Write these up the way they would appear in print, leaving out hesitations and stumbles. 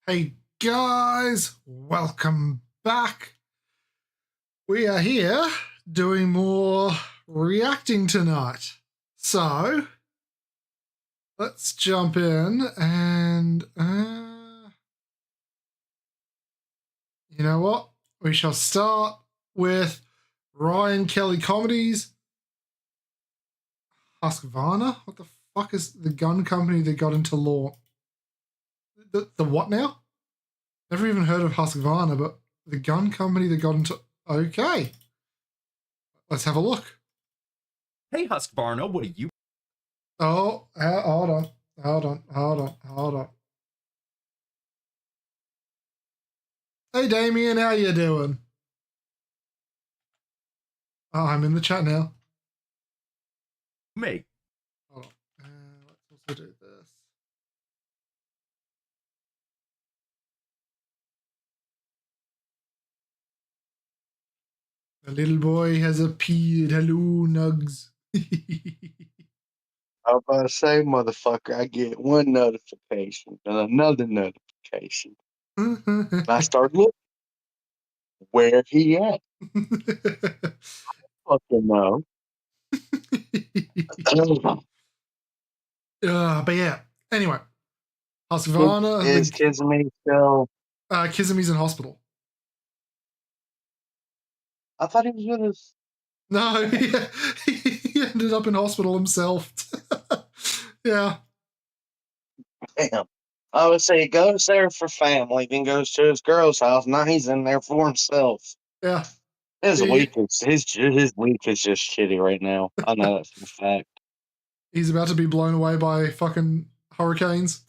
Hey guys, welcome back. We are here doing more reacting tonight. So, let's jump in and, you know what? We shall start with Ryan Kelly Comedies. Husqvarna? What the fuck is the gun company that got into law? The what now? Never even heard of Husqvarna, but the gun company that got into... Okay. Let's have a look. Hey, Husqvarna, what are you? Oh, hold on. Hey, Damien, how you doing? Oh, I'm in the chat now. Me. Hold on. Let's also do this. The little boy has appeared. Hello, Nugs. I was about to say, motherfucker, I get one notification and another notification. I start looking. Where he at? Fucking no. But yeah, anyway. Husqvarna. Is Kizumi still? Kizumi's in hospital. I thought he was with us. No, he ended up in hospital himself. Yeah. Damn. I would say he goes there for family, then goes to his girl's house. Now he's in there for himself. Yeah. His week is just shitty right now. I know that for a fact. He's about to be blown away by fucking hurricanes.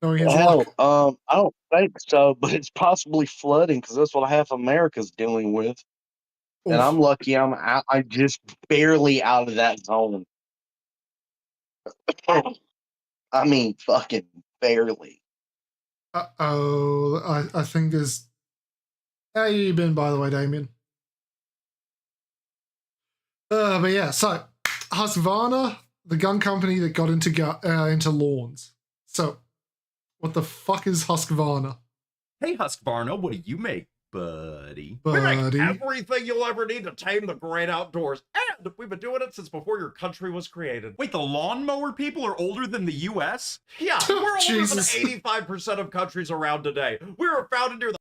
Knowing his Hell, luck. I don't think so, but it's possibly flooding because that's what half America's dealing with. Oof. And I'm lucky I'm out. I'm just barely out of that zone. I mean, fucking barely. Uh-oh. I think there's... How you been, by the way, Damien? But yeah, so Husqvarna, the gun company that got into lawns. So, what the fuck is Husqvarna? Hey, Husqvarna, what do you make, buddy? We make everything you'll ever need to tame the great outdoors, and we've been doing it since before your country was created. Wait, the lawnmower people are older than the U.S.? Yeah, we're older Jesus. than 85% of countries around today. We were founded near the...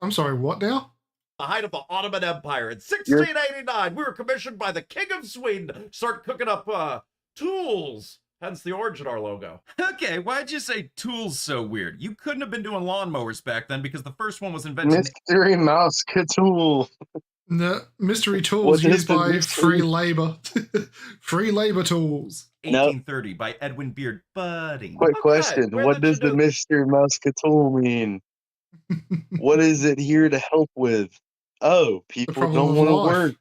I'm sorry, what now? The height of the Ottoman Empire. In 1689, we were commissioned by the King of Sweden to start cooking up, tools. Hence the origin of our logo. Okay, why'd you say tools so weird? You couldn't have been doing lawnmowers back then because the first one was invented... Mystery Mouse Tool. No, mystery tools used by free labor. Free labor tools. 1830 by Edwin Beard, buddy. Quick question. What does the Mystery Mouse Tool mean? What is it here to help with? Oh, people don't want to work.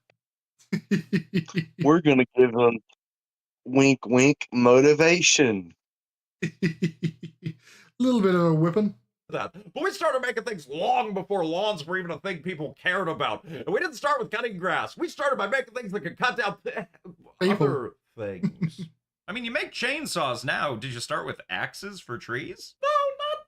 We're going to give them wink, wink motivation. A little bit of a whipping. But we started making things long before lawns were even a thing people cared about. And we didn't start with cutting grass. We started by making things that could cut down other things. I mean, you make chainsaws now. Did you start with axes for trees? No,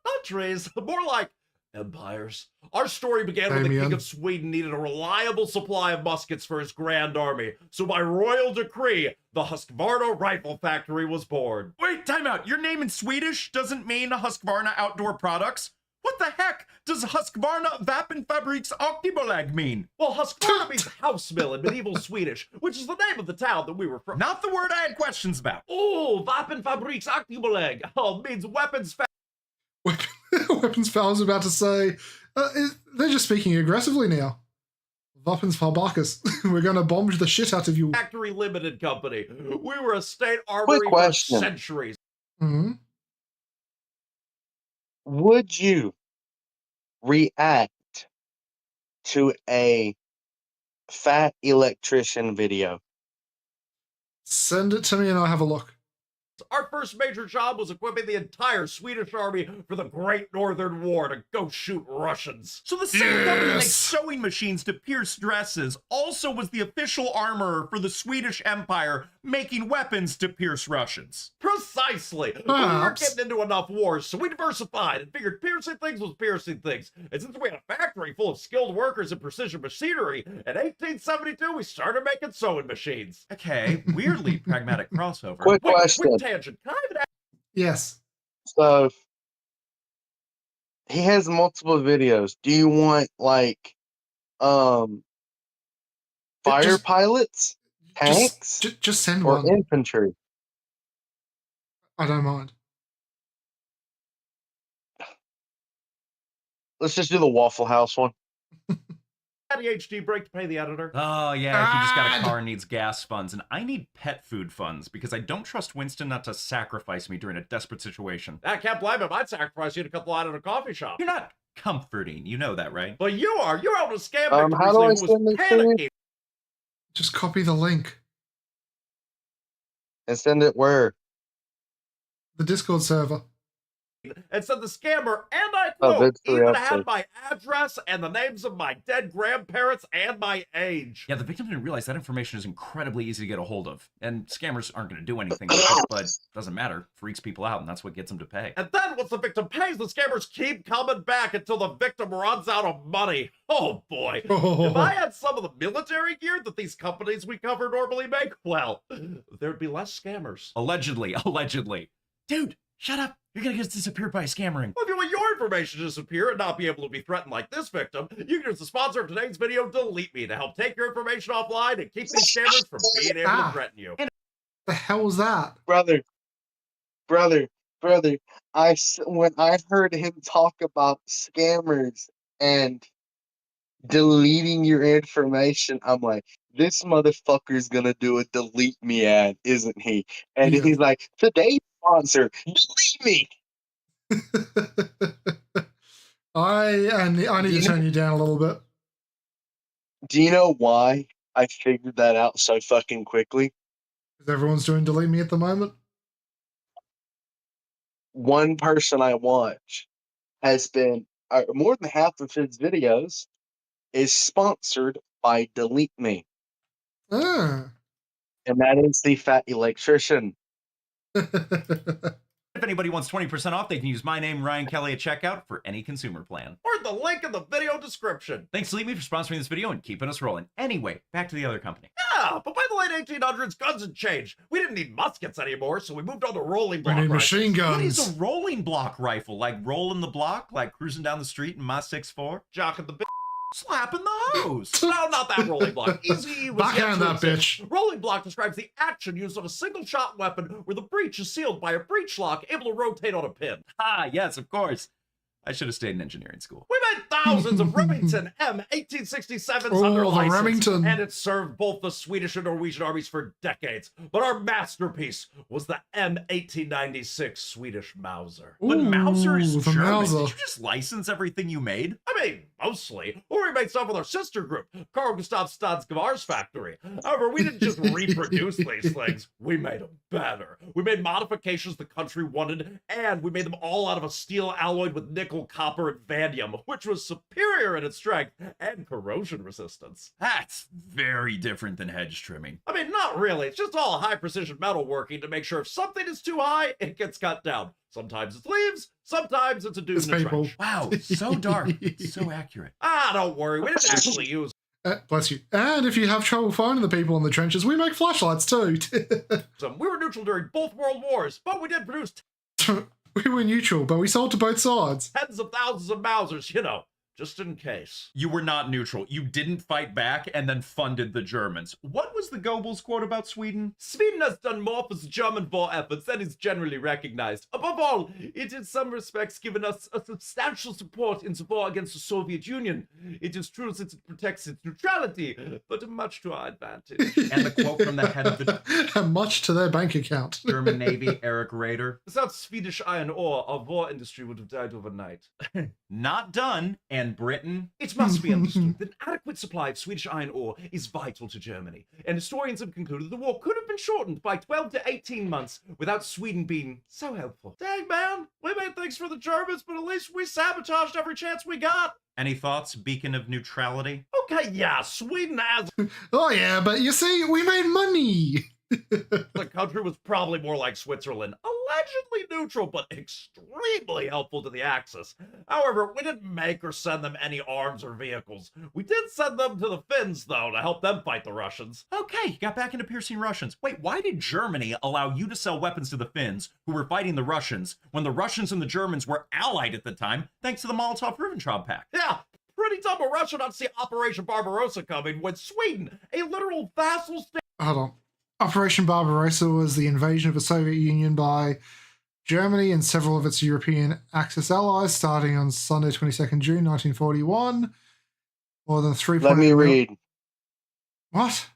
not trees. More like empires. Our story began when the King of Sweden needed a reliable supply of muskets for his grand army. So by royal decree, the Husqvarna Rifle Factory was born. Wait, time out. Your name in Swedish doesn't mean Husqvarna Outdoor Products? What the heck does Husqvarna Vapenfabriks Aktiebolag mean? Well, Husqvarna means house mill in medieval Swedish, which is the name of the town that we were from. Not the word I had questions about. Oh, Vapenfabriks Aktiebolag. Oh, means weapons Weapons I was about to say, they're just speaking aggressively now. Wappensfabrikas. We're going to bomb the shit out of you. Factory Limited Company. We were a state armory for centuries. Mm-hmm. Would you react to a fat electrician video? Send it to me and I'll have a look. Our first major job was equipping the entire Swedish army for the Great Northern War to go shoot Russians. So the same company that makes Yes. sewing machines to pierce dresses also was the official armorer for the Swedish Empire, making weapons to pierce Russians. Precisely. But we weren't Perhaps. getting into enough wars, so we diversified and figured piercing things was piercing things. And since we had a factory full of skilled workers and precision machinery, in 1872 we started making sewing machines. Okay, weirdly pragmatic crossover. Quick Wait, question. quick tangent. Can I have an Yes. So he has multiple videos. Do you want like fire Just- pilots, tanks, Just send or one. infantry? I don't mind. Let's just do the Waffle House one. ADHD break to pay the editor? Oh, yeah, he just got a God. car and needs gas funds, and I need pet food funds because I don't trust Winston not to sacrifice me during a desperate situation. I can't blame him. I'd sacrifice you to cut the line at a coffee shop. You're not comforting, you know that, right? But you are. You're able to scam How victims do I who was send this to you? panicking. Just copy the link. And send it where? The Discord server. And said the scammer, and I Oh, quote, that's the even outside. had my address and the names of my dead grandparents and my age. Yeah, the victim didn't realize that information is incredibly easy to get a hold of, and scammers aren't going to do anything with it, but doesn't matter. Freaks people out, and that's what gets them to pay. And then once the victim pays, the scammers keep coming back until the victim runs out of money. Oh boy. If I had some of the military gear that these companies we cover normally make, well, there'd be less scammers. Allegedly, allegedly. Dude, shut up. You're going to get disappeared by a scammering. Well, if you want your information to disappear and not be able to be threatened like this victim, you can use the sponsor of today's video, Delete Me, to help take your information offline and keep these scammers from being able to threaten you. The hell was that? Brother. When I heard him talk about scammers and deleting your information, I'm like, this motherfucker's gonna do a delete me ad, isn't he? And Yeah. he's like, today's sponsor, delete me. I need to turn you down a little bit. Do you know why I figured that out so fucking quickly? Because everyone's doing delete me at the moment. One person I watch has been more than half of his videos is sponsored by Delete Me, Ah. and that is the fat electrician. If anybody wants 20% off, they can use my name, Ryan Kelly, at checkout for any consumer plan. Or the link in the video description. Thanks, Delete Me, for sponsoring this video and keeping us rolling. Anyway, back to the other company. Yeah, but by the late 1800s, guns had changed. We didn't need muskets anymore, so we moved on to rolling We block need rifles. machine What is guns. a rolling block rifle? Like rolling the block? Like cruising down the street in my 6'4"? Jocking the Slapping the hose. No, not that rolling block. Easy was yet Backhand to that exist. bitch. Rolling block describes the action used on a single shot weapon where the breech is sealed by a breech lock able to rotate on a pin. Ah, yes, of course. I should have stayed in engineering school. We made thousands of Remington M1867s Oh, under the license, Remington. and it served both the Swedish and Norwegian armies for decades. But our masterpiece was the M1896 Swedish Mauser. But Mauser is Ooh, the German. Mauser. Did you just license everything you made? I mean, mostly. Or we made stuff with our sister group, Carl Gustav Stadsgevar's factory. However, we didn't just reproduce these things, we made them better. We made modifications the country wanted, and we made them all out of a steel alloyed with nickel, copper, and vanadium, which was superior in its strength and corrosion resistance. That's very different than hedge trimming. I mean, not really. It's just all high precision metal working to make sure if something is too high, it gets cut down. Sometimes it's leaves, sometimes it's a dude It's in a people. trench. Wow, so dark, so accurate. Ah, don't worry. We didn't actually use Bless you. And if you have trouble finding the people in the trenches, we make flashlights too. them. We were neutral during both world wars, but we did produce We were neutral, but we sold to both sides. tens of thousands of Mausers, you know, just in case. You were not neutral. You didn't fight back and then funded the Germans. What was the Goebbels quote about Sweden? Sweden has done more for the German war efforts than is generally recognized. Above all, it in some respects given us a substantial support in the war against the Soviet Union. It is true that it protects its neutrality, but much to our advantage. And the quote from the head of the And much to their bank account. German Navy, Eric Rader. Without Swedish iron ore, our war industry would have died overnight. Not done and and Britain. It must be understood that an adequate supply of Swedish iron ore is vital to Germany, and historians have concluded the war could have been shortened by 12 to 18 months without Sweden being so helpful. Dang, man, we made things for the Germans, but at least we sabotaged every chance we got. Any thoughts, beacon of neutrality? Okay, yeah, Sweden has... Oh yeah, but you see, we made money. The country was probably more like Switzerland, allegedly neutral, but extremely helpful to the Axis. However, we didn't make or send them any arms or vehicles. We did send them to the Finns, though, to help them fight the Russians. Okay, you got back into piercing Russians. Wait, why did Germany allow you to sell weapons to the Finns, who were fighting the Russians, when the Russians and the Germans were allied at the time, thanks to the Molotov-Ribbentrop Pact? Yeah, pretty dumb of Russia not to see Operation Barbarossa coming when Sweden, a literal vassal state... Hold on. Operation Barbarossa was the invasion of the Soviet Union by Germany and several of its European Axis allies starting on Sunday, 22nd June 1941. More than 3. Let me read. What?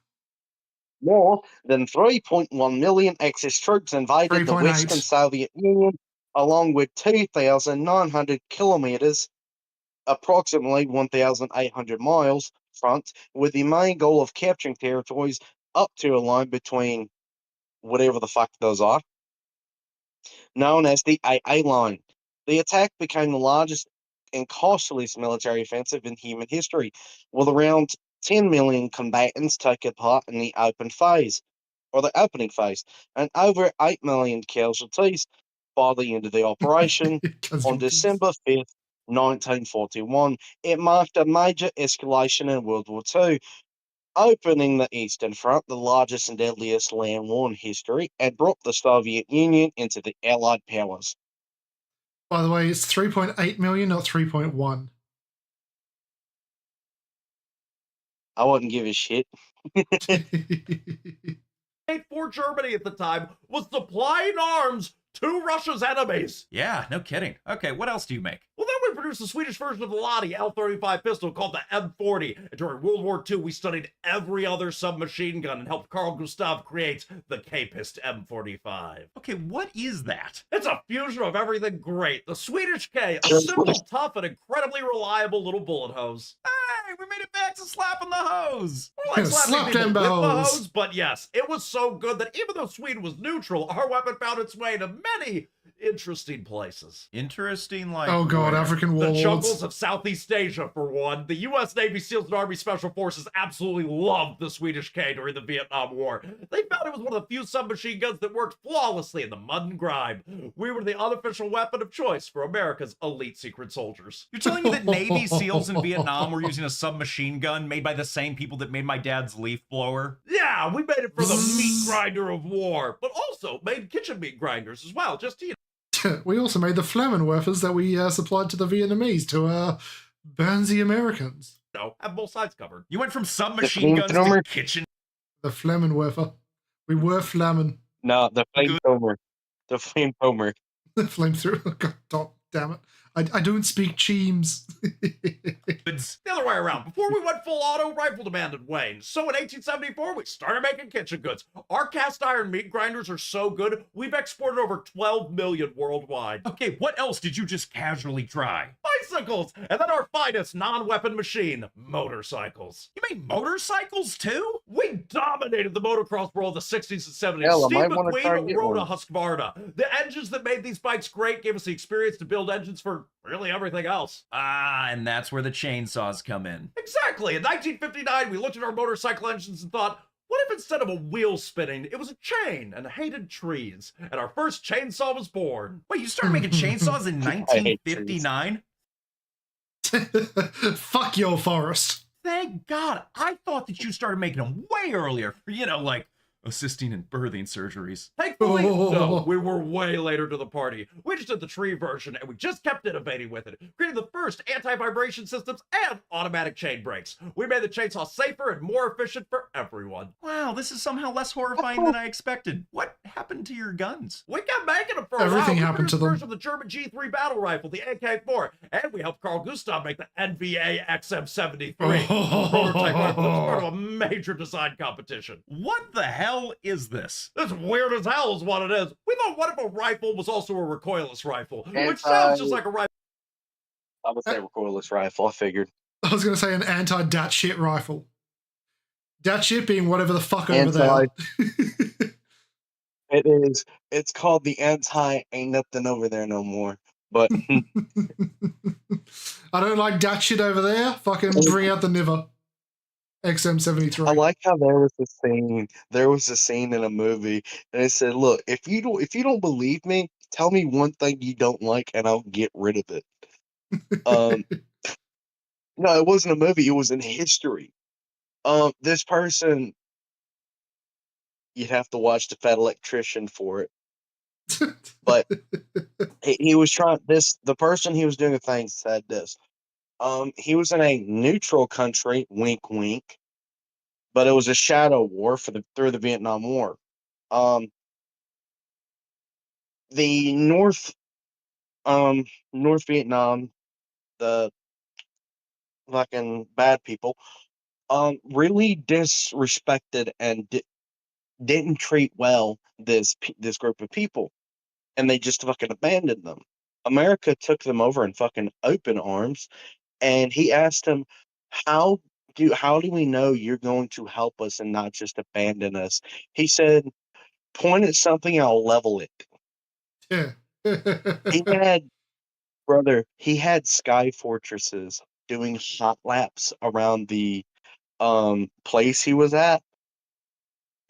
More than 3.1 million Axis troops invaded the 3.8. Western Soviet Union, along with 2,900 kilometers, approximately 1,800 miles, front, with the main goal of capturing territories up to a line between whatever the fuck those are, known as the AA line. The attack became the largest and costliest military offensive in human history, with around 10 million combatants taking part in the opening phase, and over 8 million casualties by the end of the operation. On December 5th, 1941, it marked a major escalation in World War II, opening the Eastern Front, the largest and deadliest land war in history, and brought the Soviet Union into the Allied powers. By the way, it's 3.8 million, not 3.1. I wouldn't give a shit. for Germany at the time was supplying arms to Russia's enemies. Yeah, no kidding. Okay, what else do you make? Well, then we produced the Swedish version of the Lottie L-35 pistol called the M40. And during World War II, we studied every other submachine gun and helped Carl Gustav create the K-Pist M45. Okay, what is that? It's a fusion of everything great. The Swedish K, a simple, tough, and incredibly reliable little bullet hose. Hey, we made it back to slapping the hose. More like slapping Slap people them with the hose. hose, but yes, it was so good that even though Sweden was neutral, our weapon found its way to many interesting places. Interesting, like... Oh god, where? African The warlords. jungles of Southeast Asia, for one. The U.S. Navy SEALs and Army Special Forces absolutely loved the Swedish K during the Vietnam War. They found it was one of the few submachine guns that worked flawlessly in the mud and grime. We were the unofficial weapon of choice for America's elite secret soldiers. You're telling me that Navy SEALs in Vietnam were using a submachine gun made by the same people that made my dad's leaf blower? Yeah, we made it for the meat grinder of war, but also made kitchen meat grinders as well, just to, We also made the Flammenwerfers that we supplied to the Vietnamese to burn the Americans. have both sides covered. You went from submachine guns to flamethrower? kitchen... The Flammenwerfer. We were Flammen. No, the flamethrower. The flamethrower. The flamethrower. God damn it. I don't speak Cheems. goods. The other way around. Before we went full auto, rifle demand had waned. So in 1874, we started making kitchen goods. Our cast iron meat grinders are so good, we've exported over 12 million worldwide. Okay, what else did you just casually try? Bicycles! And then our finest non-weapon machine, motorcycles. You made motorcycles too? We dominated the motocross world in the 60s and 70s. Hell, I Steve might wanna try and McQueen get rode a one. Husqvarna. The engines that made these bikes great gave us the experience to build engines for really everything else. Ah, and that's where the chainsaws come in. Exactly. In 1959, we looked at our motorcycle engines and thought, what if instead of a wheel spinning, it was a chain and hated trees? And our first chainsaw was born. Wait, you started making chainsaws in 1959? Fuck your forest. Thank God. I thought that you started making them way earlier. You know, like assisting in birthing surgeries. Thankfully, no, we were way later to the party. We just did the tree version, and we just kept innovating with it, creating the first anti-vibration systems and automatic chain brakes. We made the chainsaw safer and more efficient for everyone. Wow, this is somehow less horrifying than I expected. What happened to your guns? We kept making them for a Everything while. happened to them. We produced version of the German G3 battle rifle, the AK-4, and we helped Carl Gustav make the NVA XM73, a prototype rifle that was part of a major design competition. What the hell is this? This weird as hell is what it is. We thought, what if a rifle was also a recoilless rifle? Which Anti- sounds just like a rifle. I would say recoilless rifle. I figured. I was going to say an anti-dat shit rifle. Dat shit being whatever the fuck over there. It is. It's called the anti. Ain't nothing over there no more. But I don't like dat shit over there. Fucking bring out the Niver. XM73. I like how there was a scene. There was a scene in a movie, and it said, "Look, if you don't believe me, tell me one thing you don't like, and I'll get rid of it." No, it wasn't a movie. It was in history. This person, you'd have to watch The Fat Electrician for it. But he was trying this. The person he was doing the thing said this. He was in a neutral country, wink, wink, but it was a shadow war through the Vietnam War. The North Vietnam, the fucking bad people, really disrespected and didn't treat well this group of people, and they just fucking abandoned them. America took them over in fucking open arms, and he asked him, how do we know you're going to help us and not just abandon us? He said, point at something, I'll level it. Yeah. He had sky fortresses doing hot laps around the place he was at.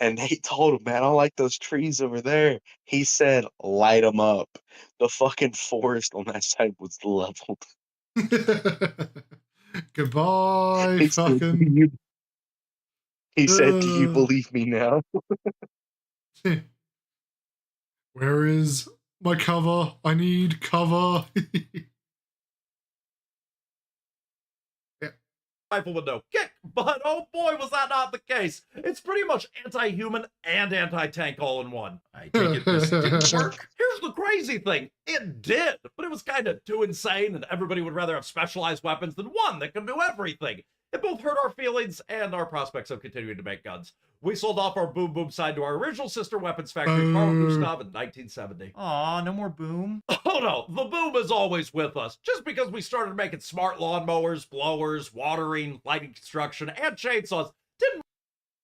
And they told him, man, I like those trees over there. He said, light them up. The fucking forest on that side was leveled. Goodbye, He fucking. said, do you believe me now? Where is my cover? I need cover. Rifle with no kick, but oh boy, was that not the case. It's pretty much anti-human and anti-tank all in one. I take it this didn't work. Here's the crazy thing. It did, but it was kind of too insane, and everybody would rather have specialized weapons than one that can do everything. It both hurt our feelings and our prospects of continuing to make guns. We sold off our Boom Boom side to our original sister weapons factory, Carl Gustav, in 1970. Aw, no more boom. Oh no, the boom is always with us. Just because we started making smart lawnmowers, blowers, watering, lighting construction, and chainsaws didn't.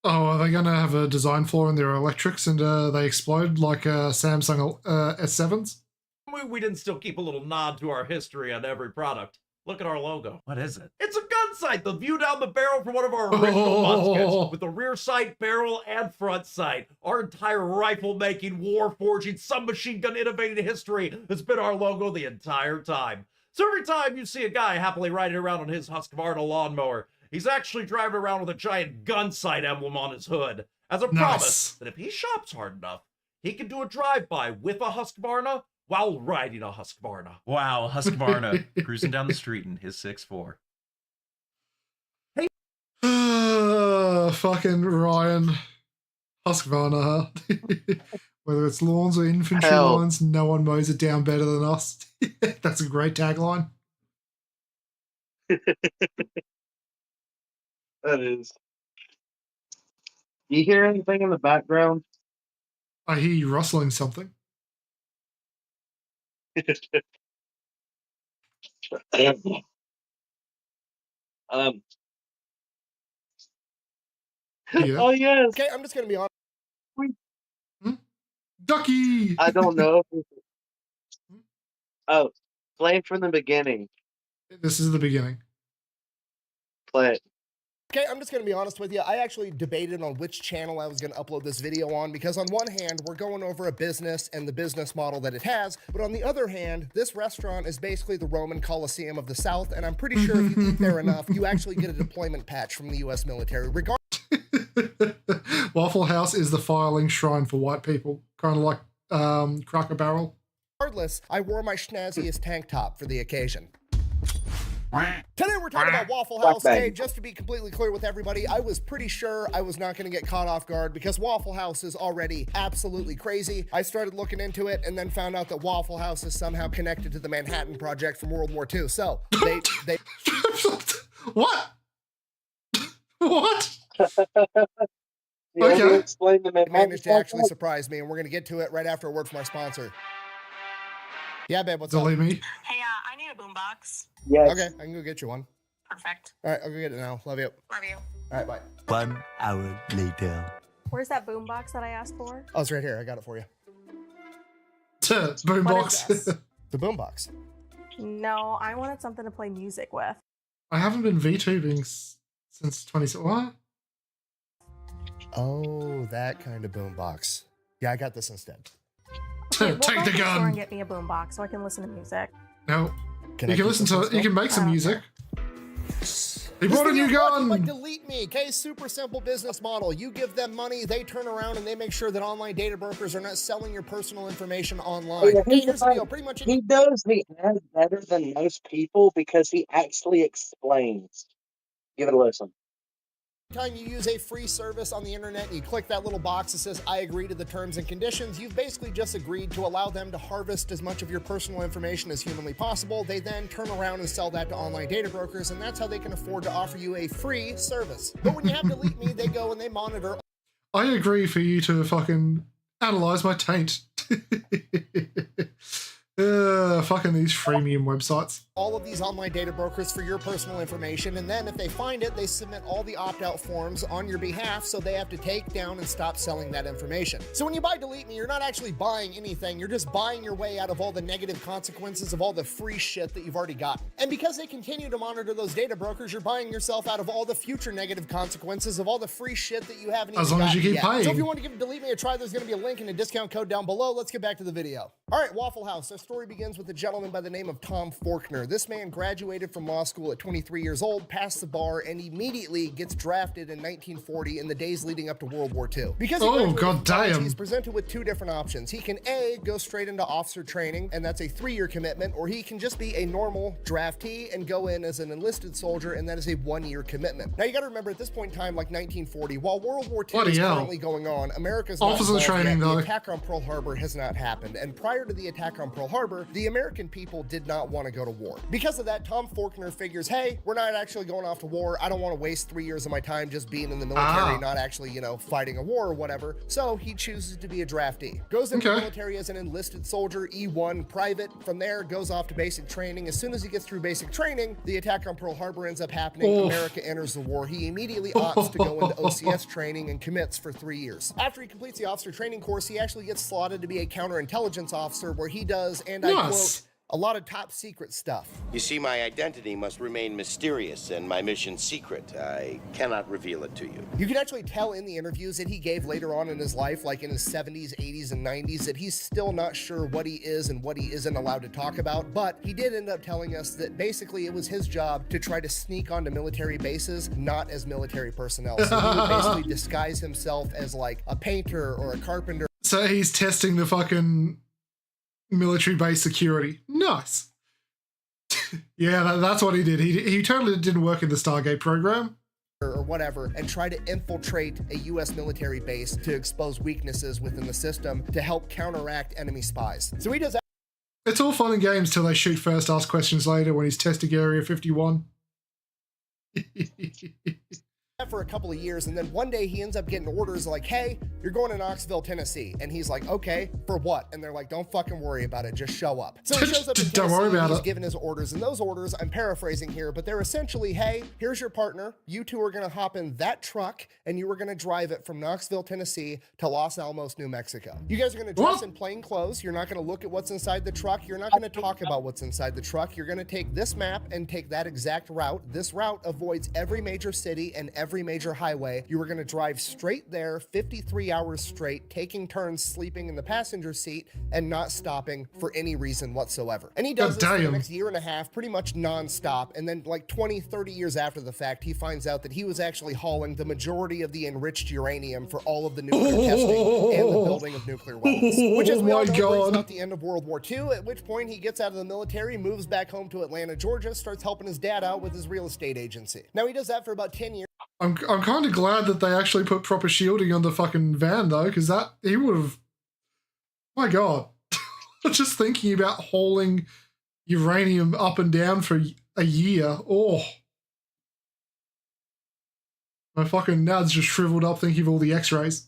Oh, are they going to have a design flaw in their electrics and they explode like Samsung S7s? We didn't still keep a little nod to our history on every product. Look at our logo. What is it? It's a gun sight, the view down the barrel from one of our original muskets, with the rear sight, barrel, and front sight. Our entire rifle-making, war-forging, submachine gun innovating history has been our logo the entire time. So every time you see a guy happily riding around on his Husqvarna lawnmower, he's actually driving around with a giant gun sight emblem on his hood, as a promise that if he shops hard enough, he can do a drive-by with a Husqvarna while riding a Husqvarna. Wow, Husqvarna cruising down the street in his 6'4". Hey. Fucking Ryan. Husqvarna, huh? Whether it's lawns or infantry lines, no one mows it down better than us. That's a great tagline. That is. Do you hear anything in the background? I hear you rustling something. Yeah. Oh yes. Okay, I'm just gonna be honest. Ducky. I don't know. Oh, play it from the beginning. This is the beginning. Play it. Okay, I'm just going to be honest with you. I actually debated on which channel I was going to upload this video on because on one hand, we're going over a business and the business model that it has, but on the other hand, this restaurant is basically the Roman Colosseum of the South, and I'm pretty sure if you eat there enough, you actually get a deployment patch from the U.S. military. Waffle House is the filing shrine for white people, kind of like Cracker Barrel. Regardless, I wore my schnazziest tank top for the occasion. Today we're talking about Waffle House. Hey, just to be completely clear with everybody, I was pretty sure I was not going to get caught off guard because Waffle House is already absolutely crazy. I started looking into it and then found out that Waffle House is somehow connected to the Manhattan Project from World War II. So they What? What? Okay. Explain the managed to actually surprise me, and we're going to get to it right after a word from our sponsor. Yeah, babe, what's up? Delete me. Hey, I need need a boombox. Yes. Okay, I can go get you one. Perfect. All right, I'll go get it now. Love you. Love you. All right, bye. 1 hour later. Where's that boombox that I asked for? Oh, it's right here. I got it for you. What is Boombox. this? The boombox. No, I wanted something to play music with. I haven't been VTubing since 20. What? Oh, that kind of boombox. Yeah, I got this instead. Okay, Take go the to store gun. and get me a boombox so I can listen to music. No. Can You I can keep listen this one to. You still? can make some Oh, music. He This brought a video new is brought to you by gun. Delete Me, okay? Super simple business model. You give them money, they turn around and they make sure that online data brokers are not selling your personal information online. Yeah, Okay, here's the deal. Pretty much He does the ad better than most people because he actually explains. Give it a listen. time you use a free service on the internet and you click that little box that says I agree to the terms and conditions, you've basically just agreed to allow them to harvest as much of your personal information as humanly possible. They then turn around and sell that to online data brokers, and that's how they can afford to offer you a free service. But when you have Delete Me, they go and they monitor I agree for you to fucking analyze my taint. Fucking these freemium websites. all of these online data brokers for your personal information, and then if they find it, they submit all the opt-out forms on your behalf, so they have to take down and stop selling that information. So when you buy Delete Me, you're not actually buying anything, you're just buying your way out of all the negative consequences of all the free shit that you've already gotten. And because they continue to monitor those data brokers, you're buying yourself out of all the future negative consequences of all the free shit that you haven't even As long as you gotten keep yet. paying. So if you want to give Delete Me a try, there's going to be a link and a discount code down below. Let's get back to the video. All right, Waffle House. Our story begins with a gentleman by the name of Tom Faulkner. This man graduated from law school at 23 years old, passed the bar, and immediately gets drafted in 1940 in the days leading up to World War II. Because he Oh, graduated from college, goddamn. he's presented with two different options. He can A, go straight into officer training, and that's a 3-year commitment, or he can just be a normal draftee and go in as an enlisted soldier, and that is a 1-year commitment. Now you gotta remember, at this point in time, like 1940, while World War II Bloody is hell. currently going on, America's not Officer involved training, yet. though. The attack on Pearl Harbor has not happened, and prior to the attack on Pearl Harbor, the American people did not want to go to war. Because of that, Tom Faulkner figures, hey, we're not actually going off to war. I don't want to waste 3 years of my time just being in the military, not actually, fighting a war or whatever. So he chooses to be a draftee. Goes into the Okay. military as an enlisted soldier, E1 private. From there, goes off to basic training. As soon as he gets through basic training, the attack on Pearl Harbor ends up happening. Oof. America enters the war. He immediately opts to go into OCS training and commits for 3 years. After he completes the officer training course, he actually gets slotted to be a counterintelligence officer, where he does, and I Nice. quote, a lot of top secret stuff. You see, my identity must remain mysterious and my mission secret. I cannot reveal it to you. You can actually tell in the interviews that he gave later on in his life, like in his 70s, 80s, and 90s, that he's still not sure what he is and what he isn't allowed to talk about. But he did end up telling us that basically it was his job to try to sneak onto military bases, not as military personnel. So he would basically disguise himself as like a painter or a carpenter. So he's testing the fucking military base security. Nice. Yeah, that's what he did. He totally didn't work in the Stargate program. Or whatever, and try to infiltrate a U.S. military base to expose weaknesses within the system to help counteract enemy spies. So he does that It's all fun and games till they shoot first, ask questions later when he's testing Area 51. for a couple of years, and then one day he ends up getting orders like, hey, you're going to Knoxville, Tennessee. And he's like, okay, for what? And they're like, don't fucking worry about it, just show up. So he shows up in Don't Tennessee, worry and about he's it. given his orders, and those orders, I'm paraphrasing here, but they're essentially, hey, here's your partner, you two are gonna hop in that truck, and you are gonna drive it from Knoxville, Tennessee to Los Alamos, New Mexico. You guys are gonna dress What? in plain clothes, you're not gonna look at what's inside the truck, you're not gonna talk about what's inside the truck, you're gonna take this map and take that exact route. This route avoids every major city and every major highway. You were going to drive straight there 53 hours straight, taking turns sleeping in the passenger seat and not stopping for any reason whatsoever. And he does this for the damn. next year and a half, pretty much nonstop. And then like 20, 30 years after the fact, he finds out that he was actually hauling the majority of the enriched uranium for all of the nuclear testing and the building of nuclear weapons. Which, as we all Oh my know, brings God. about the end of World War II, at which point he gets out of the military, moves back home to Atlanta, Georgia, starts helping his dad out with his real estate agency. Now he does that for about 10 years. I'm kind of glad that they actually put proper shielding on the fucking van though, because that he would have. My God, just thinking about hauling uranium up and down for a year. Oh, my fucking nuts just shriveled up thinking of all the X-rays.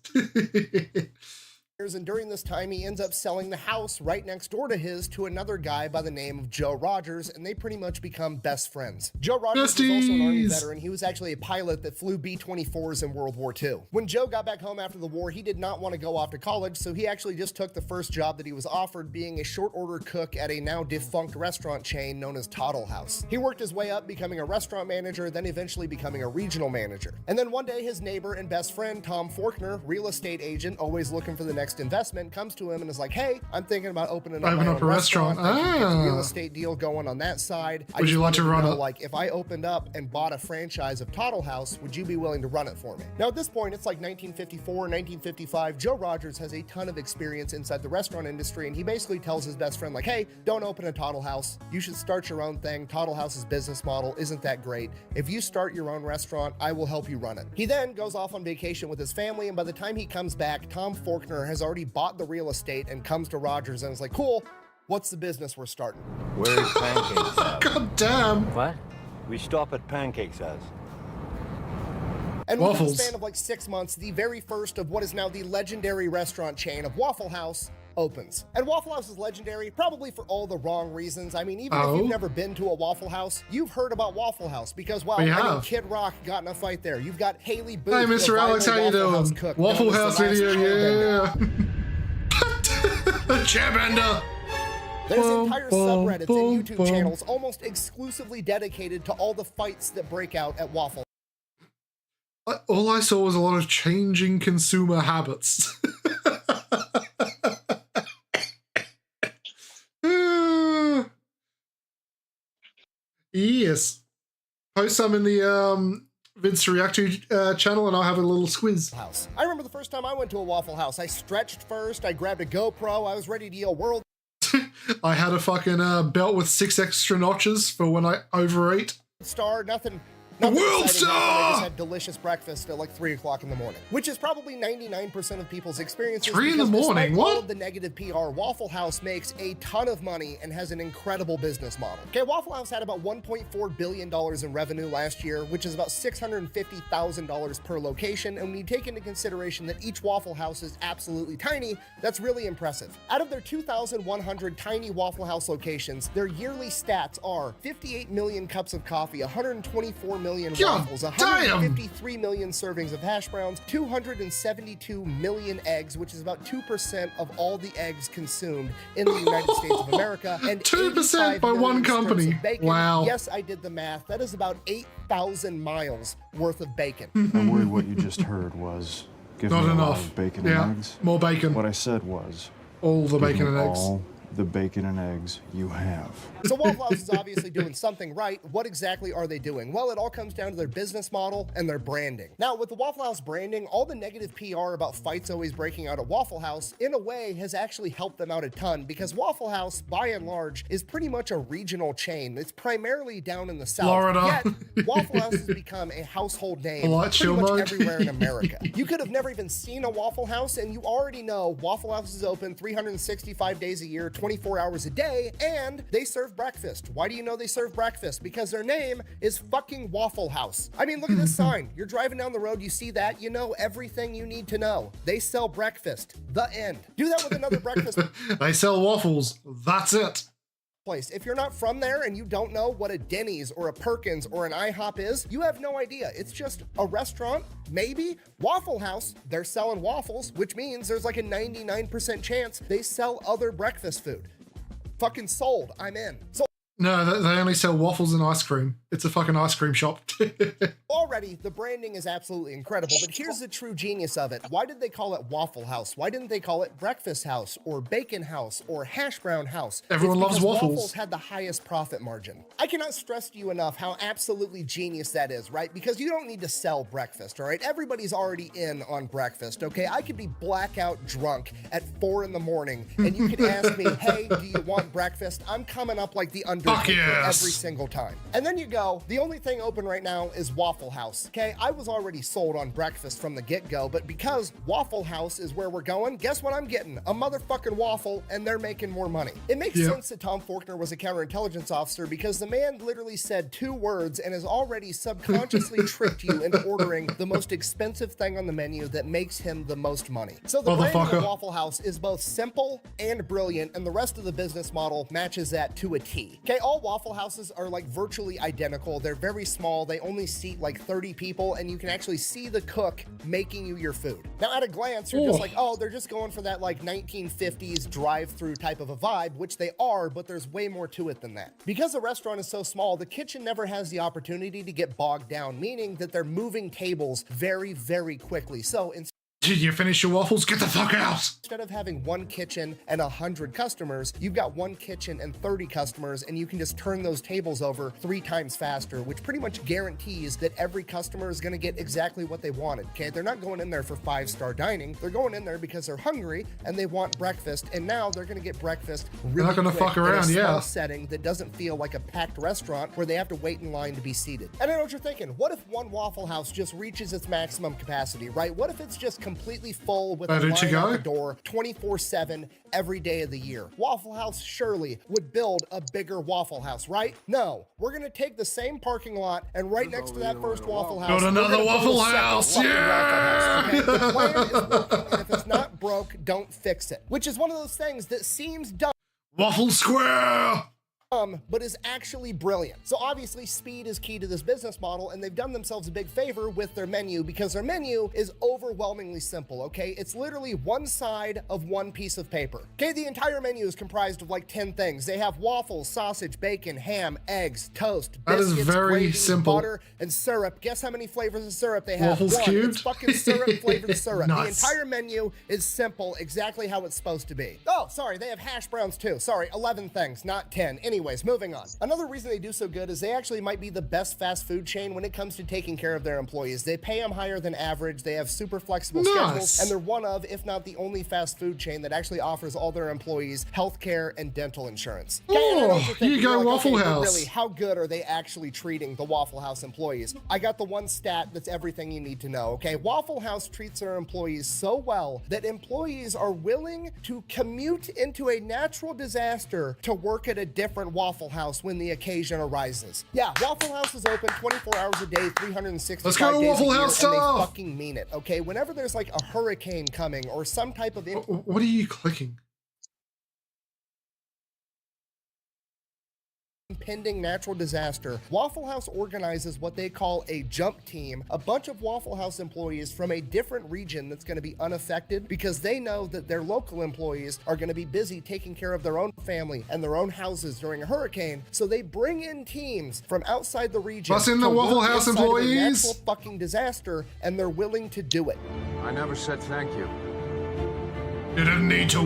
and during this time he ends up selling the house right next door to his to another guy by the name of Joe Rogers, and they pretty much become best friends. Joe Rogers was also an Army veteran. He was actually a pilot that flew B-24s in World War II. When Joe got back home after the war, he did not want to go off to college, so he actually just took the first job that he was offered, being a short order cook at a now defunct restaurant chain known as Toddle House. He worked his way up, becoming a restaurant manager, then eventually becoming a regional manager. And then one day his neighbor and best friend Tom Faulkner, real estate agent, always looking for the next investment, comes to him and is like, hey, I'm thinking about opening up a restaurant. Real estate deal going on that side. Would you like to run it? Like, if I opened up and bought a franchise of Toddle House, would you be willing to run it for me? Now at this point, it's like 1954, 1955. Joe Rogers has a ton of experience inside the restaurant industry, and he basically tells his best friend, like, hey, don't open a Toddle House. You should start your own thing. Toddle House's business model isn't that great. If you start your own restaurant, I will help you run it. He then goes off on vacation with his family, and by the time he comes back, Tom Faulkner has already bought the real estate and comes to Rogers and is like, cool, what's the business we're starting? Where's Pancakes House? God damn. What? We stop at Pancakes House. And within the span of like 6 months, the very first of what is now the legendary restaurant chain of Waffle House opens. And Waffle House is legendary, probably for all the wrong reasons. I mean, even if you've never been to a Waffle House, you've heard about Waffle House because, well, I mean, Kid Rock got in a fight there. You've got Haley Booth. Hey, Mr. Alex, how you doing? Waffle House video, yeah. Chairbender. There's entire subreddits and YouTube channels almost exclusively dedicated to all the fights that break out at Waffle. All I saw was a lot of changing consumer habits. Yes. Post some in the Vince React to channel and I'll have a little squiz. I remember the first time I went to a Waffle House. I stretched first, I grabbed a GoPro, I was ready to yell world. I had a fucking belt with 6 extra notches for when I overeat. Star, nothing World Star! I just had delicious breakfast at like 3 o'clock in the morning, which is probably 99% of people's experiences. 3 in the morning? What? All of the negative PR, Waffle House makes a ton of money and has an incredible business model. Okay, Waffle House had about $1.4 billion in revenue last year, which is about $650,000 per location. And when you take into consideration that each Waffle House is absolutely tiny, that's really impressive. Out of their 2,100 tiny Waffle House locations, their yearly stats are 58 million cups of coffee, 124 million waffles, 153 million servings of hash browns, 272 million eggs, which is about 2% of all the eggs consumed in the United States of America, and 2% by one company. Wow. Yes, I did the math. That is about 8,000 miles worth of bacon. I'm worried what you just heard was give Not me a enough. lot of bacon and eggs. More bacon. What I said was all the bacon and eggs. All the bacon and eggs you have. So Waffle House is obviously doing something right. What exactly are they doing? Well, it all comes down to their business model and their branding. Now, with the Waffle House branding, all the negative PR about fights always breaking out at Waffle House, in a way, has actually helped them out a ton, because Waffle House, by and large, is pretty much a regional chain. It's primarily down in the South. Florida. Yet, Waffle House has become a household name pretty chill much mode. everywhere in America. You could have never even seen a Waffle House, and you already know Waffle House is open 365 days a year, 24 hours a day, and they serve breakfast. Why do you know they serve breakfast? Because their name is fucking Waffle House. I mean, look at this sign. You're driving down the road, you see that, you know everything you need to know. They sell breakfast. The end. Do that with another breakfast They sell waffles. That's it. place. If you're not from there and you don't know what a Denny's or a Perkins or an IHOP is, you have no idea. It's just a restaurant, maybe. Waffle House, they're selling waffles, which means there's like a 99% chance they sell other breakfast food. Fucking sold. I'm in. So No, they only sell waffles and ice cream. It's a fucking ice cream shop. already, the branding is absolutely incredible, but here's the true genius of it. Why did they call it Waffle House? Why didn't they call it Breakfast House or Bacon House or Hash Brown House? Everyone It's loves because waffles. Waffles had the highest profit margin. I cannot stress to you enough how absolutely genius that is, right? Because you don't need to sell breakfast, all right? Everybody's already in on breakfast, okay? I could be blackout drunk at 4 in the morning, and you could ask me, hey, do you want breakfast? I'm coming up like the Undertaker. Fuck paper yes. every single time. And then you go, the only thing open right now is Waffle House. Okay, I was already sold on breakfast from the get-go, but because Waffle House is where we're going, guess what I'm getting? A motherfucking waffle, and they're making more money. It makes sense that Tom Faulkner was a counterintelligence officer because the man literally said 2 words and has already subconsciously tricked you into ordering the most expensive thing on the menu that makes him the most money. So the brand of Waffle House is both simple and brilliant, and the rest of the business model matches that to a T. Okay, all Waffle Houses are like virtually identical. They're very small. They only seat like 30 people, and you can actually see the cook making you your food. Now, at a glance, you're just like, oh, they're just going for that like 1950s drive-through type of a vibe, which they are, but there's way more to it than that. Because the restaurant is so small, the kitchen never has the opportunity to get bogged down, meaning that they're moving tables very, very quickly. So did you finish your waffles? Get the fuck out! Instead of having one kitchen and 100 customers, you've got one kitchen and 30 customers, and you can just turn those tables over 3 times faster, which pretty much guarantees that every customer is gonna get exactly what they wanted, okay? They're not going in there for 5-star dining. They're going in there because they're hungry and they want breakfast, and now they're gonna get breakfast really they're not gonna quick fuck around, in a small yeah. setting that doesn't feel like a packed restaurant where they have to wait in line to be seated. And I know what you're thinking. What if one Waffle House just reaches its maximum capacity, right? What if it's just completely full with a line out the door 24/7 every day of the year? Waffle House surely would build a bigger Waffle House, right? No, we're gonna take the same parking lot and right next to that first Waffle House, build another Waffle House. Yeah. Okay? The plan is working, and if it's not broke, don't fix it. Which is one of those things that seems dumb. Waffle Square. But is actually brilliant. So obviously speed is key to this business model, and they've done themselves a big favor with their menu because their menu is overwhelmingly simple, okay? It's literally one side of one piece of paper. Okay, the entire menu is comprised of like 10 things. They have waffles, sausage, bacon, ham, eggs, toast, biscuits, that is very gravy, simple. butter, and syrup. Guess how many flavors of syrup they have? Waffles cubed? It's fucking syrup flavored syrup. Nice. The entire menu is simple, exactly how it's supposed to be. Oh, sorry, they have hash browns too. Sorry, 11 things, not 10. Anyways, moving on. Another reason they do so good is they actually might be the best fast food chain when it comes to taking care of their employees. They pay them higher than average, they have super flexible schedules, and they're one of, if not the only fast food chain that actually offers all their employees healthcare and dental insurance. Oh, you go Waffle House. Really, how good are they actually treating the Waffle House employees? I got the one stat that's everything you need to know, okay? Waffle House treats their employees so well that employees are willing to commute into a natural disaster to work at a different Waffle House when the occasion arises. Yeah, Waffle House is open 24 hours a day, 365 Let's go, days Waffle a year, House and they stuff. fucking mean it, okay? Whenever there's like a hurricane coming or some type of What are you clicking? impending natural disaster, Waffle House organizes what they call a jump team, a bunch of Waffle House employees from a different region that's going to be unaffected because they know that their local employees are going to be busy taking care of their own family and their own houses during a hurricane. So they bring in teams from outside the region. Plus in the Waffle House employees. Natural fucking disaster, and they're willing to do it. I never said thank you. You didn't need to.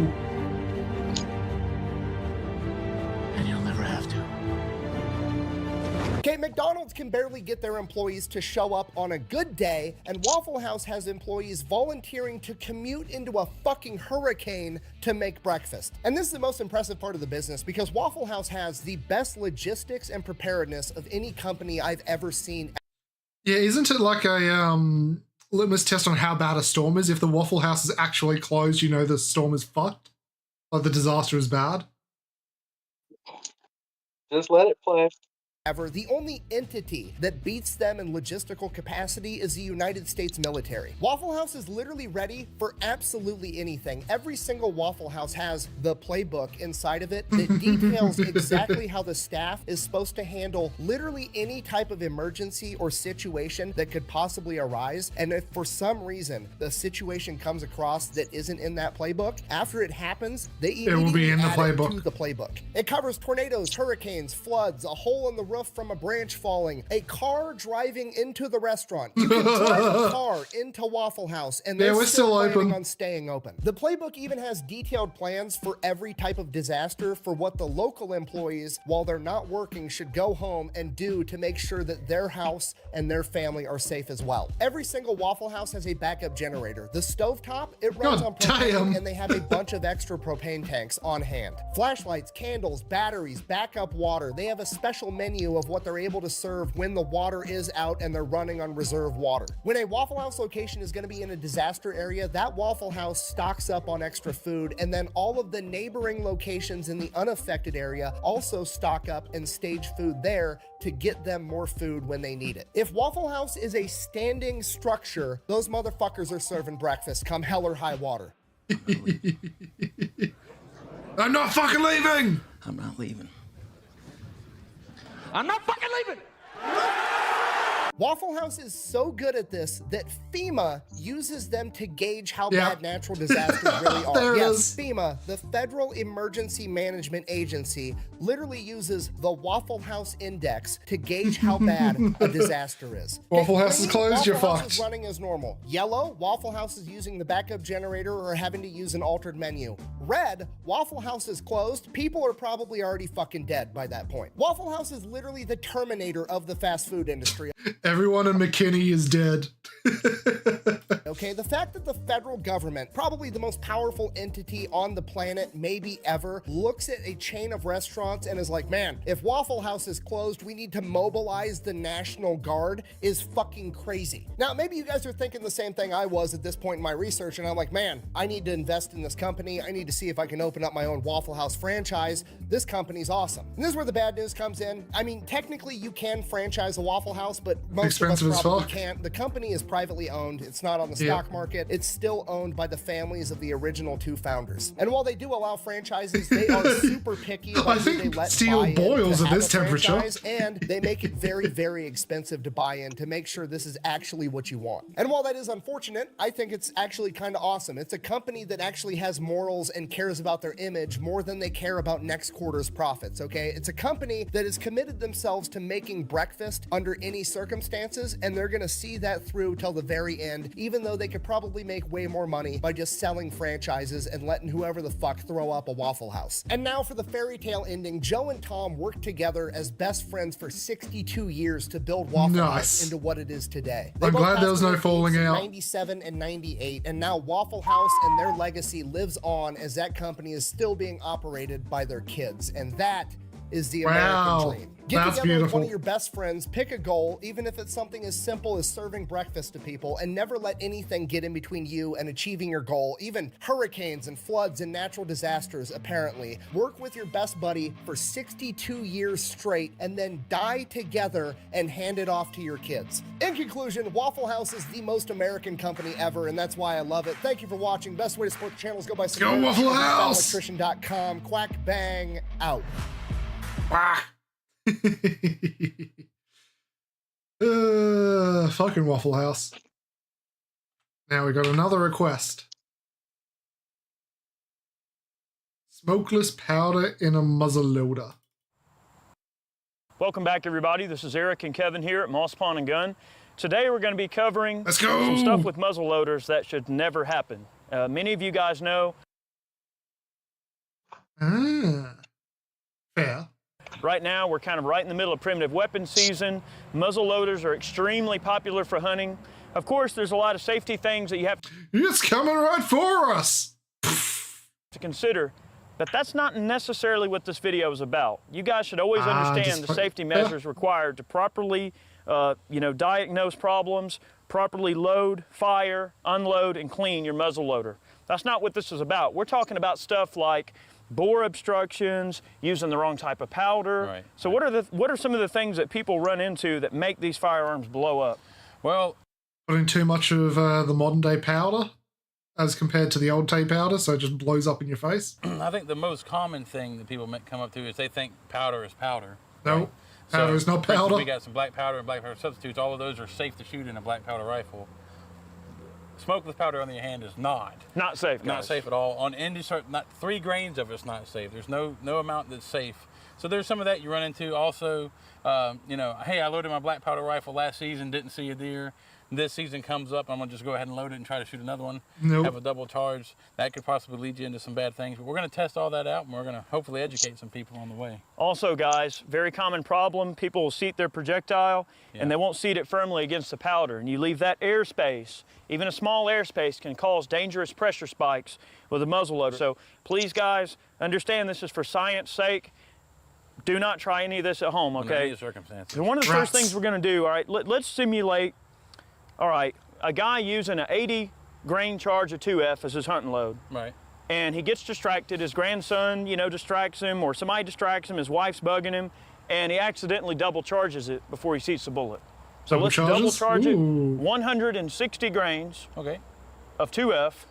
And you'll never have to. Okay, McDonald's can barely get their employees to show up on a good day, and Waffle House has employees volunteering to commute into a fucking hurricane to make breakfast. And this is the most impressive part of the business because Waffle House has the best logistics and preparedness of any company I've ever seen. Yeah, isn't it like a litmus test on how bad a storm is? If the Waffle House is actually closed, you know the storm is fucked? Like the disaster is bad? Just let it play. However, the only entity that beats them in logistical capacity is the United States military. Waffle House is literally ready for absolutely anything. Every single Waffle House has the playbook inside of it that details exactly how the staff is supposed to handle literally any type of emergency or situation that could possibly arise. And if for some reason the situation comes across that isn't in that playbook, after it happens, they it will be in the add it playbook. to the playbook. It covers tornadoes, hurricanes, floods, a hole in the road, roof from a branch falling, a car driving into the restaurant. You can drive a car into Waffle House, and they're we're still planning open. on staying open. The playbook even has detailed plans for every type of disaster for what the local employees, while they're not working, should go home and do to make sure that their house and their family are safe as well. Every single Waffle House has a backup generator. The stovetop, it runs on propane, and they have a bunch of extra propane tanks on hand. Flashlights, candles, batteries, backup water. They have a special menu of what they're able to serve when the water is out and they're running on reserve water. When a Waffle House location is going to be in a disaster area, that Waffle House stocks up on extra food, and then all of the neighboring locations in the unaffected area also stock up and stage food there to get them more food when they need it. If Waffle House is a standing structure, those motherfuckers are serving breakfast come hell or high water. I'm not fucking leaving! I'm not leaving. I'm not fucking leaving! Waffle House is so good at this that FEMA uses them to gauge how bad natural disasters really are. There it Yes, is. FEMA, the Federal Emergency Management Agency, literally uses the Waffle House Index to gauge how bad a disaster is. Waffle House is Green, closed, you're Waffle House fucked. is running as normal. Yellow, Waffle House is using the backup generator or having to use an altered menu. Red, Waffle House is closed. People are probably already fucking dead by that point. Waffle House is literally the Terminator of the fast food industry. Everyone in McKinney is dead. Okay, the fact that the federal government, probably the most powerful entity on the planet, maybe ever, looks at a chain of restaurants and is like, man, if Waffle House is closed, we need to mobilize the National Guard is fucking crazy. Now, maybe you guys are thinking the same thing I was at this point in my research, and I'm like, man, I need to invest in this company. I need to see if I can open up my own Waffle House franchise. This company's awesome. And this is where the bad news comes in. I mean, technically you can franchise a Waffle House, but most of us Expensive as probably fuck. can't. The company is privately owned. It's not on the stock market. It's still owned by the families of the original two founders. And while they do allow franchises, they are super picky about I who think they let steel buy in boils to at have this a temperature. franchise, and they make it very, very expensive to buy in to make sure this is actually what you want. And while that is unfortunate, I think it's actually kind of awesome. It's a company that actually has morals and cares about their image more than they care about next quarter's profits, okay? It's a company that has committed themselves to making breakfast under any circumstances, and they're gonna see that through till the very end, even though they could probably make way more money by just selling franchises and letting whoever the fuck throw up a Waffle House. And now for the fairy tale ending, Joe and Tom worked together as best friends for 62 years to build Waffle House into what it is today. They I'm both glad there was passed no away falling in out. 97 and 98, and now Waffle House and their legacy lives on as that company is still being operated by their kids, and that is the American dream. Get That's together with beautiful. one of your best friends, pick a goal, even if it's something as simple as serving breakfast to people, and never let anything get in between you and achieving your goal, even hurricanes and floods and natural disasters, apparently. Work with your best buddy for 62 years straight, and then die together and hand it off to your kids. In conclusion, Waffle House is the most American company ever, and that's why I love it. Thank you for watching. Best way to support the channel is go buy some Go merch. Waffle House! FatElectrician.com. Quack bang out. Fucking Waffle House. Now we got another request. Smokeless powder in a muzzleloader. Welcome back, everybody. This is Eric and Kevin here at Moss Pawn and Gun. Today we're going to be covering some stuff with muzzle loaders that should never happen. Many of you guys know. Fair. Right now we're kind of right in the middle of primitive weapon season. Muzzle loaders are extremely popular for hunting. Of course, there's a lot of safety things that you have It's coming right for us to consider. But that's not necessarily what this video is about. You guys should always understand the safety measures required to properly, diagnose problems, properly load, fire, unload, and clean your muzzle loader. That's not what this is about. We're talking about stuff like bore obstructions, using the wrong type of powder. Right. So what are some of the things that people run into that make these firearms blow up? Well, putting too much of the modern day powder as compared to the old day powder, so it just blows up in your face. I think the most common thing that people come up to is they think powder is powder. No, right? powder is not for instance, powder. we got some black powder and black powder substitutes. All of those are safe to shoot in a black powder rifle. Smokeless powder on the other hand is not. Not safe, Not guys. safe at all. On any sort, not 3 grains of it's not safe. There's no amount that's safe. So there's some of that you run into. Also, you know, hey, I loaded my black powder rifle last season, didn't see a deer. This season comes up, I'm gonna just go ahead and load it and try to shoot another one. Nope. Have a double charge. That could possibly lead you into some bad things. But we're gonna test all that out, and we're gonna hopefully educate some people on the way. Also, guys, very common problem. People will seat their projectile, and they won't seat it firmly against the powder. And you leave that airspace, even a small airspace, can cause dangerous pressure spikes with a muzzleloader. So please, guys, understand this is for science sake. Do not try any of this at home, okay? Under any circumstances. So one of the first things we're gonna do, all right, let's simulate, all right, a guy using an 80 grain charge of 2F as his hunting load. Right. And he gets distracted, his grandson, you know, distracts him, or somebody distracts him, his wife's bugging him, and he accidentally double charges it before he seats the bullet. So let's double charge it, 160 grains of 2F,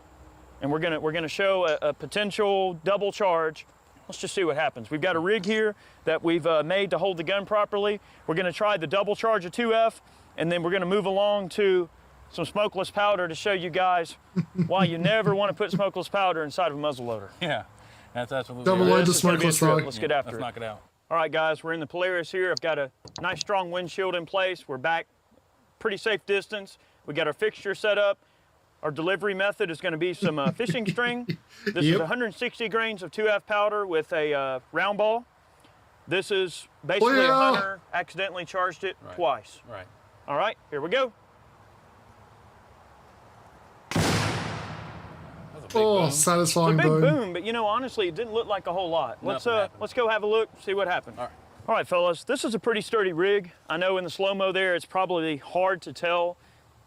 and we're gonna show a potential double charge. Let's just see what happens. We've got a rig here that we've made to hold the gun properly. We're gonna try the double charge of 2F, and then we're gonna move along to some smokeless powder to show you guys why you never want to put smokeless powder inside of a muzzleloader. Yeah, that's absolutely Double load the smokeless rod. Let's get after Let's it. knock it out. All right, guys, we're in the Polaris here. I've got a nice strong windshield in place. We're back pretty safe distance. We got our fixture set up. Our delivery method is going to be some fishing string. This is 160 grains of 2F powder with a round ball. This is basically a hunter accidentally charged it twice. Right. All right, here we go. Oh, satisfying It's a big boom. boom, but you know, honestly, it didn't look like a whole lot. Let's go have a look, see what happened. All right, fellas, this is a pretty sturdy rig. I know in the slow-mo there, it's probably hard to tell.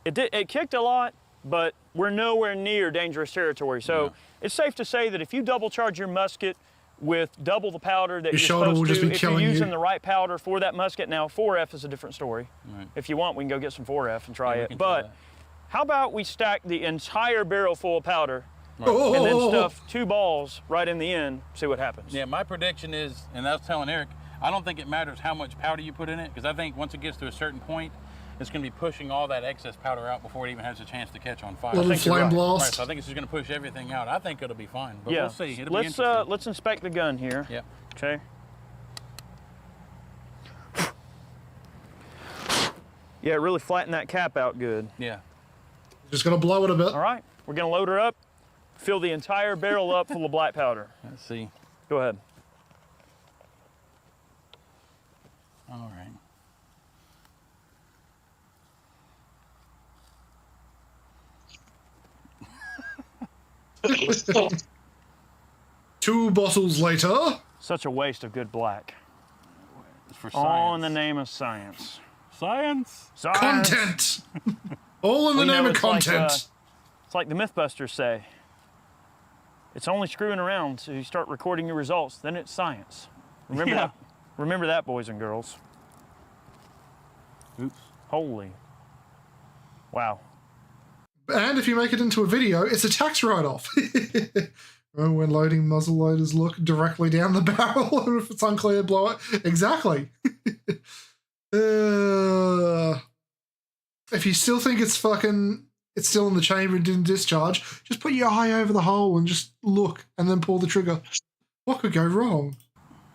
It kicked a lot, but we're nowhere near dangerous territory. So it's safe to say that if you double charge your musket with double the powder that you're supposed to, if you're using the right powder for that musket, now 4F is a different story. Right. If you want, we can go get some 4F and try it. But how about we stack the entire barrel full of powder and then stuff 2 balls right in the end, see what happens. Yeah, my prediction is, and I was telling Eric, I don't think it matters how much powder you put in it, because I think once it gets to a certain point, it's going to be pushing all that excess powder out before it even has a chance to catch on fire. Little flame blast. Right, so I think it's just going to push everything out. I think it'll be fine, but we'll see. It'll be interesting. Let's inspect the gun here. Yep. Okay. Yeah, really flatten that cap out good. Yeah. Just gonna blow it a bit. All right, we're gonna load her up, fill the entire barrel up full of black powder. Let's see. Go ahead. All right. Two bottles later. Such a waste of good black. It's for all in the name of science. Science? Content. All in the name of content. It's like the Mythbusters say. It's only screwing around so you start recording your results, then it's science. Remember that? Remember that, boys and girls. Oops. Holy. Wow. And if you make it into a video, it's a tax write-off. Remember when loading muzzle loaders look directly down the barrel, and if it's unclear, blow it? Exactly. If you still think it's still in the chamber and didn't discharge, just put your eye over the hole and just look, and then pull the trigger. What could go wrong?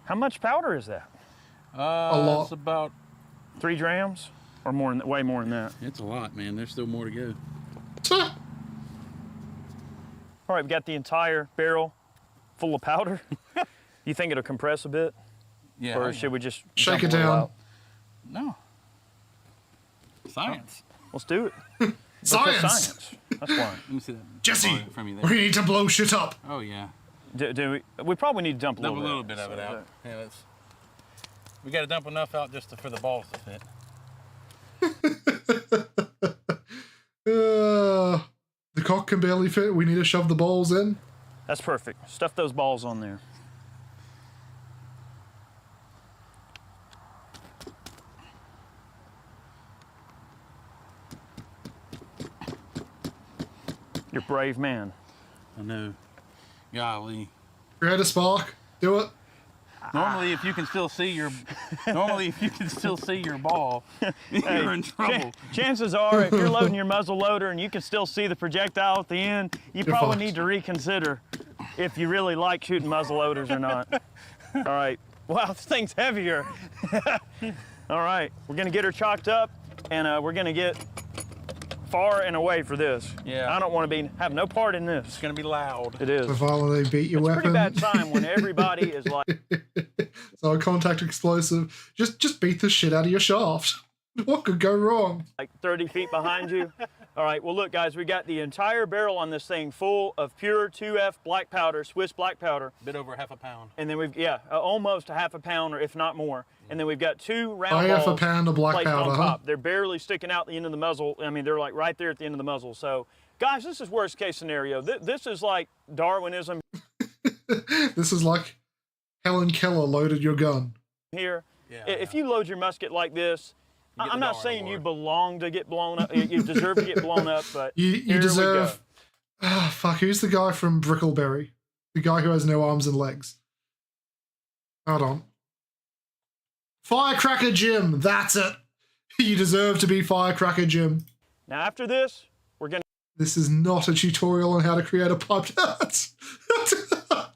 How much powder is that? A lot. It's about 3 grams or more, way more than that. It's a lot, man. There's still more to go. All right, we've got the entire barrel full of powder. You think it'll compress a bit? Yeah. Or should we just shake dump it a little down? out? No. Science. Let's do it. Science. That's why. Let me see that. Jesse, from you we there. need to blow shit up. Oh yeah. Do we probably need to dump a Dump little a little bit of it out. Yeah, we got to dump enough out just for the balls to fit. The cock can barely fit. We need to shove the balls in. That's perfect. Stuff those balls on there. You're a brave man. I know. Golly. Create a spark. Do it. Normally, if you can still see your ball, you're in trouble. Chances are, if you're loading your muzzle loader and you can still see the projectile at the end, you probably need to reconsider if you really like shooting muzzle loaders or not. All right, Wow, this thing's heavier. All right, we're gonna get her chalked up, and we're gonna get far and away for this. Yeah. I don't want to have no part in this. It's gonna be loud. It is. The violently beat your It's a weapon. pretty bad time when everybody is like. So a contact explosive. Just beat the shit out of your shaft. What could go wrong? Like 30 feet behind you. All right, well, look, guys, we got the entire barrel on this thing full of pure 2F black powder, Swiss black powder. Bit over half a pound. And then we've, almost a half a pound, or if not more. And then we've got 2 round Half a balls pound of black placed powder, on huh? top. They're barely sticking out the end of the muzzle. I mean, they're like right there at the end of the muzzle. So, guys, this is worst case scenario. This is like Darwinism This is like Helen Keller loaded your gun. here. Yeah, If you load your musket like this, You get I'm the not Darwin saying you Award. belong to get blown up. You deserve to get blown up, but You here deserve. Ah, fuck. Who's the guy from Brickleberry? The guy who has no arms and legs. Hold on. Firecracker Jim. That's it. You deserve to be Firecracker Jim. Now, after this, we're going to. This is not a tutorial on how to create a pipe.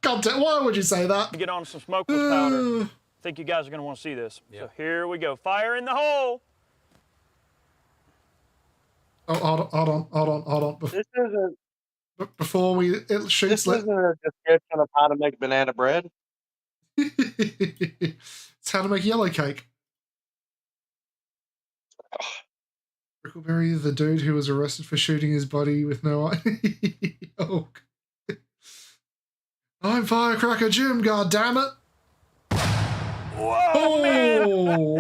God damn, why would you say that? get on some smokeless powder. I think you guys are going to want to see this. Yeah. So here we go. Fire in the hole. Oh, hold on. This isn't. Before it shoots, This isn't a description of how to make banana bread. it's how to make yellow cake. Brickleberry, the dude who was arrested for shooting his buddy with no eye. Oh. I'm Firecracker Jim, goddammit. Whoa, man.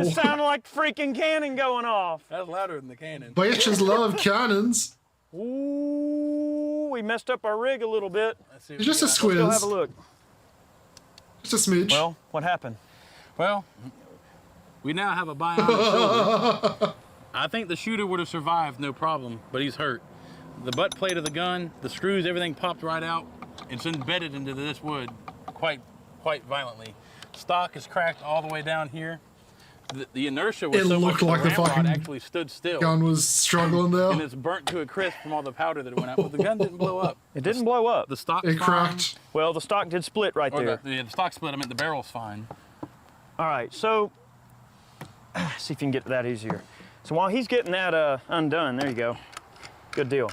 It sounded like freaking cannon going off. That's louder than the cannon. Bitches love cannons. Ooh, we messed up our rig a little bit. Let's see It's just a Let's go squiz. have a look. Just a smidge. Well, what happened? Well, we now have a bionic shoulder. I think the shooter would have survived, no problem, but he's hurt. The butt plate of the gun, the screws, everything popped right out. It's embedded into this wood quite violently. Stock is cracked all the way down here. The inertia was It so looked much like the the ramrod fucking actually stood still. Gun was struggling And there. it's burnt to a crisp from all the powder that went out, but the gun didn't blow up. It didn't blow up. The stock's It fine. cracked. Well, the stock did split right Or there. the stock split, I meant the barrel's fine. All right, so see if you can get to that easier. So while he's getting that undone, there you go. Good deal.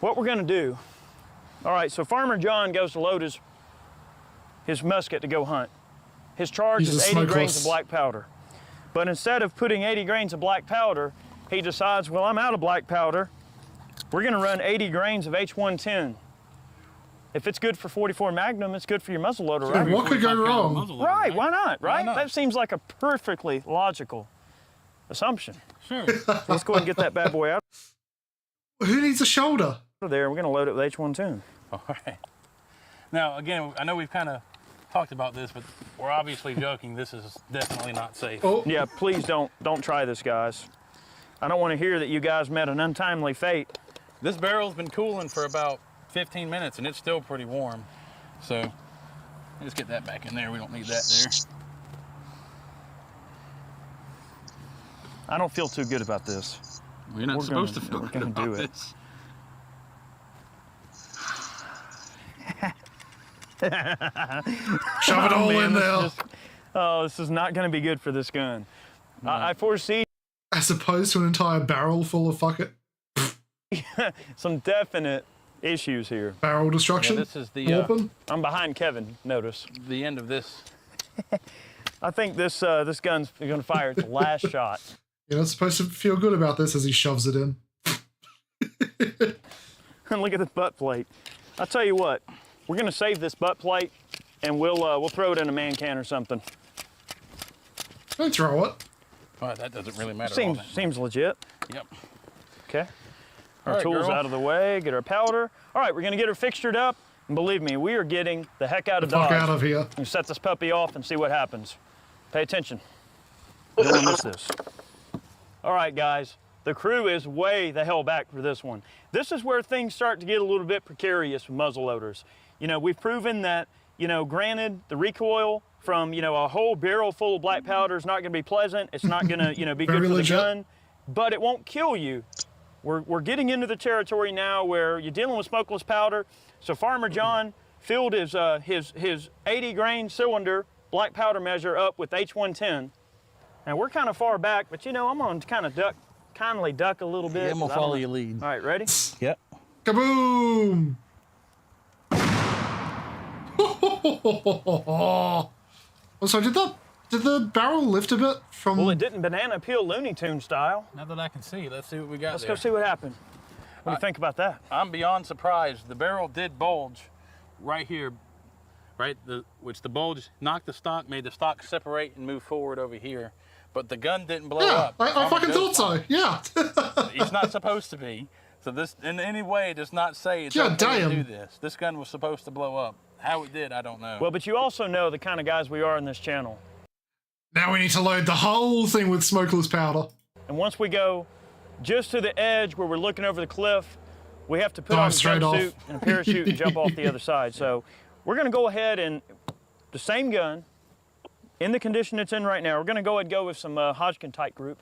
What we're gonna do, all right, so Farmer John goes to load his musket to go hunt. His charge He's is a 80 smokeless. grains of black powder. But instead of putting 80 grains of black powder, he decides, well, I'm out of black powder. We're gonna run 80 grains of H110. If it's good for 44 Magnum, it's good for your muzzleloader, right? What could go wrong? Right, why not, right? not? That seems like a perfectly logical assumption. Sure. Let's go ahead and get that bad boy out Who needs a shoulder? of there. We're gonna load it with H110. All right. Now, again, I know we've kind of talked about this, but we're obviously joking. This is definitely not safe. Oh, Yeah, please don't try this, guys. I don't want to hear that you guys met an untimely fate. This barrel's been cooling for about 15 minutes, and it's still pretty warm. So, let's get that back in there. We don't need that there. I don't feel too good about this. You're not We're supposed gonna- to feel we're good gonna about do it. this. shove it all Man, in this there. is just- oh, this is not gonna be good for this gun. I foresee As opposed to an entire barrel full of fuck it some definite issues here. barrel destruction. Yeah, this is the Warping. I'm behind Kevin, notice. the end of this. I think this gun's gonna fire its last shot. You're not supposed to feel good about this as he shoves it in. And look at this butt plate. I'll tell you what, we're gonna save this butt plate and we'll throw it in a man can or something. Don't throw it. Well, that doesn't really matter. all that Seems legit. much. Yep. Okay. All Our right, tools girl. out of the way, get our powder. All right, we're gonna get her fixtured up. And believe me, we are getting the heck out of Fuck Dodge. out of here. You set this puppy off and see what happens. Pay attention. You don't want to miss this. All right, guys. The crew is way the hell back for this one. This is where things start to get a little bit precarious with muzzleloaders. You know, we've proven that, you know, granted, the recoil from, you know, a whole barrel full of black powder is not going to be pleasant. It's not going to, you know, be good Very for legit. the gun, but it won't kill you. We're getting into the territory now where you're dealing with smokeless powder. So Farmer John filled his 80 grain cylinder black powder measure up with H110. Now we're kind of far back, but you know, I'm gonna kind of kindly duck a little bit. Yeah, I'm gonna follow your lead. All right, ready? Yep. Kaboom! So did the barrel lift a bit from? Well, it didn't banana peel Looney Tune style. Now that I can see, let's see what we got. Let's go see what happened. What do you think about that? I'm beyond surprised. The barrel did bulge right here, right? Which the bulge knocked the stock, made the stock separate and move forward over here. But the gun didn't blow up. I fucking thought so. Yeah. It's not supposed to be. So this, in any way, does not say it's Yeah, okay damn. to do this. This gun was supposed to blow up. How it did, I don't know. Well, but you also know the kind of guys we are in this channel. Now we need to load the whole thing with smokeless powder. And once we go just to the edge where we're looking over the cliff, we have to put on a straight jumpsuit off. and a parachute and jump off the other side. So we're gonna go ahead and the same gun, in the condition it's in right now, we're gonna go ahead and go with some Hodgkin tight group.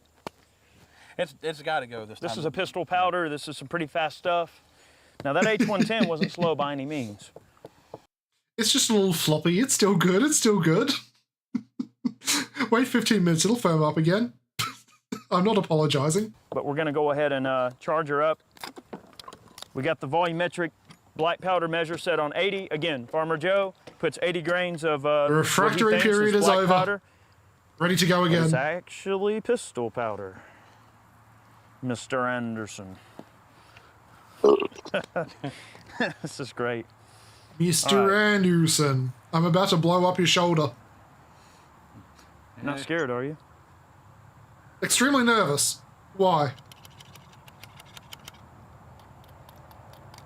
It's got to go this time. This is a pistol powder. This is some pretty fast stuff. Now that H110 wasn't slow by any means. It's just a little floppy. It's still good. It's still good. Wait 15 minutes. It'll firm up again. I'm not apologizing. But we're gonna go ahead and charge her up. We got the volumetric black powder measure set on 80. Again, Farmer Joe puts 80 grains of The refractory period is over. Powder. Ready to go again. It's actually pistol powder, Mr. Anderson. This is great. Mr. Anderson, I'm about to blow up your shoulder. Not scared, are you? Extremely nervous. Why?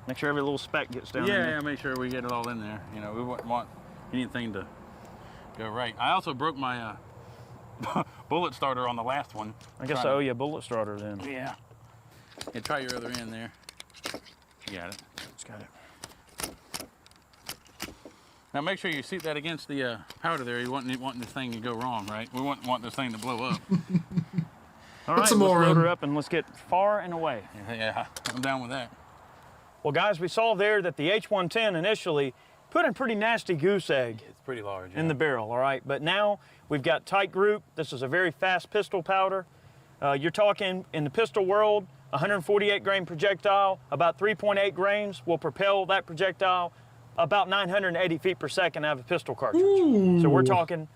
Make sure every little speck gets down in there. Yeah, make sure we get it all in there. You know, we wouldn't want anything to go right. I also broke my bullet starter on the last one. I guess I owe you a bullet starter then. Yeah. Yeah, try your other end there. You got it. It's got it. Now make sure you seat that against the powder there. You want this thing to go wrong, right? We want this thing to blow up. All right, let's load her up and let's get far and away. Yeah, I'm down with that. Well, guys, we saw there that the H110 initially put a pretty nasty goose egg. It's pretty large. In the barrel, all right? But now we've got tight group. This is a very fast pistol powder. You're talking in the pistol world, 148 grain projectile, about 3.8 grains will propel that projectile about 980 feet per second out of a pistol cartridge. Ooh. So we're talking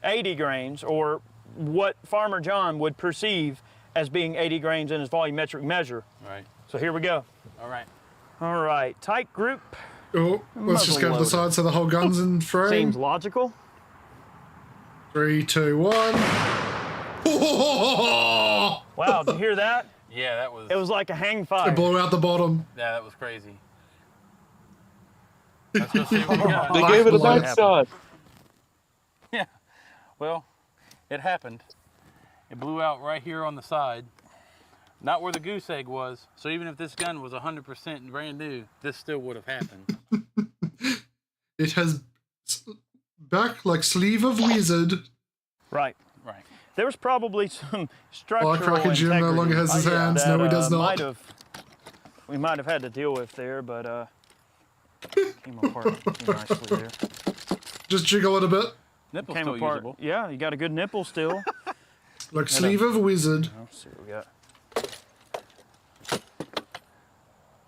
80 grains, or what Farmer John would perceive as being 80 grains in his volumetric measure. Right. So here we go. All right. All right, tight group. Oh, let's just go to the side so the whole gun's in frame. Seems logical. 3, 2, 1. Wow, did you hear that? Yeah, that was... It was like a hang fire. It blew out the bottom. Yeah, that was crazy. Let's go see what we got. They gave it a back shot. Yeah. Well, it happened. It blew out right here on the side. Not where the goose egg was. So even if this gun was 100% brand new, this still would have happened. It has back like sleeve of wizard. Right. Right. There was probably some structural Firecracker Jim no longer has his hands. that, No, he does not. We might have had to deal with there, but came apart pretty nicely there. Just jiggle it a bit. Nipple's Came still apart. usable. Yeah, you got a good nipple still. Like sleeve of wizard. Let's see what we got.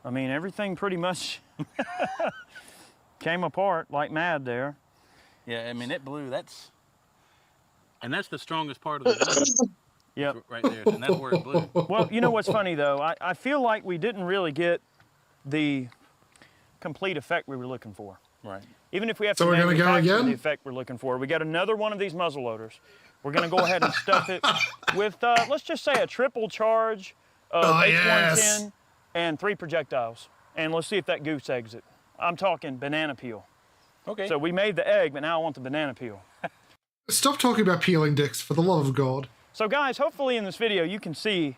I mean, everything pretty much came apart like mad there. Yeah, I mean, it blew. And that's the strongest part of the gun. Yep. Right there, and that's where it blew. Well, you know what's funny though? I feel like we didn't really get the complete effect we were looking for. Right. Even if we have So to we're gonna go manufacture again? the effect we're looking for, we got another one of these muzzle loaders. We're gonna go ahead and stuff it with, let's just say a triple charge of H110 yes. and 3 projectiles. And let's see if that goose eggs it. I'm talking banana peel. Okay. So we made the egg, but now I want the banana peel. Stop talking about peeling dicks, for the love of God. So guys, hopefully in this video you can see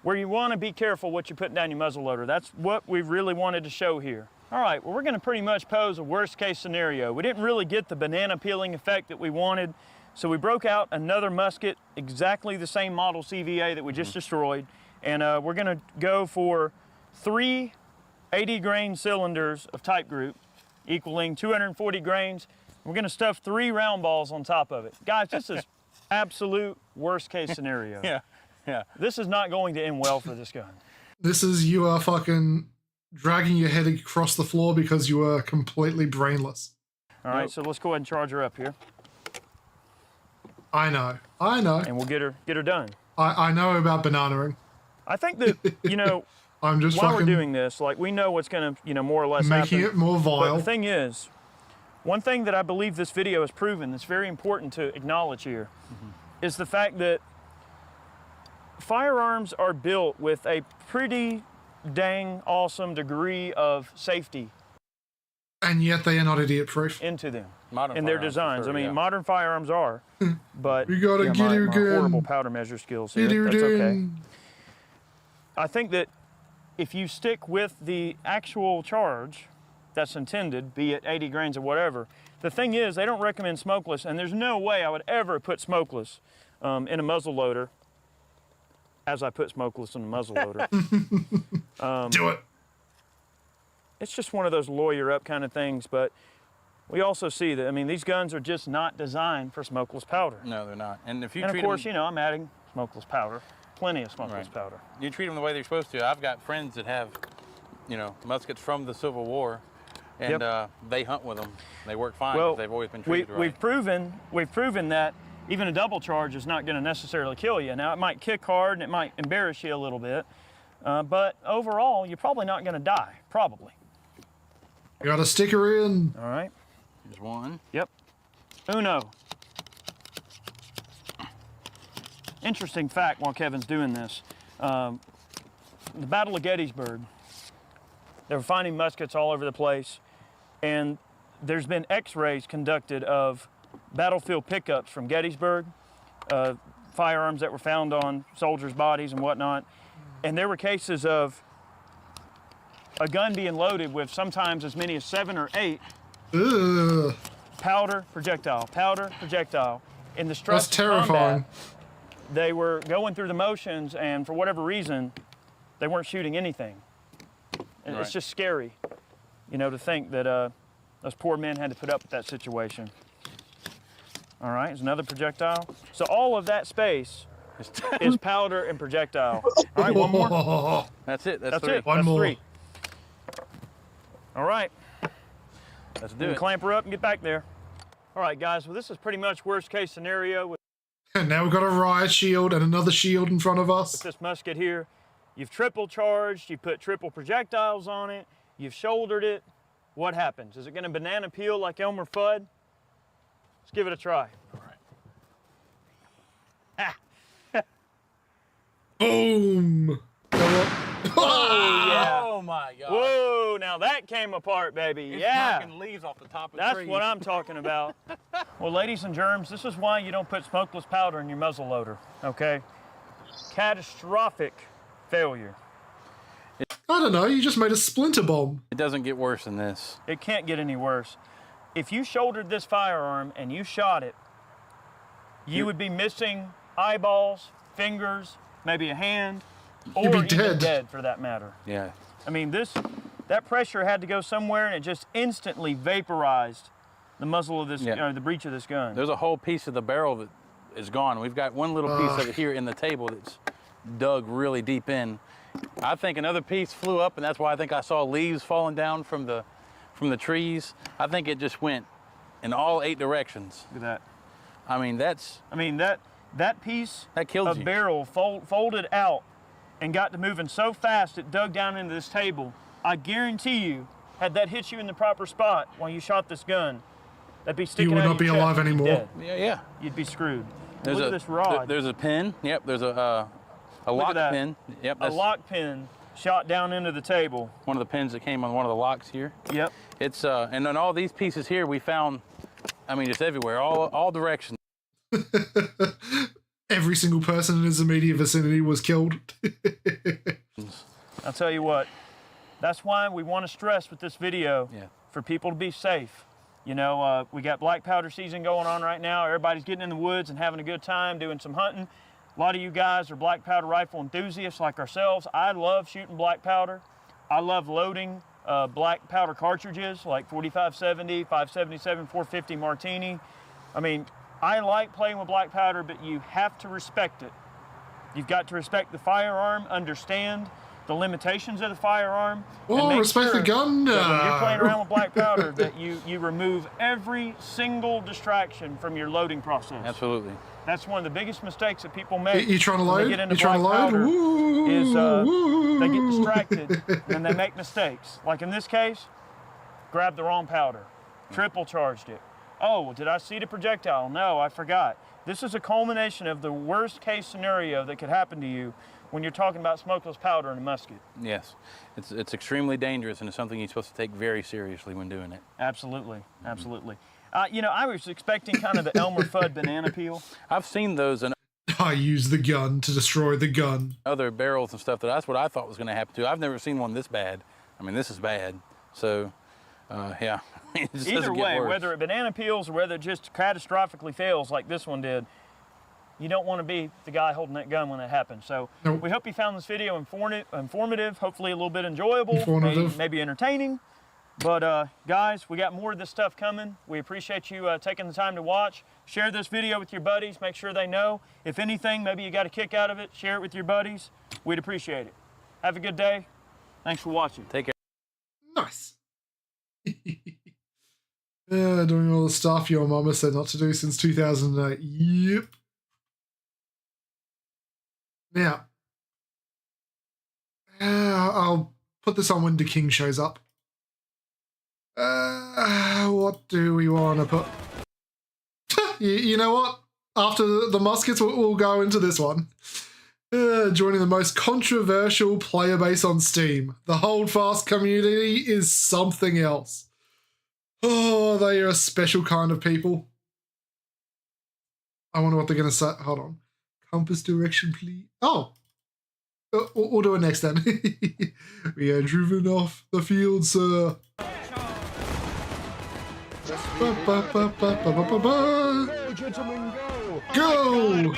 where you want to be careful what you're putting down your muzzle loader. That's what we really wanted to show here. All right, well, we're going to pretty much pose a worst case scenario. We didn't really get the banana peeling effect that we wanted, so we broke out another musket, exactly the same model CVA that we just destroyed, and we're going to go for 3 80 grain cylinders of type group. equaling 240 grains. We're gonna stuff 3 round balls on top of it. Guys, this is absolute worst case scenario. Yeah. This is not going to end well for this gun. This is you are fucking dragging your head across the floor because you are completely brainless. All right, so let's go ahead and charge her up here. I know. And we'll get her done. I know about bananaing. I think that, you know, I'm just while fucking we're doing this, like, we know what's gonna, you know, more or less making happen. it more But vile. the thing is, one thing that I believe this video has proven that's very important to acknowledge here is the fact that firearms are built with a pretty dang awesome degree of safety And yet they are not idiot proof. into them Modern in their firearms, for designs. sure, I mean, yeah. modern firearms are, but We gotta you know, get her my again. horrible powder measure skills here, Get her that's okay. in. I think that if you stick with the actual charge that's intended, be it 80 grains or whatever, the thing is they don't recommend smokeless, and there's no way I would ever put smokeless in a muzzle loader as I put smokeless in a muzzle loader. Do it. It's just one of those lawyer up kind of things, but we also see that, I mean, these guns are just not designed for smokeless powder. No, they're not. And if you And treat of course, them, you know, I'm adding smokeless powder, plenty of smokeless powder. you treat them the way they're supposed to. I've got friends that have, you know, muskets from the Civil War, and they hunt with them. They work fine. Well, They've always been treated right. we've proven that even a double charge is not going to necessarily kill you. Now, it might kick hard and it might embarrass you a little bit, but overall, you're probably not going to die, probably. You gotta stick her in. All right. Here's one. Yep. Uno. Interesting fact while Kevin's doing this. The Battle of Gettysburg, they were finding muskets all over the place, and there's been x-rays conducted of battlefield pickups from Gettysburg, firearms that were found on soldiers' bodies and whatnot, and there were cases of a gun being loaded with sometimes as many as 7 or 8 Ugh. powder, projectile. In the stress That's of terrifying. combat, they were going through the motions, and for whatever reason, they weren't shooting anything. And it's just scary, you know, to think that those poor men had to put up with that situation. All right, there's another projectile. So all of that space is powder and projectile. All right, one more. That's it. That's 3. it. One That's more. 3. All right. Let's You do can it. clamp her up and get back there. All right, guys, well, this is pretty much worst case scenario with And now we've got a riot shield and another shield in front of us. this musket here. You've triple charged, you put triple projectiles on it, you've shouldered it. What happens? Is it gonna banana peel like Elmer Fudd? Let's give it a try. All right. Boom. Oh, yeah. Oh my God. Whoa, now that came apart, baby. It's Yeah. knocking leaves off the top of That's trees. what I'm talking about. Well, ladies and germs, this is why you don't put smokeless powder in your muzzle loader, okay? Catastrophic failure. I don't know, you just made a splinter bomb. It doesn't get worse than this. It can't get any worse. If you shouldered this firearm and you shot it, you would be missing eyeballs, fingers, maybe a hand, or You'd be even dead. for that matter. Yeah. I mean, that pressure had to go somewhere, and it just instantly vaporized the muzzle of this, the breech of this gun. There's a whole piece of the barrel that is gone. We've got one little piece of it here in the table that's dug really deep in. I think another piece flew up, and that's why I think I saw leaves falling down from the trees. I think it just went in all 8 directions. Look at that. I mean, that piece that killed of you. barrel folded out and got to moving so fast it dug down into this table. I guarantee you, had that hit you in the proper spot while you shot this gun, that'd be sticking would out not of be your alive chest, you'd be anymore. dead. Yeah. You'd be screwed. There's Look at this rod. There's a pin. Yep. There's a Look at lock that. pin. Yep. A That's lock pin shot down into the table. one of the pins that came on one of the locks here. Yep. It's and then all these pieces here we found. I mean, it's everywhere, all directions. Every single person in his immediate vicinity was killed. I'll tell you what, that's why we want to stress with this video Yeah. for people to be safe. You know, we got black powder season going on right now. Everybody's getting in the woods and having a good time doing some hunting. A lot of you guys are black powder rifle enthusiasts like ourselves. I love shooting black powder. I love loading black powder cartridges like 4570, 577, 450 Martini. I mean, I like playing with black powder, but you have to respect it. You've got to respect the firearm, understand the limitations of the firearm. Oh, and respect the gun. that when you're playing around with black powder, that you remove every single distraction from your loading process. Absolutely. That's one of the biggest mistakes that people make. You trying to when load? They get into You trying to black load? powder Woo, is woo. they get distracted and they make mistakes. Like in this case, grabbed the wrong powder, triple charged it. Oh, did I see the projectile? No, I forgot. This is a culmination of the worst case scenario that could happen to you when you're talking about smokeless powder in a musket. Yes, it's extremely dangerous and it's something you're supposed to take very seriously when doing it. Absolutely, absolutely. You know, I was expecting kind of the Elmer Fudd banana peel. I've seen those in I use the gun to destroy the gun. other barrels and stuff. That's what I thought was going to happen too. I've never seen one this bad. I mean, this is bad. So, yeah. It just Either doesn't get way, worse. whether it banana peels or whether it just catastrophically fails like this one did, you don't want to be the guy holding that gun when it happens. So Nope. we hope you found this video informative, hopefully a little bit enjoyable, Informative. maybe entertaining. But guys, we got more of this stuff coming. We appreciate you taking the time to watch. Share this video with your buddies. Make sure they know. If anything, maybe you got a kick out of it. Share it with your buddies. We'd appreciate it. Have a good day. Thanks for watching. Take care. Nice. Doing all the stuff your mama said not to do since 2008. Yep. Now, I'll put this on when the King shows up. What do we want to put? You know what? After the muskets, we'll go into this one. Joining the most controversial player base on Steam. The Holdfast community is something else. Oh, they are a special kind of people. I wonder what they're going to say. Hold on. Compass direction, please. Oh. We'll do it next then. We are driven off the field, sir. Go, gentlemen, go! Go!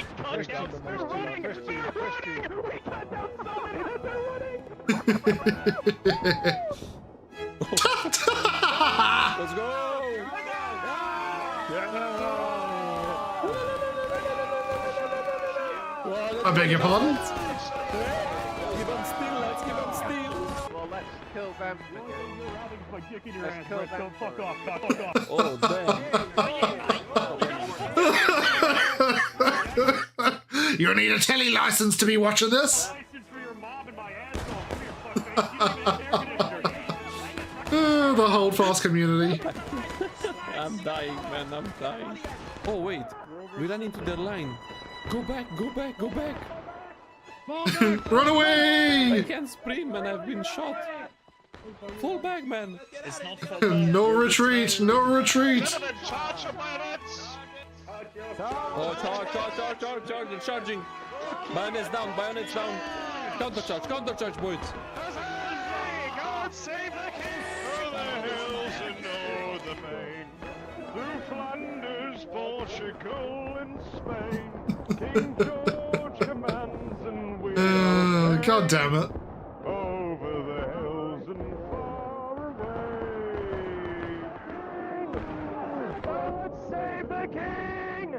Let's go! I beg your pardon? Let's give them steel, let's give them steel! Well, let's kill them. You're having my dick in your Let's ass, kill Brett, them. so fuck off, fuck off. Oh, damn. You need a telly license to be watching this? The Holdfast community. I'm dying, man, I'm dying. Oh, wait. We ran into their line. Go back, go back, go back. Run away! I can't sprint, man. I've been shot. Fall back, man. It's not No retreat, no retreat. Oh, charge, they're charging. Bayonets down, Counter charge, boys. God save the king! Through the hills and o'er the main, through Flanders, Portugal, and Spain, King George commands and we God damn it. over the hills and far away. God save the king!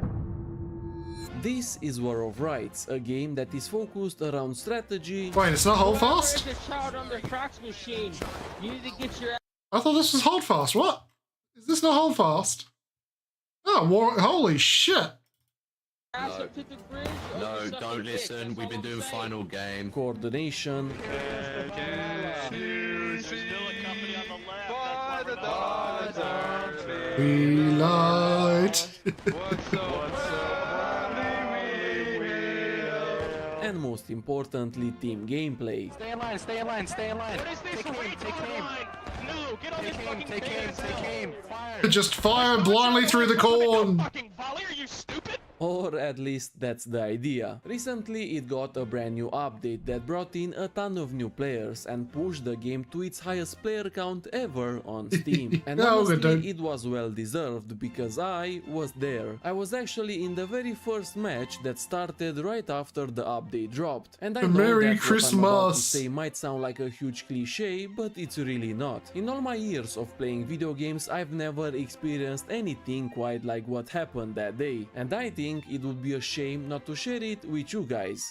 This is War of Rights, a game that is focused around strategy. Wait, it's not Holdfast? I thought this was Holdfast. What? Is this not Holdfast? Oh, holy shit. No, don't listen. We've been doing final game. Coordination. We light. And most importantly, team gameplay. Stay in line, stay in line, stay in line. What is this? Take aim. No, get on take aim. Fire. Just fire blindly through the corn. Fucking volley, are you stupid? Or at least that's the idea. Recently it got a brand new update that brought in a ton of new players and pushed the game to its highest player count ever on Steam. And honestly it was well deserved because I was there. I was actually in the very first match that started right after the update dropped. And I know Merry that what I'm about to Christmas! say might sound like a huge cliche, but it's really not. In all my years of playing video games, I've never experienced anything quite like what happened that day. And I think it would be a shame not to share it with you guys.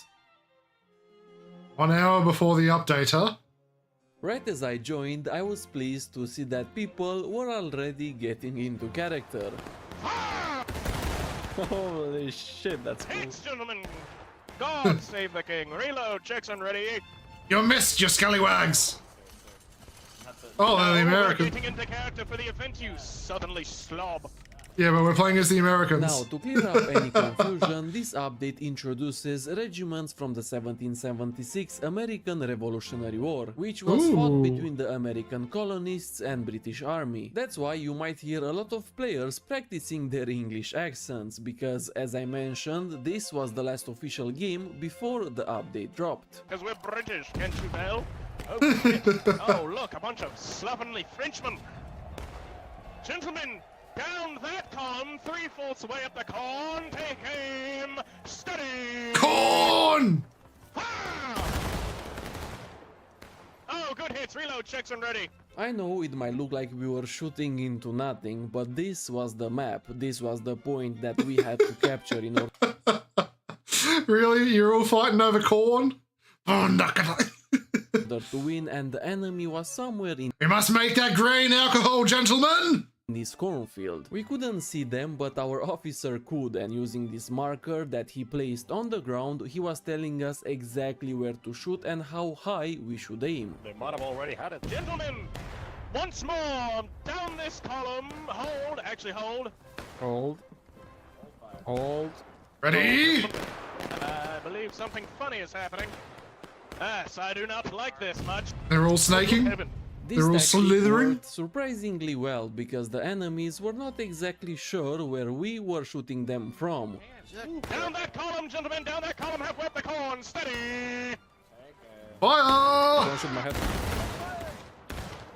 1 hour before the update, huh? Right as I joined, I was pleased to see that people were already getting into character. Holy shit, that's cool. Thanks, gentlemen. God save the king. Reload, checks and ready. You missed, you scallywags! Oh, they're the American. We're getting into character for the event, you southernly slob. Yeah, but we're playing as the Americans. Now, to clear up any confusion, this update introduces regiments from the 1776 American Revolutionary War, which was fought between the American colonists and British Army. That's why you might hear a lot of players practicing their English accents, because, as I mentioned, this was the last official game before the update dropped. Because we're British, can't you tell? Oh, shit. Oh, look, a bunch of slovenly Frenchmen. Gentlemen, down that column, 3/4 way up the corn, take aim, steady! Corn! Oh, good hits, reload, checks and ready. I know it might look like we were shooting into nothing, but this was the map, this was the point that we had to capture in order Really? You're all fighting over corn? to win, and the enemy was somewhere in We must make that grain alcohol, gentlemen! this cornfield. We couldn't see them, but our officer could, and using this marker that he placed on the ground, he was telling us exactly where to shoot and how high we should aim. They might have already had it. Gentlemen, once more, down this column, hold, actually hold. Hold. Ready? I believe something funny is happening. Yes, I do not like this much. They're all snaking? This They're all tactic slithering? worked surprisingly well because the enemies were not exactly sure where we were shooting them from. Down that column, gentlemen, down that column, halfway up the corn, steady! Fire! Don't shoot my head.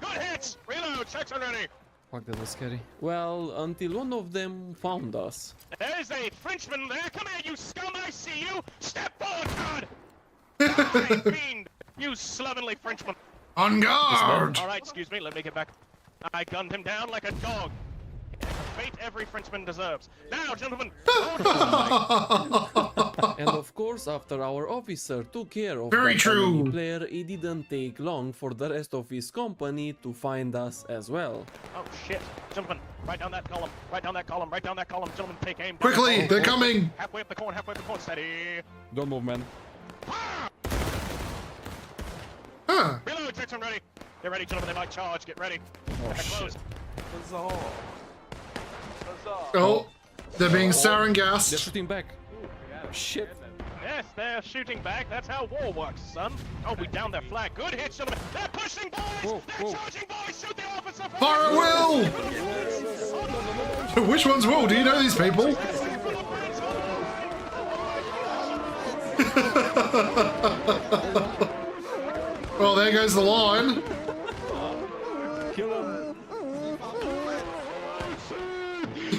Good hits! Reload, checks are ready. Fuck, that was scary. Well, until one of them found us. There's a Frenchman there. Come here, you scum! I see you. Step forward, God! Die, fiend! You slovenly Frenchman. On guard! All right, excuse me. Let me get back. I gunned him down like a dog. Fate every Frenchman deserves. Now, gentlemen. And of course, after our officer took care of Very that true. enemy player, it didn't take long for the rest of his company to find us as well. Oh shit, gentlemen! Right down that column. Right down that column. Right down that column. Gentlemen, take aim. Quickly, they're coming! Halfway up the corn. Halfway up the corn. Steady. Don't move, man. Huh. Reload, checks, I'm ready. Get ready, gentlemen. They might charge. Get ready. Oh, Close. Oh, they're being sarin They're gassed. shooting back. Shit. Yes, they're shooting back. That's how war works, son. Oh, we downed their flag. Good hit, gentlemen. They're pushing, boys. They're charging, boys. Shoot the officer. Fire at will! Which one's Will? Do you know these people? Well, there goes the line. Kill him.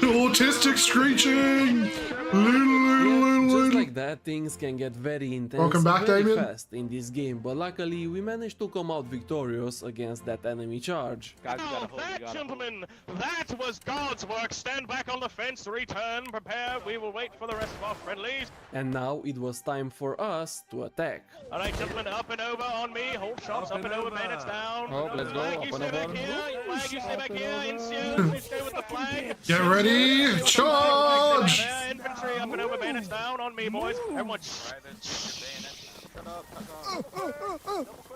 Autistic screeching! Just like that, things can get very intense Welcome back, very Damien. fast in this game, but luckily we managed to come out victorious against that enemy charge. Now that, gentlemen, that was God's work. Stand back on the fence, return, prepare. We will wait for the rest of our friendlies. And now it was time for us to attack. All right, gentlemen, up and over on me. Hold shots, up and over, bayonets down. Oh, let's go, Flag, up you and stay back over. here. Flag, you stay back here. Insius, you stay with the flag. Get ready, charge! There, infantry, up and over, bayonets down on me, boys. Everyone,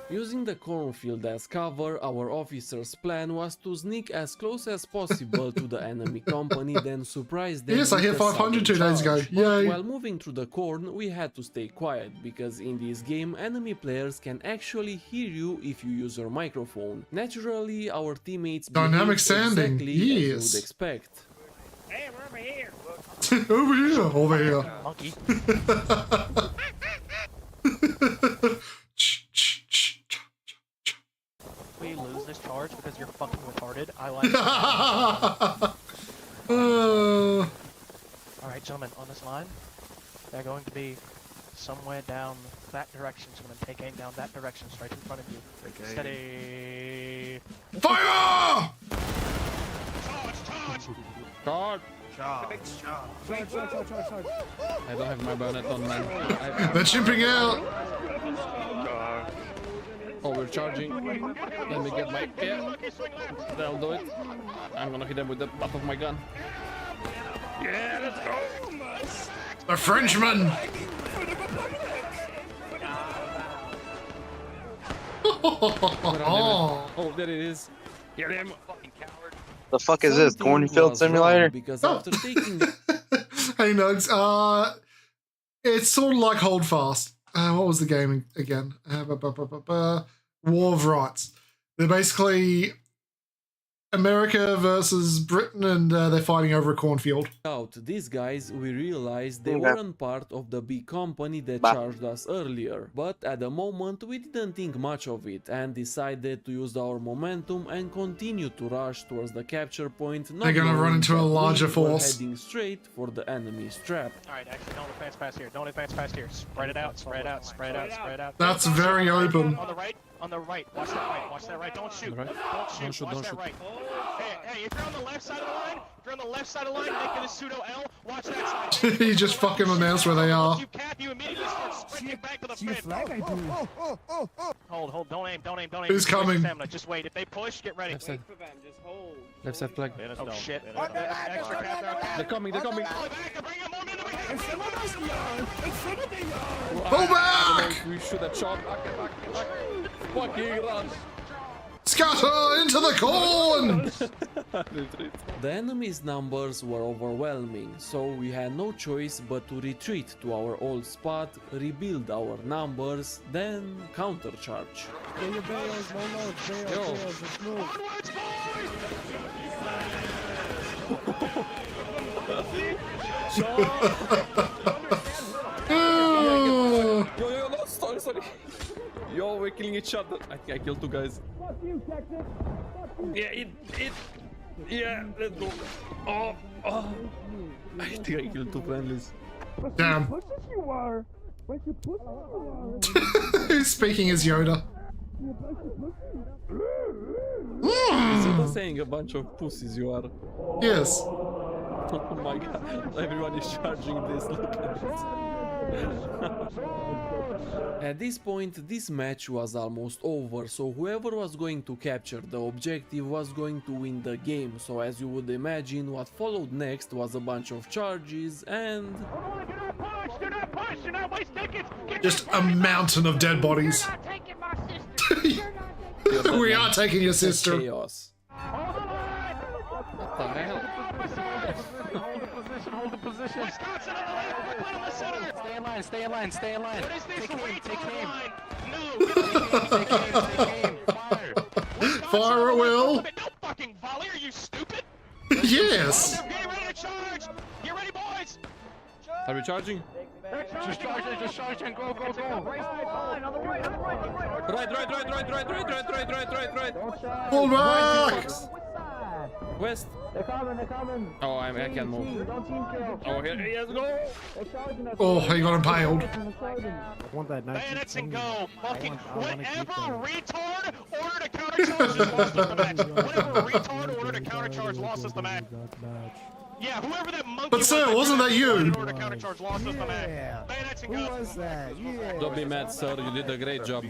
Using the cornfield as cover, our officer's plan was to sneak as close as possible to the enemy company, then surprise them. Yes, I with hit a 500 2 sudden days ago. charge. But Yay! while moving through the corn, we had to stay quiet, because in this game, enemy players can actually hear you if you use your microphone. Naturally, our teammates Dynamic behaved sounding, exactly as you yes. would expect. hey, we're over here. Over here, over here. Monkey. We lose this charge because you're fucking retarded. I like it. Alright, gentlemen, on this line, they're going to be somewhere down that direction. So I'm going to take aim down that direction, straight in front of you. Okay. Steady. Fire! Charge! Charge. I don't have my bayonet on, man. They're chimping out. Oh, we're charging. Let me get my... Yeah, that'll do it. I'm gonna hit them with the butt of my gun. Yeah, let's go! The Frenchman. Oh, there it is. Get him! The fuck is this? Cornfield Simulator? Because after taking Hey Nugs, it's sort of like Hold Fast. What was the game again? War of Rights. They're basically America versus Britain, and they're fighting over a cornfield. out these guys, we realized they Okay. weren't part of the big company that charged us earlier. But at the moment, we didn't think much of it and decided to use our momentum and continue to rush towards the capture point. They're gonna run into a larger force. Heading straight for the enemy's trap. Alright, actually, don't advance past here. Don't advance past here. Spread it out, spread out, spread out, spread out. That's very open. On the right, on the right. Watch that right, watch that right. Don't shoot. Right. Don't shoot. Don't shoot, Watch don't that shoot. right. Hey, if you're on the left side of the line, if you're on the left side of the line making a pseudo L, watch that side. He just fucking announced where they are. Once you cap, you immediately start sprinting back to the fence. Hold, don't aim, don't aim, don't aim. Who's Just wait for coming? stamina. Just wait. If they push, get ready. Left side. Left side flag. Oh shit. Extra cap there, okay. They're coming, they're coming. Pull it back and bring in momentum. Pull back! We should have shot. Fucking run. Scatter into the corn! The enemy's numbers were overwhelming, so we had no choice but to retreat to our old spot, rebuild our numbers, then countercharge. Oh, Yo, no, sorry. Yo, we're killing each other. I think I killed two guys. Yeah, yeah, let's go. Oh. I think I killed two friendlies. damn. Who's speaking as Yoda? Instead of saying a bunch of pussies you are. Yes. Oh my god, everyone is charging this, look at this. At this point, this match was almost over, so whoever was going to capture the objective was going to win the game, so as you would imagine, what followed next was a bunch of charges and... Just a mountain of dead bodies. We are taking your sister. Chaos. What the hell? Hold the position. Wisconsin on the left, Brooklyn on the center. Stay in line, stay in line. What is this? Take aim. No, take aim. Fire. Fire at will. Don't fucking volley, are you stupid? Yes. Get ready to charge. Get ready, boys. Are we charging? Just charge and go. Right. Pull back. West. They're coming. Oh, I can't move. Oh, here, let's go. Oh, he got impaled. Bayonets and go. Fucking whatever retard ordered a countercharge just lost us the match. Whatever retard ordered a countercharge lost us the match. Yeah, whoever that monkey But sir, wasn't that you? ordered a countercharge lost us the match. Bayonets and go. Who was that? Don't be mad, sir. You did a great job.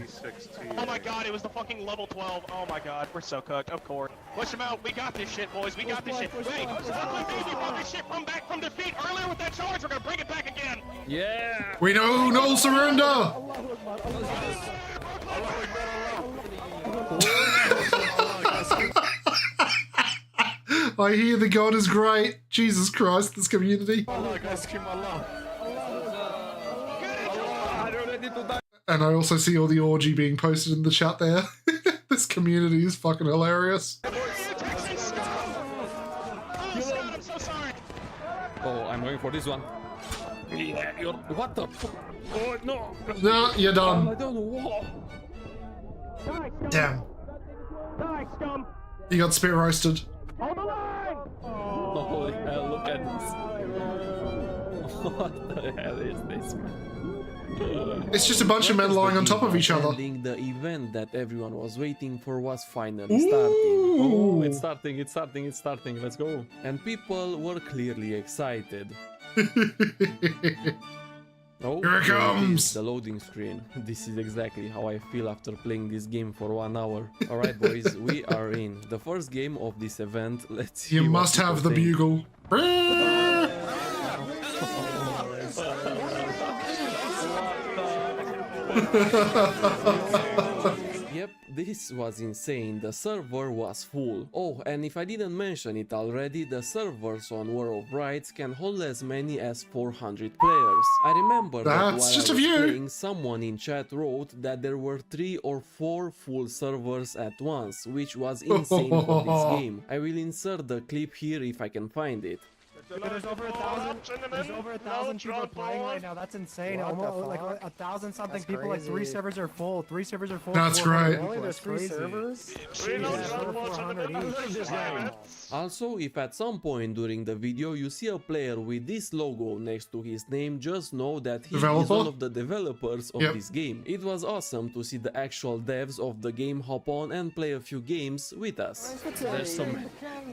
Oh my god, it was the fucking level 12. Oh my god, we're so cooked. Of course. Push him out. We got this shit, boys. We got this shit. Wait, stop my baby. Brought this shit from defeat earlier with that charge. We're gonna bring it back again. Yeah. We know no surrender. I hear the God is great. Jesus Christ, this community. And I also see all the orgy being posted in the chat there. This community is fucking hilarious. I'm so sorry. Oh, I'm going for this one. Yeah, what the fuck? Oh, no. No, you're I done. don't know. Damn. Die, scum! You got spit roasted. Hold the line! Holy hell, look at this. What the hell is this, man? It's just a bunch of men lying on top of each other. The event that everyone was waiting for was finally starting. Oh, it's starting. Let's go. And people were clearly excited. Oh, here it comes! The loading screen. This is exactly how I feel after playing this game for 1 hour. Alright boys, we are in. The first game of this event, let's see. You must have the bugle. Yep, this was insane. The server was full. Oh, and if I didn't mention it already, the servers on War of Rights can hold as many as 400 players. I remember that while I was playing, someone in chat wrote that there were 3 or 4 full servers at once, which was insane for this game. I will insert the clip here if I can find it. There's over 1,000. There's over 1,000 people playing right now. That's insane. Almost like 1,000 something people. Like 3 servers are full. 3 servers are full. That's great. Only there's 3 servers. Also, if at some point during the video you see a player with this logo next to his name, just know that he is one of the developers of this game. It was awesome to see the actual devs of the game hop on and play a few games with us.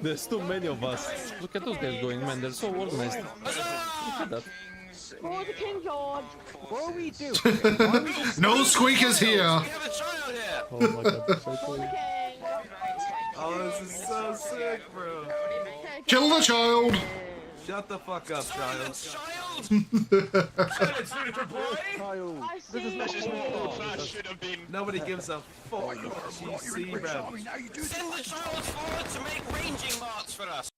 There's too many of us. Look at those guys going, man. They're so organized. Look at that. For the King George! What do we do? No squeakers here! Oh my god, so cool. Oh, this is so sick, bro. Kill the child! Shut the fuck up, child. Nobody gives a fuck. GC, bro. Send the child forward to make ranging marks for us.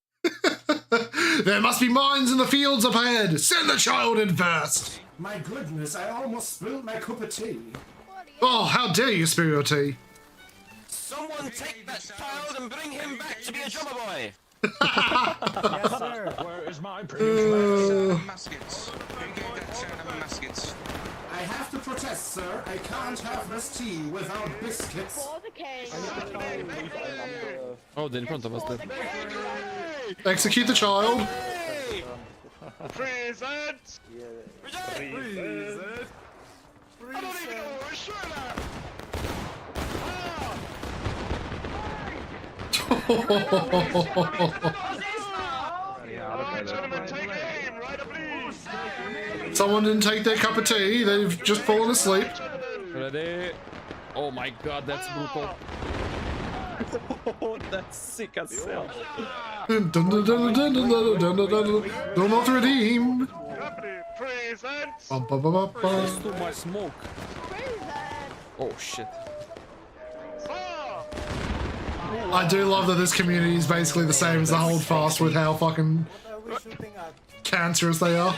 There must be mines in the fields up ahead! Send the child in first! My goodness, I almost spilled my cup of tea. Oh, how dare you spill your tea? Someone take that child and bring him back to be a drummer boy. Yes, sir. Where is my muskets? Who gave that child muskets? I have to protest, sir. I can't have this tea without biscuits. Oh, they're in front of us there. Execute the child. Present! Present! I don't even know where Someone didn't take their cup of tea, they've just fallen asleep. Ready? Oh my god, that's brutal. Oh, that's sick as hell. Do not redeem. There's too much smoke. Oh shit. I do love that this community is basically the same as the Holdfast with how fucking cancerous they are.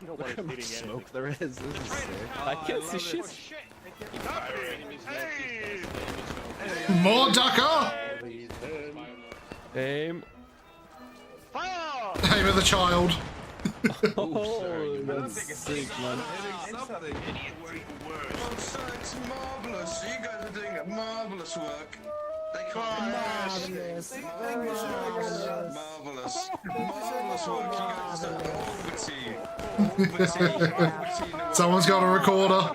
Look how much smoke there is. This is sick. I can't see shit. More ducker! Aim. Aim at the child. Oh, that's sick, man. It's marvellous. You guys are doing marvellous work. They marvellous. Marvellous. Marvellous work. You guys are overteam. Someone's got a recorder.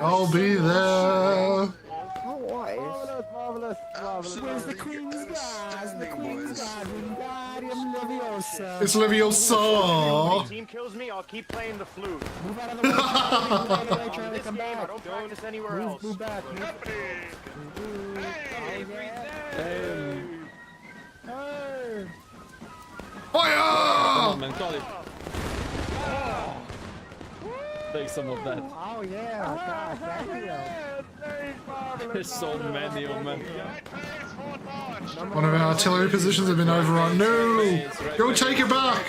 I'll be there. Where's the Queen's Guard? The Queen's Guard. Wingardium Leviosa. It's Leviosa. Team kills me, I'll keep playing the flute. Move out of the way. Trying to come back. I don't practice anywhere else. Move back. Fire! Come on, man, call it. Take some of that. Oh yeah, God, thank you. There's so many of them. One of our artillery positions have been overrun. No! Go take it back!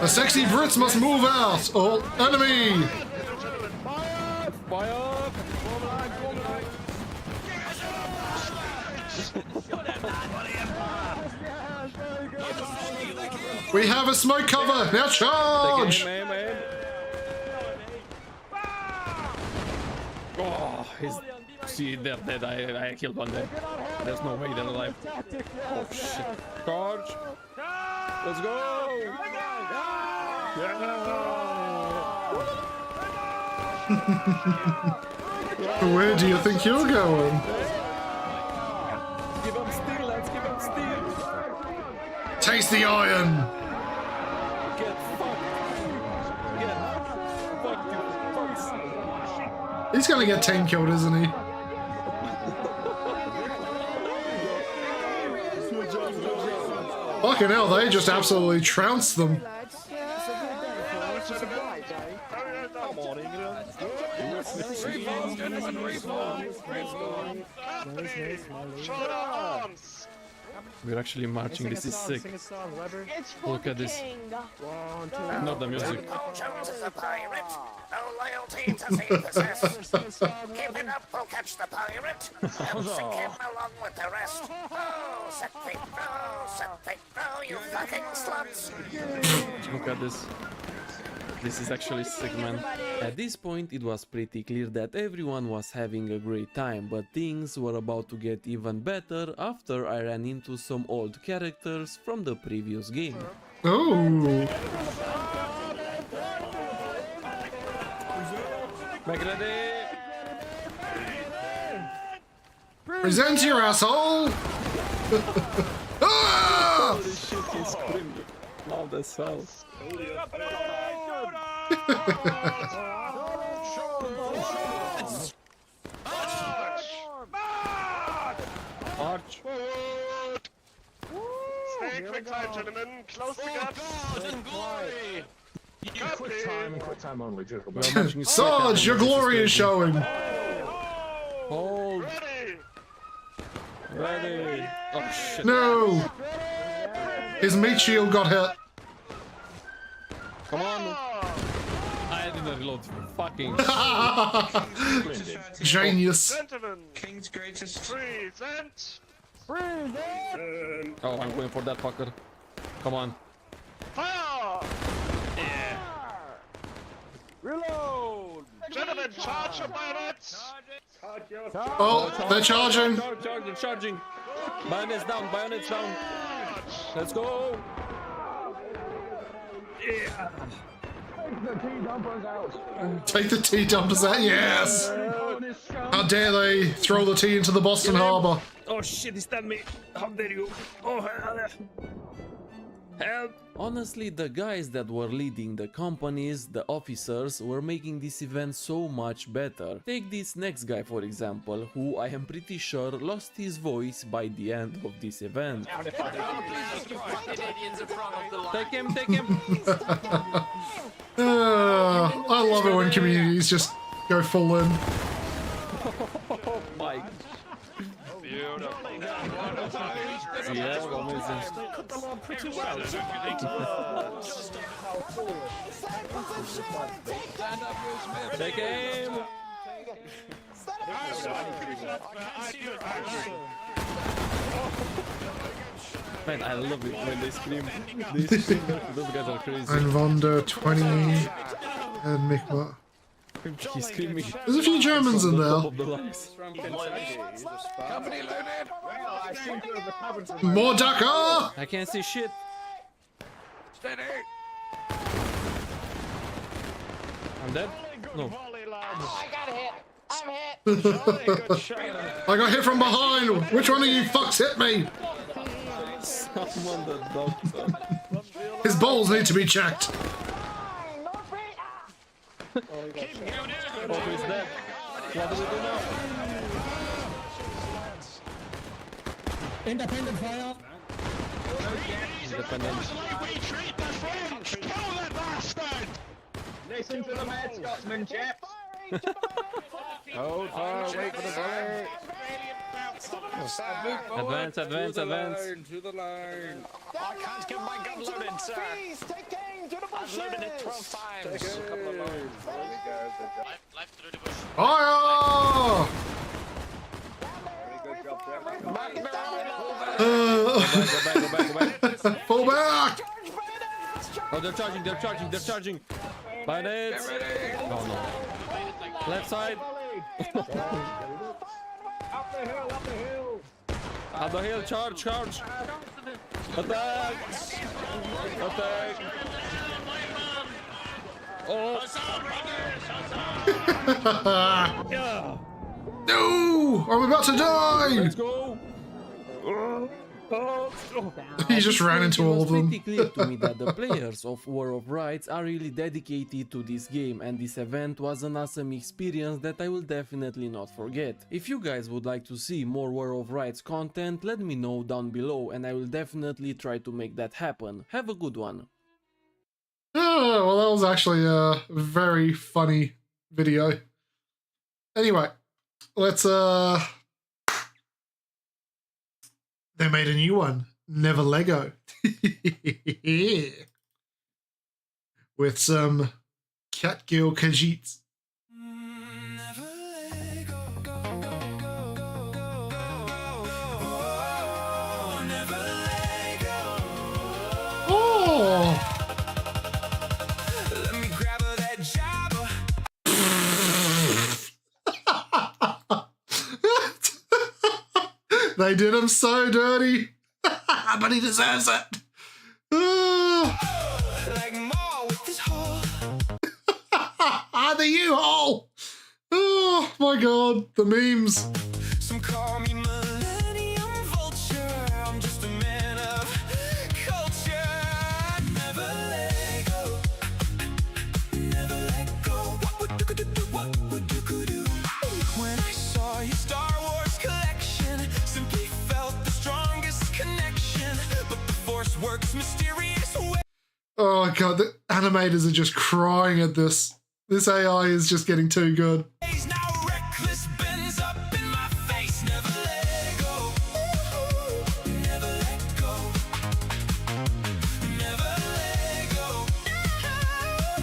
The sexy Brits must move out! All enemy! We have a smoke cover! Now charge! Oh, he's... See, they're dead. I killed one there. There's no way they're alive. Oh, shit. Charge! Let's go! Where do you think you're going? Give him steel, let's give him steel! Taste the iron! Get fucked! Get fucked, you fucks! He's gonna get 10 killed, isn't he? Fucking hell, they just absolutely trounced them. We're actually marching, this is sick. Look at this. Not the music. Jones is a pirate. No loyalty to the possessed. Keep it up, we'll catch the pirate. And sink him along with the rest. Oh, set the you fucking sluts. Look at this. This is actually sick, man. At this point it was pretty clear that everyone was having a great time, but things were about to get even better after I ran into some old characters from the previous game. Oh! Back ready! Present your asshole! Ah! Holy shit, he's screaming loud as hell. March! Forward! Stay quick time, gentlemen. Close the gaps. Quick time only, gentlemen. Sarge, your glory is showing! Hold! Ready! Oh shit! No! His meat shield got hit. Come on! I didn't reload. Fucking genius. Gentlemen, King's greatest. Present. Oh, I'm going for that fucker. Come on. Fire! Yeah. Reload! Gentlemen, charge your bayonets! Oh, they're charging! They're charging! Bayonets down, bayonets down! Let's go! Yeah! Take the tea dumpers out, yes! How dare they throw the tea into the Boston Harbor? Oh shit, he stabbed me! How dare you! Oh, help! Honestly, the guys that were leading the companies, the officers, were making this event so much better. Take this next guy for example, who I am pretty sure lost his voice by the end of this event. Take him, take him! I love it when communities just go full in. Oh my. Beautiful. Yeah, amazing. Take him! Man, I love it when they scream. Those guys are crazy. And Vonda 20 and Mikma. He's screaming. There's a few Germans in there. More Dakar! I can't see shit. Steady! I'm dead? No. I got hit. I'm hit. I got hit from behind! Which one of you fucks hit me? Someone that doctor. His balls need to be checked. Oh, he's dead. What do we do now? Independent fire. Independence. Listen to the mad Scotsman, chaps. Hold fire, wait for the bullet. Advance, advance, advance. To the line. I can't get my gun loaded, sir. Take aim to the bushes. I've loaded it 12 times. Fire! Go back. Fall back! Oh, they're charging. Bayonets. Oh no. Left side. Up the hill, charge. Attack. Oh. No! I'm about to die! Let's go. He just ran into all of them. It was pretty clear to me that the players of War of Rights are really dedicated to this game, and this event was an awesome experience that I will definitely not forget. If you guys would like to see more War of Rights content, let me know down below and I will definitely try to make that happen. Have a good one. Oh, well, that was actually a very funny video. Anyway, let's they made a new one, Never Lego. With some Catgirl Khajiits. Oh! Let me grab her that jabber. They did him so dirty, but he deserves it. Like more with this hole. The U-Haul. Oh my god, the memes. Some call me Millennium Vulture. I'm just a man of culture. Never let go. Never let go. What would you do? When I saw your Star Wars collection, simply felt the strongest connection. But the Force works mysterious way. Oh my god, the animators are just crying at this. This AI is just getting too good. Now reckless bends up in my face. Never let go. Never let go. Never let go.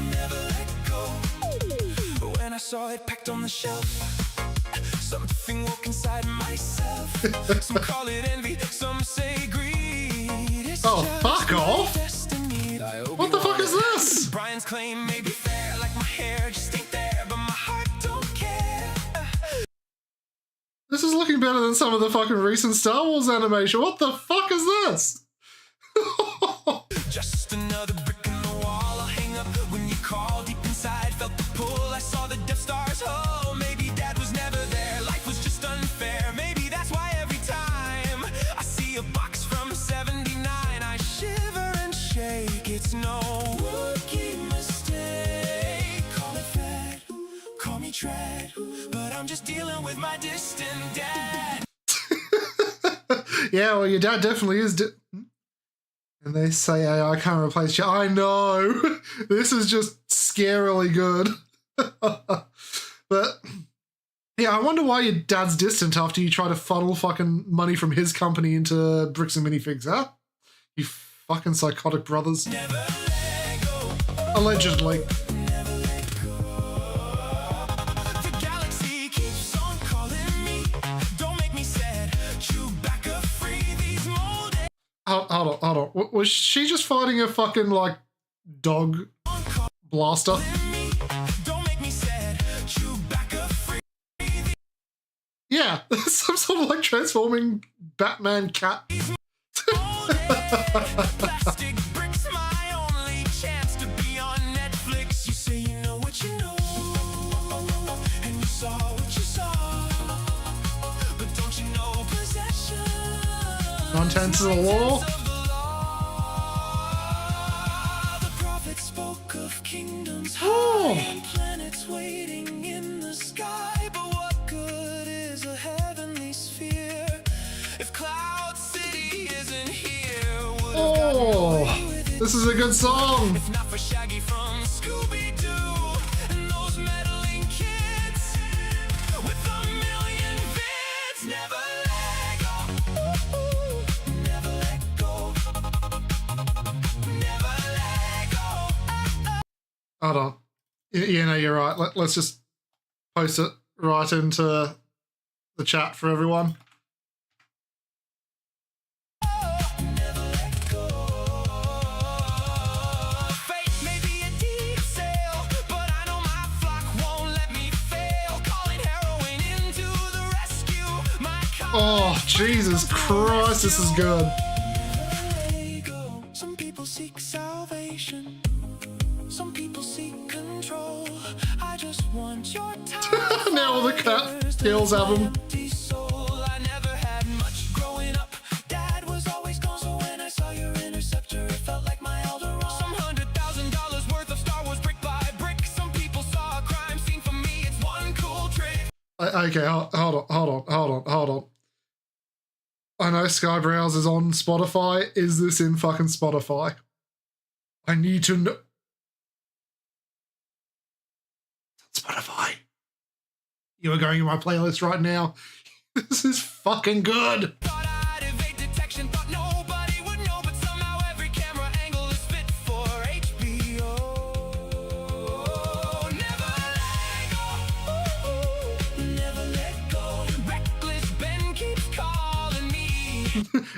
Never let go. When I saw it packed on the shelf, something woke inside myself. Some call it envy, some say greed. It's Oh, just fuck off! destiny. What the fuck is this? Brian's claim may be fair, like my hair just ain't there, but my heart don't care. This is looking better than some of the fucking recent Star Wars animation. What the fuck is this? Just another brick in the wall I'll hang up when you call. Deep inside felt the pull. I saw the Death Star's hull. Maybe Dad was never there. Life was just unfair. Maybe that's why every time I see a box from '79, I shiver and shake. It's no rookie mistake. Call it fate, call me tread, but I'm just dealing with my distant dad. Yeah, well, your dad definitely is. And they say AI can't replace you. I know. This is just scarily good. But yeah, I wonder why your dad's distant after you try to funnel fucking money from his company into bricks and minifigs, huh? You fucking psychotic brothers. Allegedly. The galaxy keeps on calling me. Don't make me sad. Chewbacca free these molded. Hold on. Was she just fighting a fucking, like, dog blaster? Don't make me sad. Chewbacca free. Yeah, some sort of, like, transforming Batman cat. Plastic bricks, my only chance to be on Netflix. You say you know what you know, and you saw what you saw, but don't you know possession? 9/10 of the law. The prophet spoke of kingdoms Oh. high and planets waiting in the sky. But what good is a heavenly sphere if Cloud City isn't here? Oh, this is a good song. If not for Shaggy from Scooby-Doo and those meddling kids with a million vids, never let go, never let go, never let go. Hold on. Yeah, no, you're right. Let's just post it right into the chat for everyone. Oh, Jesus Christ, this is good. Some people seek salvation, some people seek control. I just want your time. Now all the cat skills have them. I never had much growing up. Dad was always gone, so when I saw your interceptor, it felt like my Eldorado. Some $100,000 worth of Star Wars brick by brick. Some people saw a crime scene. For me, it's one cool trick. Okay, hold on. I know Sky Browse is on Spotify. Is this in fucking Spotify? I need to know. Spotify. You are going in my playlist right now. This is fucking good.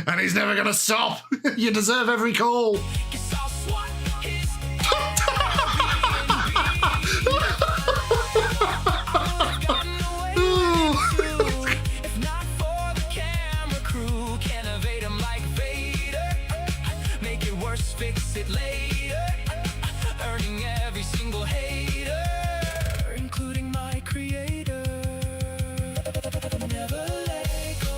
And he's never gonna stop. You deserve every call. Fix it later, earning every single hater, including my creator. Never let go,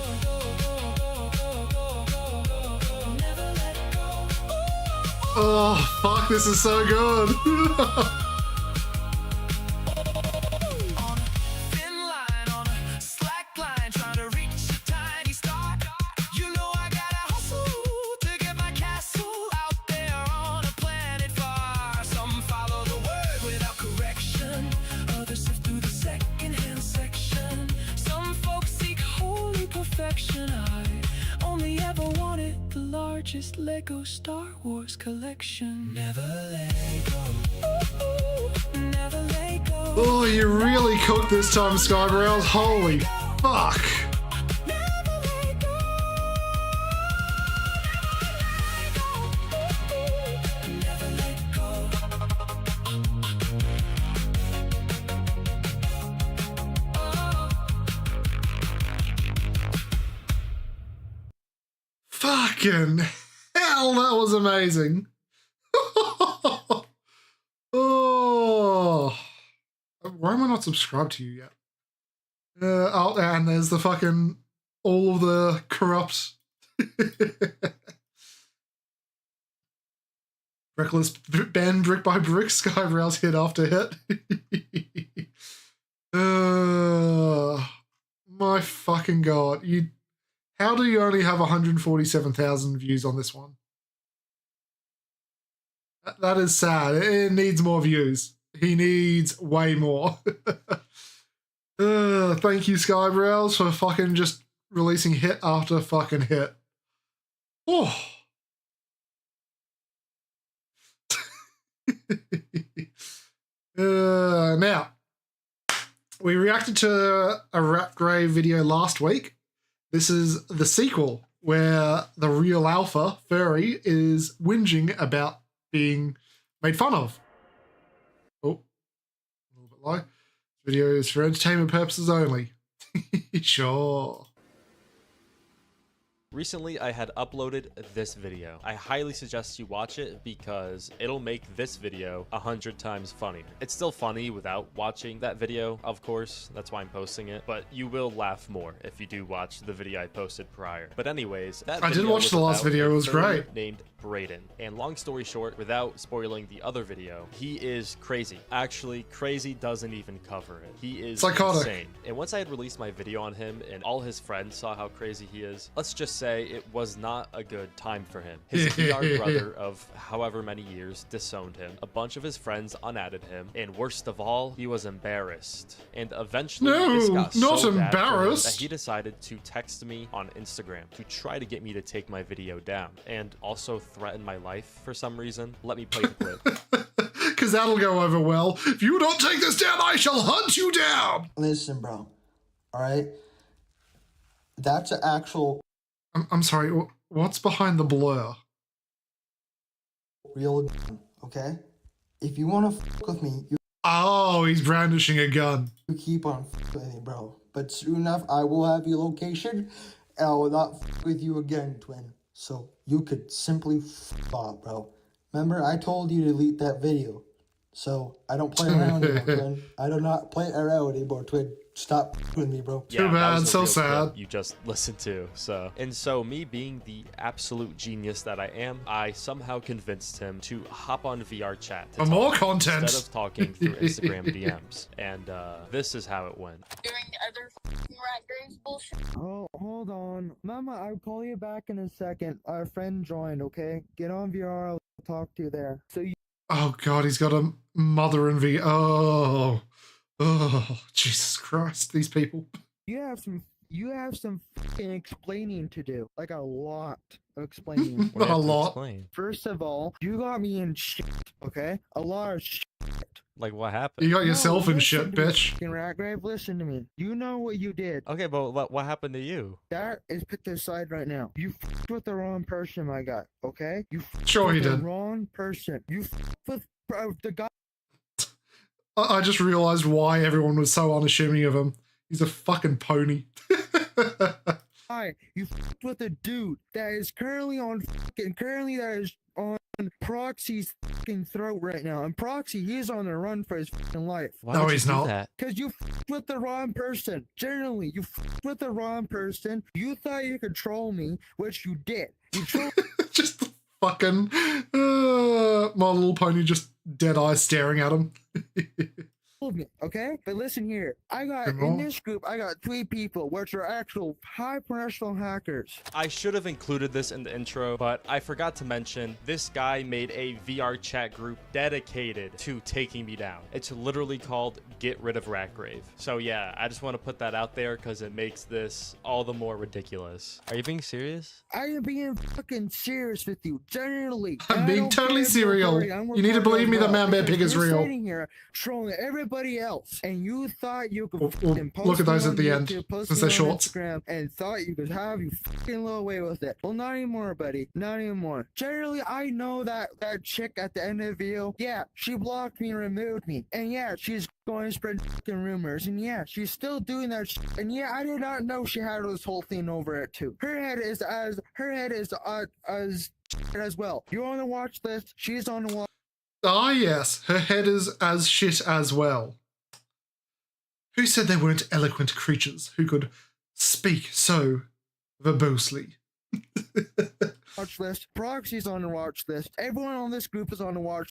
never let go. Oh, fuck, this is so good. Lego Star Wars collection. Never let go. Never let go. Oh, you really cooked this time, Sky Browse. Holy fuck. Fucking hell, that was amazing. Oh, why am I not subscribed to you yet? Oh, and there's the fucking all of the corrupt reckless Ben brick by brick Sky Browse hit after hit. My fucking god, how do you only have 147,000 views on this one? That is sad. It needs more views. He needs way more. Thank you, Sky Browse, for fucking just releasing hit after fucking hit. Oh. Now, we reacted to a Rat Grave video last week. This is the sequel, where the real alpha, Furry, is whinging about being made fun of. Oh, a little bit low. This video is for entertainment purposes only. Sure. Recently, I had uploaded this video. I highly suggest you watch it because it'll make this video 100 times funnier. It's still funny without watching that video, of course, that's why I'm posting it, but you will laugh more if you do watch the video I posted prior. But anyways, that I did watch the last video, it was great. Named Brayden. And long story short, without spoiling the other video, he is crazy. Actually, crazy doesn't even cover it. He is psychotic. Insane. And once I had released my video on him and all his friends saw how crazy he is, let's just say say it was not a good time for him. His VR brother of however many years disowned him. A bunch of his friends unadded him, and worst of all, he was embarrassed. And eventually, this got not so bad for him embarrassed. that he decided to text me on Instagram to try to get me to take my video down, and also threaten my life for some reason. Let me play the clip. Because that'll go over well. If you don't take this down, I shall hunt you down. Listen, bro. All right? That's an actual... I'm sorry, what's behind the blur? real gun, okay? If you want to fuck with me, you... Oh, he's brandishing a gun. You keep on fucking with me, bro. But soon enough, I will have your location, and I will not fuck with you again, twin. So you could simply fuck off, bro. Remember, I told you to delete that video. So I don't play around anymore, twin. I do not play around anymore, twin. Stop with me, bro. Too bad, so sad. You just listened to, so me being the absolute genius that I am, I somehow convinced him to hop on VR chat to For more content instead of talking through Instagram DMs, and this is how it went. During the other rat graves bullshit. Oh, hold on, Mama. I'll call you back in a second. Our friend joined. Okay, get on VR. I'll talk to you there. So you. Oh god, he's got a mother in VR. Oh, Jesus Christ, these people. You have some fucking explaining to do. Like a lot of explaining. Not a lot. First of all, you got me in shit, okay? A lot of shit. Like, what happened? You got yourself in shit, bitch. Fucking Ratgrave, listen to me. You know what you did. Okay, but what happened to you? That is put to the side right now. You f***ed with the wrong person, my guy, okay? You f***ed Sure with he the did. wrong person. You f***ed with the guy. I just realized why everyone was so unassuming of him. He's a fucking pony. Hi, you f***ed with a dude that is currently on Proxy's fucking throat right now. And Proxy, he's on the run for his fucking life. No, he's not. Because you f***ed with the wrong person. Generally, you f***ed with the wrong person. You thought you could troll me, which you did. You trolled Just the fucking My Little Pony just dead eyes staring at him. me, okay? But listen here. In this group, I got 3 people, which are actual high-professional hackers. I should have included this in the intro, but I forgot to mention, this guy made a VR chat group dedicated to taking me down. It's literally called Get Rid of Ratgrave. So yeah, I just want to put that out there because it makes this all the more ridiculous. Are you being serious? I am being fucking serious with you, generally. I'm being totally serial. You need to believe me that Man Bear Pig is real. You're sitting here trolling everybody else, and you thought you could post look at those me at the on end. YouTube, post Since me they're on shorts. Instagram, and thought you could have you fucking little away with it. Well, not anymore, buddy. Not anymore. Generally, I know that chick at the end of the video. Yeah, she blocked me and removed me, and yeah, she's going to spread fucking rumors, and yeah, she's still doing that shit. And yeah, I did not know she had this whole thing over it too. Her head is as well. You're on the watch list. She's on the watch. Ah, yes, her head is as shit as well. Who said they weren't eloquent creatures who could speak so verbosely? Watch list. Proxy's on the watch list. Everyone on this group is on the watch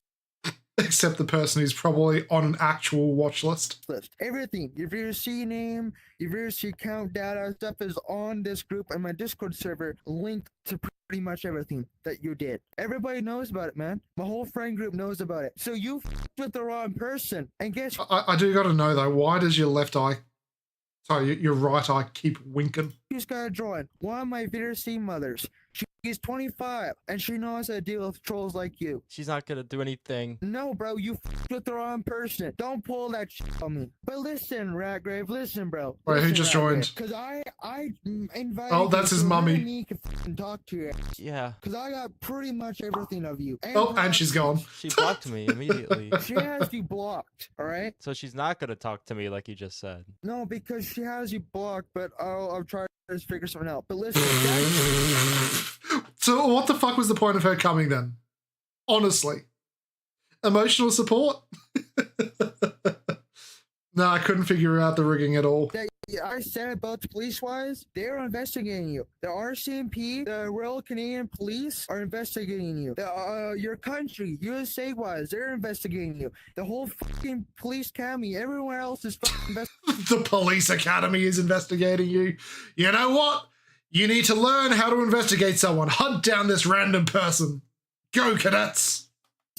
Except the person who's probably on an actual watch list. Everything. Your VRC name, your VRC account data, stuff is on this group and my Discord server linked to pretty much everything that you did. Everybody knows about it, man. My whole friend group knows about it. So you f***ed with the wrong person. And guess I do gotta know though, why does your left eye, sorry, your right eye keep winking? She's got a drawing. One of my VRC mothers. She's 25, and she knows how to deal with trolls like you. She's not gonna do anything. No, bro, you f***ed with the wrong person. Don't pull that shit on me. But listen, Ratgrave, listen, bro. Wait, who just joined? Because I invited Oh, that's you his so mummy. me can f***ing talk to you. Yeah. Because I got pretty much everything of you. And she's gone. She blocked me immediately. She has you blocked, alright? So she's not gonna talk to me like you just said. No, because she has you blocked, but I'll try to figure something out. But listen, So what the fuck was the point of her coming then? Honestly. Emotional support? No, I couldn't figure out the rigging at all. I said about the police-wise, they're investigating you. The RCMP, the Royal Canadian Police, are investigating you. Your country, USA-wise, they're investigating you. The whole fucking police academy, everyone else is fucking investigating. The police academy is investigating you. You know what? You need to learn how to investigate someone. Hunt down this random person. Go, cadets.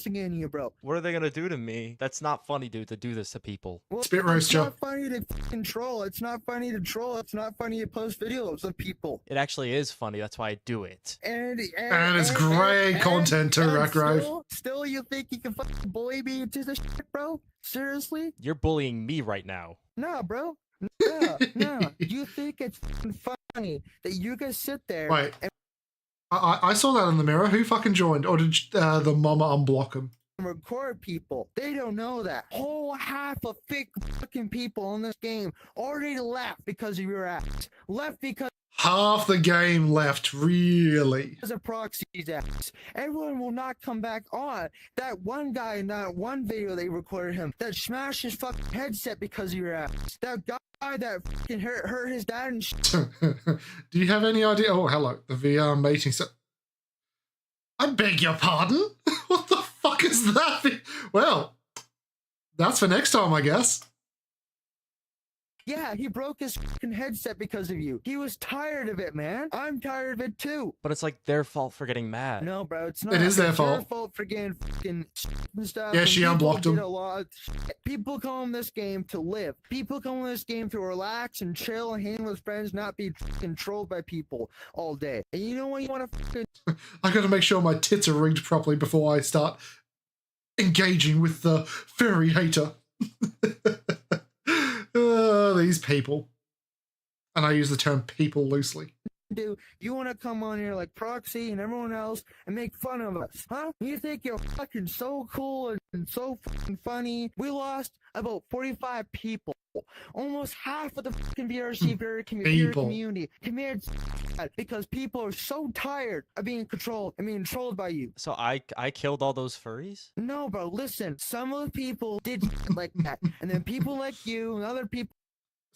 In you, bro. What are they gonna do to me? That's not funny, dude, to do this to people. Well, Spit it's roaster. not funny to fucking troll. It's not funny to troll. It's not funny to post videos of people. It actually is funny. That's why I do it. And it's great content too, Ratgrave. Still, you think you can fucking bully me into this shit, bro? Seriously? You're bullying me right now. Nah, bro. No. You think it's fucking funny that you guys sit there? Wait. And I saw that in the mirror. Who fucking joined? Or did the mama unblock him? record people. They don't know that. Whole half of fake fucking people in this game already left because of your ass. Left because Half the game left, really. of proxies ass. Everyone will not come back on. That one guy in that one video they recorded him that smashed his fucking headset because of your ass. That guy that fucking hurt his dad and shit. Do you have any idea? Oh, hello. The VR mating set. I beg your pardon? What the fuck is that? Well, that's for next time, I guess. Yeah, he broke his fucking headset because of you. He was tired of it, man. I'm tired of it too. But it's like their fault for getting mad. No, bro, it's not. It is their It's fault. your fault for getting fucking and stuff. Yeah, and she people unblocked him. did a lot of shit. People come in this game to live. People come in this game to relax and chill and hang with friends, not be controlled by people all day. And you know what you want to fucking... I gotta make sure my tits are rigged properly before I start engaging with the furry hater. These people. And I use the term people loosely. Do you want to come on here like Proxy and everyone else and make fun of us, huh? You think you're fucking so cool and so fucking funny? We lost about 45 people. Almost half of the fucking VRC community committed suicide because people are so tired of being trolled by you. So I killed all those furries? No, bro, listen. Some of the people did like that. And then people like you and other people.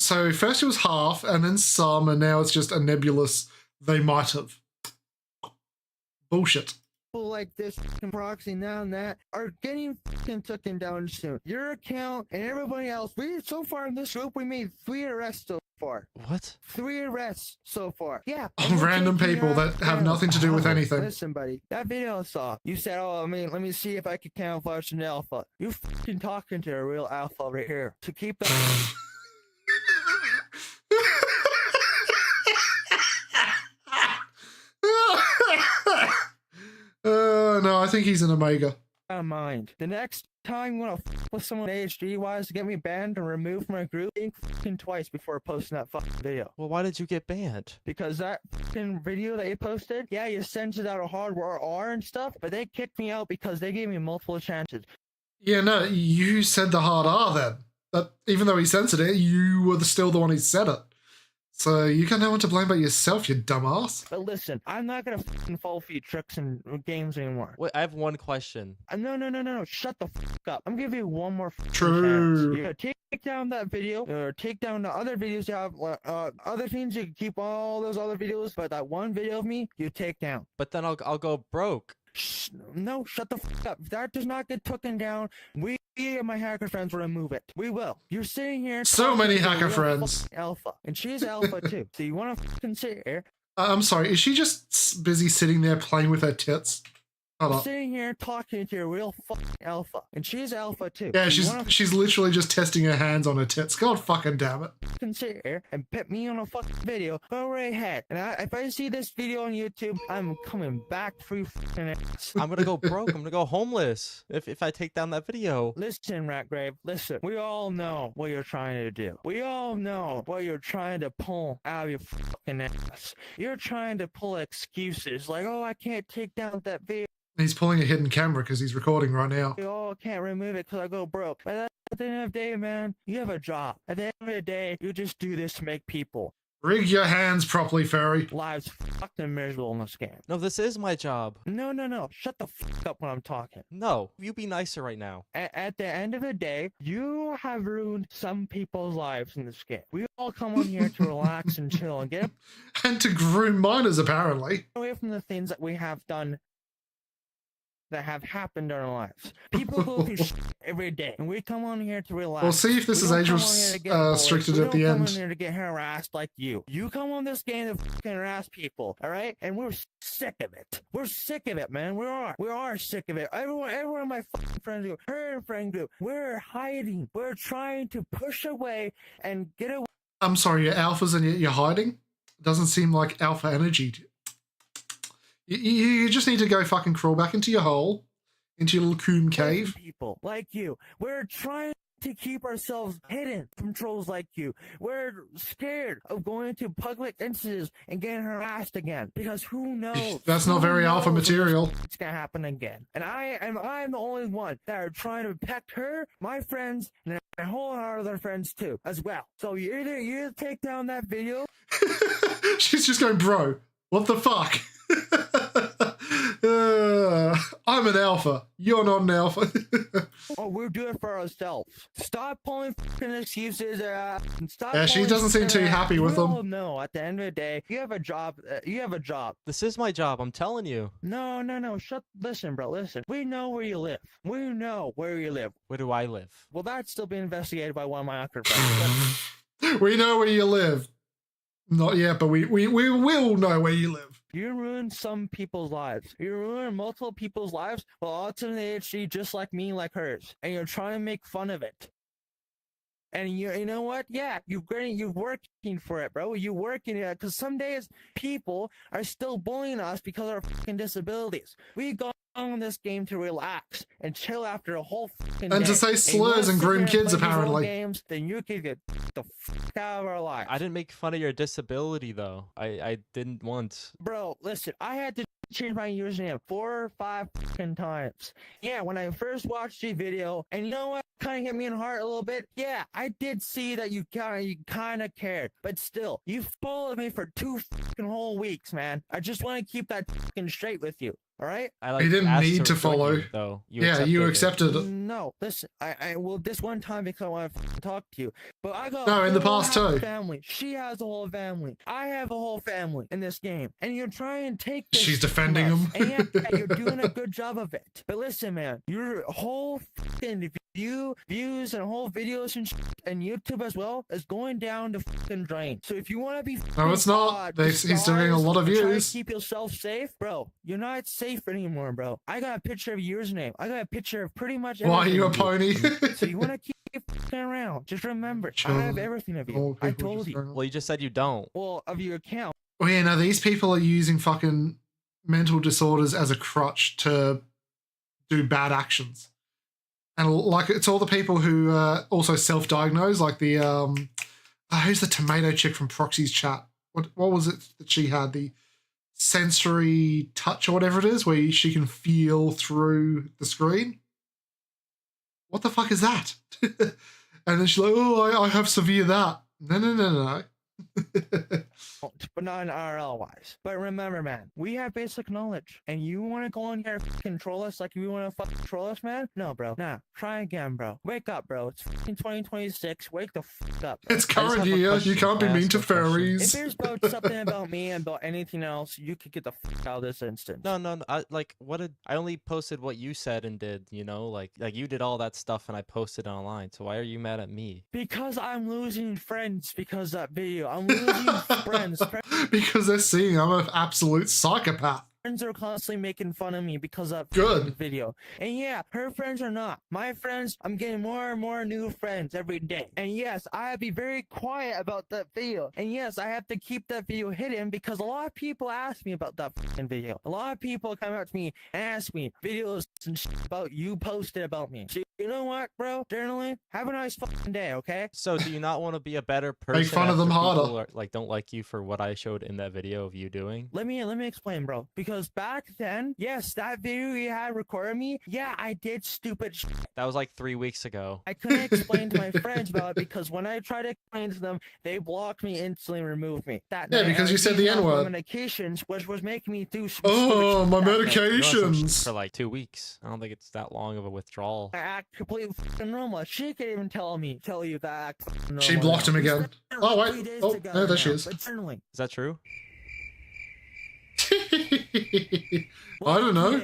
So first it was half, and then some, and now it's just a nebulous they might have. Bullshit. People like this fucking Proxy now and that are getting fucking taken down soon. Your account and everybody else. So far in this group, we made 3 arrests so far. What? 3 arrests so far. Yeah. Random people that have nothing to do with anything. Listen, buddy. That video I saw. You said, "Oh, let me see if I can camouflage an alpha." You fucking talking to a real alpha right here. So keep that. No, I think he's an Omega. Mind. The next time you want to with someone AHD-wise to get me banned and removed from my group, think fucking twice before posting that fucking video. Well, why did you get banned? Because that fucking video that you posted, yeah, you censored out a hardware R and stuff, but they kicked me out because they gave me multiple chances. Yeah, no, you said the hard R then. That even though he censored it, you were still the one who said it. So you got no one to blame but yourself, you dumbass. But listen, I'm not gonna fucking fall for your tricks in games anymore. Wait, I have one question. No. Shut the fuck up. I'm giving you one more True. chance. You gotta take down that video, or take down the other videos you have. Other things you can keep all those other videos, but that one video of me, you take down. But then I'll go broke. No, shut the fuck up. If that does not get taken down, we and my hacker friends will remove it. We will. You're sitting here. So many hacker friends. Alpha. And she's alpha too. So you want to fucking sit here. I'm sorry, is she just busy sitting there playing with her tits? Hold up. Sitting here talking to a real fucking alpha. And she's alpha too. Yeah, So she's literally just testing her hands on her tits. God fucking damn it. Fucking sit here and put me on a fucking video. Go right ahead. And if I see this video on YouTube, I'm coming back for you fucking ass. I'm gonna go broke. I'm gonna go homeless if I take down that video. Listen, Ratgrave, listen. We all know what you're trying to do. We all know what you're trying to pull out of your fucking ass. You're trying to pull excuses like, oh, I can't take down that video. He's pulling a hidden camera because he's recording right now. Oh, I can't remove it because I go broke. But at the end of the day, man, you have a job. At the end of the day, you just do this to make people. Rig your hands properly, fairy. Lives fucking miserable in this game. No, this is my job. No. Shut the fuck up when I'm talking. No, you be nicer right now. At the end of the day, you have ruined some people's lives in this game. We all come on here to relax and chill and get And to groom minors, apparently. away from the things that we have done that have happened in our lives. People go through shit every day, and we come on here to relax. We'll see if this is age restricted at the We don't come on end. here to get harassed like you. You come on this game to fucking harass people, all right? And we're sick of it. We're sick of it, man. We are sick of it. Everyone of my fucking friends group, her friend group, we're hiding. We're trying to push away and get away. I'm sorry, you're alphas and you're hiding? Doesn't seem like alpha energy. You just need to go fucking crawl back into your hole, into your little coom cave. People like you. We're trying to keep ourselves hidden from trolls like you. We're scared of going to public instances and getting harassed again because who knows? That's not very alpha material. It's gonna happen again. And I'm the only one that are trying to protect her, my friends, and a whole lot of other friends too, as well. So you either take down that video. She's just going, bro, what the fuck? I'm an alpha. You're not an alpha. Oh, we'll do it for ourselves. Stop pulling fucking excuses. Stop. Yeah, she doesn't seem too happy with them. No, at the end of the day, you have a job. You have a job. This is my job. I'm telling you. No. Listen, bro. Listen. We know where you live. We know where you live. Where do I live? Well, that's still being investigated by one of my actor friends. We know where you live. Not yet, but we will know where you live. You ruined some people's lives. You ruined multiple people's lives while ultimately ADHD just like me, like hers. And you're trying to make fun of it. And you know what? Yeah, you're working for it, bro. You're working it because some days people are still bullying us because of our fucking disabilities. We go on this game to relax and chill after a whole fucking and day. to say slurs and groom kids, apparently. Games, then you can get the fuck out of our lives. I didn't make fun of your disability, though. I didn't want. Bro, listen, I had to change my username 4 or 5 fucking times. Yeah, when I first watched your video, and you know what? Kind of hit me in the heart a little bit. Yeah, I did see that you kind of cared, but still, you followed me for 2 fucking whole weeks, man. I just want to keep that fucking straight with you. All right. He didn't need to follow. You, though. You accepted it. No, listen. I will this one time because I want to talk to you. But I got no in the past too. Family. She has a whole family. I have a whole family in this game, and you're trying to take. This She's defending him. And yeah, you're doing a good job of it. But listen, man, your whole fucking views and whole videos and YouTube as well is going down the fucking drain. So if you want to be no, it's not. He's doing a lot of views. Try to keep yourself safe, bro. You're not safe anymore, bro. I got a picture of your username. I got a picture of pretty much everything. Why are you a pony? So you want to keep fucking around. Just remember, I have everything of you. I told you. Well, you just said you don't. Well, of your account. Oh yeah, no, these people are using fucking mental disorders as a crutch to do bad actions. And like, it's all the people who also self-diagnose, like the who's the tomato chick from Proxy's chat? What was it that she had? The sensory touch or whatever it is, where she can feel through the screen. What the fuck is that? And then she's like, oh, I have severe that. No. But not in IRL wise. But remember, man, we have basic knowledge, and you want to go in here and control us like you want to fucking control us, man? No, bro. Nah. Try again, bro. Wake up, bro. It's fucking 2026. Wake the fuck up. Bro. It's current year. You can't be mean to furries. If there's about something about me and about anything else, you could get the fuck out of this instance. No. I only posted what you said and did. You know, like you did all that stuff, and I posted it online. So why are you mad at me? Because I'm losing friends because of that video. I'm losing friends. Because they're seeing I'm an absolute psychopath. Friends are constantly making fun of me because of good video. And yeah, her friends are not. My friends, I'm getting more and more new friends every day. And yes, I have to be very quiet about that video. And yes, I have to keep that video hidden because a lot of people ask me about that fucking video. A lot of people come up to me and ask me videos and shit about you posted about me. So you know what, bro? Generally, have a nice fucking day, okay? So do you not want to be a better person? Make fun of them harder. Don't like you for what I showed in that video of you doing? Let me explain, bro. Because back then, yes, that video you had recorded me, yeah, I did stupid shit. That was like 3 weeks ago. I couldn't explain to my friends about it because when I tried to explain to them, they blocked me, instantly removed me. Because you said the N-word. Medications, which was making me do some my medications. For like 2 weeks. I don't think it's that long of a withdrawal. I act completely fucking normal. She could even tell you that I act normal. She blocked him again. Oh, wait. Oh, no, there she is. Is that true? I don't know.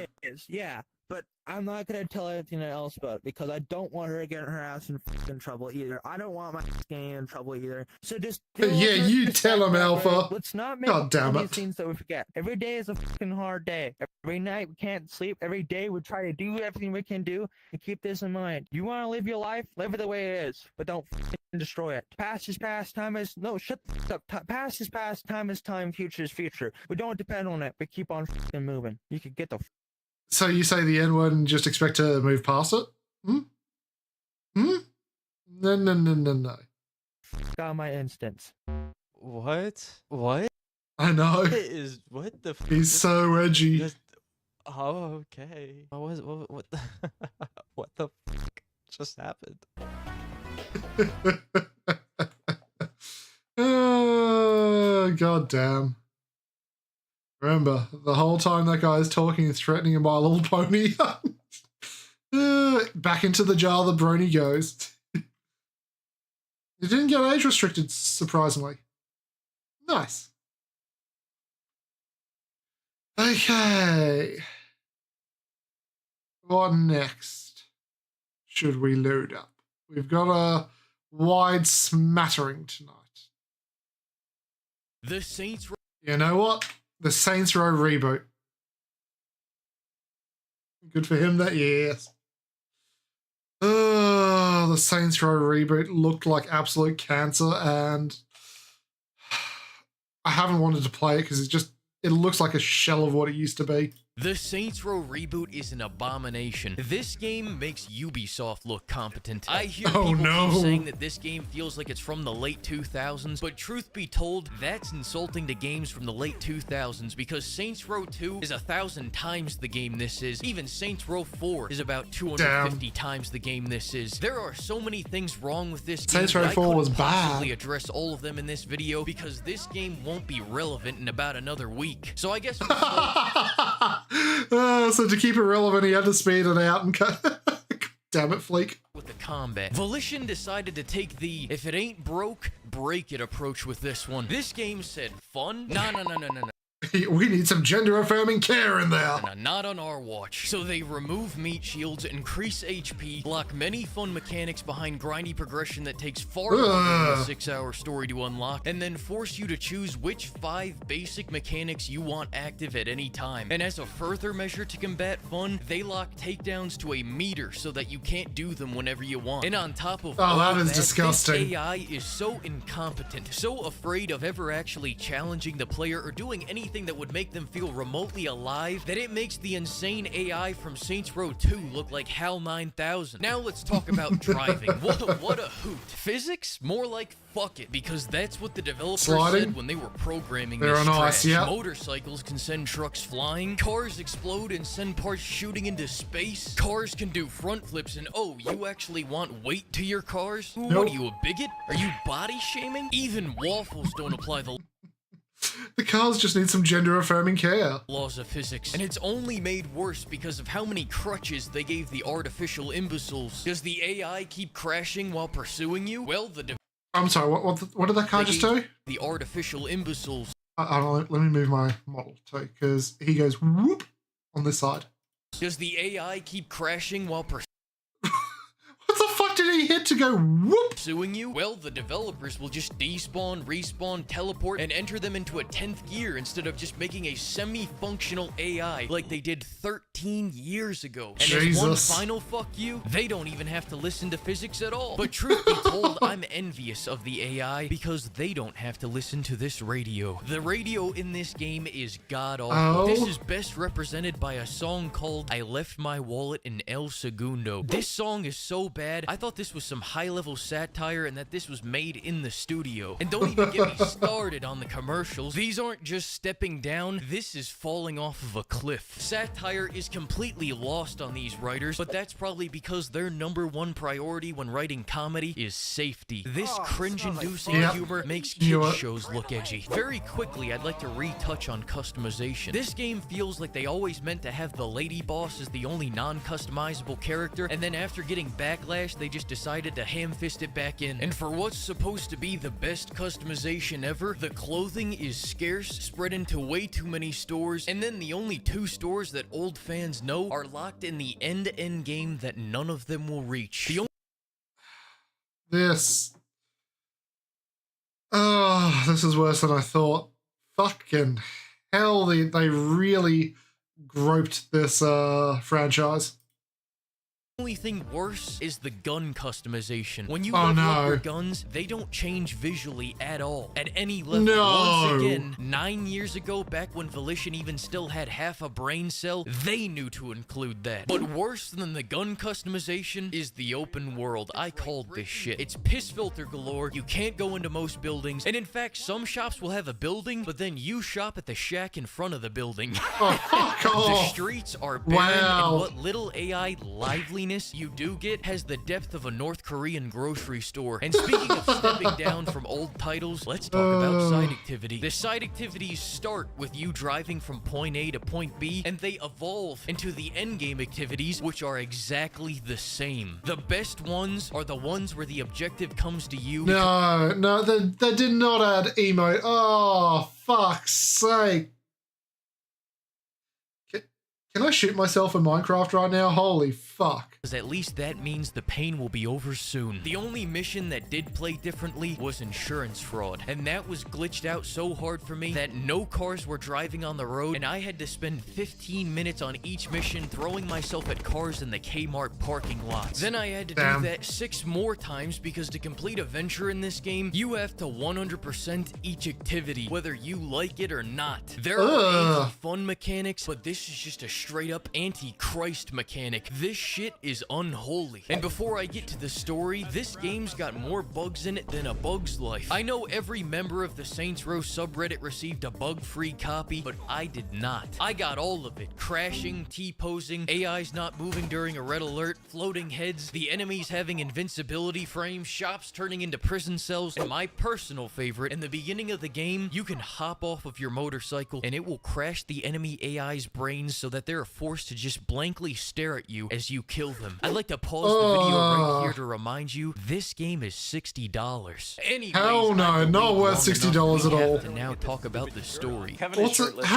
Yeah, But I'm not gonna tell anything else about it because I don't want her getting her ass in fucking trouble either. I don't want my ass getting in trouble either. So just Yeah, you tell him, Alpha. Let's not make God damn all it. these things that we forget. Every day is a fucking hard day. Every night we can't sleep. Every day we try to do everything we can do and keep this in mind. You want to live your life? Live it the way it is, but don't fucking destroy it. Past is past. Time is no. Shut the fuck up. Past is past. Time is time. Future is future. We don't depend on it, but keep on fucking moving. You could get the. So you say the N-word and just expect to move past it? Hmm? No. Got my instance. What? What? I know. What the? He's so edgy. Oh, okay. What the? What the fuck just happened? God damn. Remember, the whole time that guy's talking and threatening a My Little Pony. Back into the jar the brony goes. It didn't get age restricted, surprisingly. Nice. Okay. What next should we load up? We've got a wide smattering tonight. The Saints. You know what? The Saints Row reboot. Good for him, that, yes. The Saints Row reboot looked like absolute cancer, and I haven't wanted to play it because it looks like a shell of what it used to be. The Saints Row reboot is an abomination. This game makes Ubisoft look competent. I hear people keep saying that this game feels like it's from the late 2000s, but truth be told, that's insulting to games from the late 2000s because Saints Row 2 is 1,000 times the game this is. Even Saints Row 4 is about 250 times the game this is. There are so many things wrong with this game. Saints Row 4 was bad. I couldn't possibly address all of them in this video because this game won't be relevant in about another week. So I guess so to keep it relevant, he had to speed it out and cut. Damn it, Fleek. With the combat, Volition decided to take the if it ain't broke, break it approach with this one. This game said fun? No. We need some gender-affirming care in there. Not on our watch. So they remove meat shields, increase HP, block many fun mechanics behind grindy progression that takes far longer than a 6-hour story to unlock, and then force you to choose which 5 basic mechanics you want active at any time. And as a further measure to combat fun, they lock takedowns to a meter so that you can't do them whenever you want. And on top of all that is that, disgusting. This AI is so incompetent, so afraid of ever actually challenging the player or doing anything that would make them feel remotely alive that it makes the insane AI from Saints Row 2 look like HAL 9000. Now let's talk about driving. What a hoot. Physics? More like fuck it, because that's what the developers said when they were programming this trash. Motorcycles can send trucks flying, cars explode and send parts shooting into space, cars can do front flips, and oh, you actually want weight to your cars? What are you, a bigot? Are you body shaming? Even waffles don't apply the The cars just need some gender-affirming care. Laws of physics. And it's only made worse because of how many crutches they gave the artificial imbeciles. Does the AI keep crashing while pursuing you? Well, I'm sorry, what did that car just do? The artificial imbeciles. Let me move my model too, because he goes whoop on this side. Does the AI keep crashing while pursuing What the fuck did he hit to go whoop? Pursuing you? Well, the developers will just despawn, respawn, teleport, and enter them into a 10th gear instead of just making a semi-functional AI like they did 13 years ago. And as one final fuck you, they don't even have to listen to physics at all. But truth be told, I'm envious of the AI because they don't have to listen to this radio. The radio in this game is god-awful. This is best represented by a song called I Left My Wallet in El Segundo. This song is so bad, I thought this was some high-level satire and that this was made in the studio. And don't even get me started on the commercials. These aren't just stepping down, this is falling off of a cliff. Satire is completely lost on these writers, but that's probably because their #1 priority when writing comedy is safety. This cringe-inducing humor makes kids shows look edgy. Very quickly, I'd like to retouch on customization. This game feels like they always meant to have the lady boss as the only non-customizable character, and then after getting backlash, they just decided decided to ham-fist it back in. And for what's supposed to be the best customization ever, the clothing is scarce, spread into way too many stores, and then the only 2 stores that old fans know are locked in the end-to-end game that none of them will reach. This is worse than I thought. Fucking hell, they really groped this franchise. The only thing worse is the gun customization. When you level up your guns, they don't change visually at all, at any level. Once again, 9 years ago, back when Volition even still had half a brain cell, they knew to include that. But worse than the gun customization is the open world. I called this shit. It's piss filter galore, you can't go into most buildings, and in fact, some shops will have a building, but then you shop at the shack in front of the building. The streets are barren, and what little AI liveliness you do get has the depth of a North Korean grocery store. And speaking of stepping down from old titles, let's talk about side activity. The side activities start with you driving from point A to point B, and they evolve into the endgame activities, which are exactly the same. The best ones are the ones where the objective comes to you. No, they did not add emote. Oh, fuck's sake. Can I shoot myself in Minecraft right now? Holy fuck. Because at least that means the pain will be over soon. The only mission that did play differently was insurance fraud, and that was glitched out so hard for me that no cars were driving on the road, and I had to spend 15 minutes on each mission throwing myself at cars in the Kmart parking lots. Then I had to do that 6 more times because to complete a venture in this game, you have to 100% each activity, whether you like it or not. There are anti-fun mechanics, but this is just a straight up anti-Christ mechanic. This shit is unholy. And before I get to the story, this game's got more bugs in it than A Bug's Life. I know every member of the Saints Row subreddit received a bug-free copy, but I did not. I got all of it. Crashing, T-posing, AIs not moving during a red alert, floating heads, the enemies having invincibility frames, shops turning into prison cells, and my personal favorite, in the beginning of the game, you can hop off of your motorcycle and it will crash the enemy AI's brains so that they're forced to just blankly stare at you as you kill them. I'd like to pause the video right here to remind you, this game is $60. Anyways, hell no, not worth $60 at all. To now talk about the story. How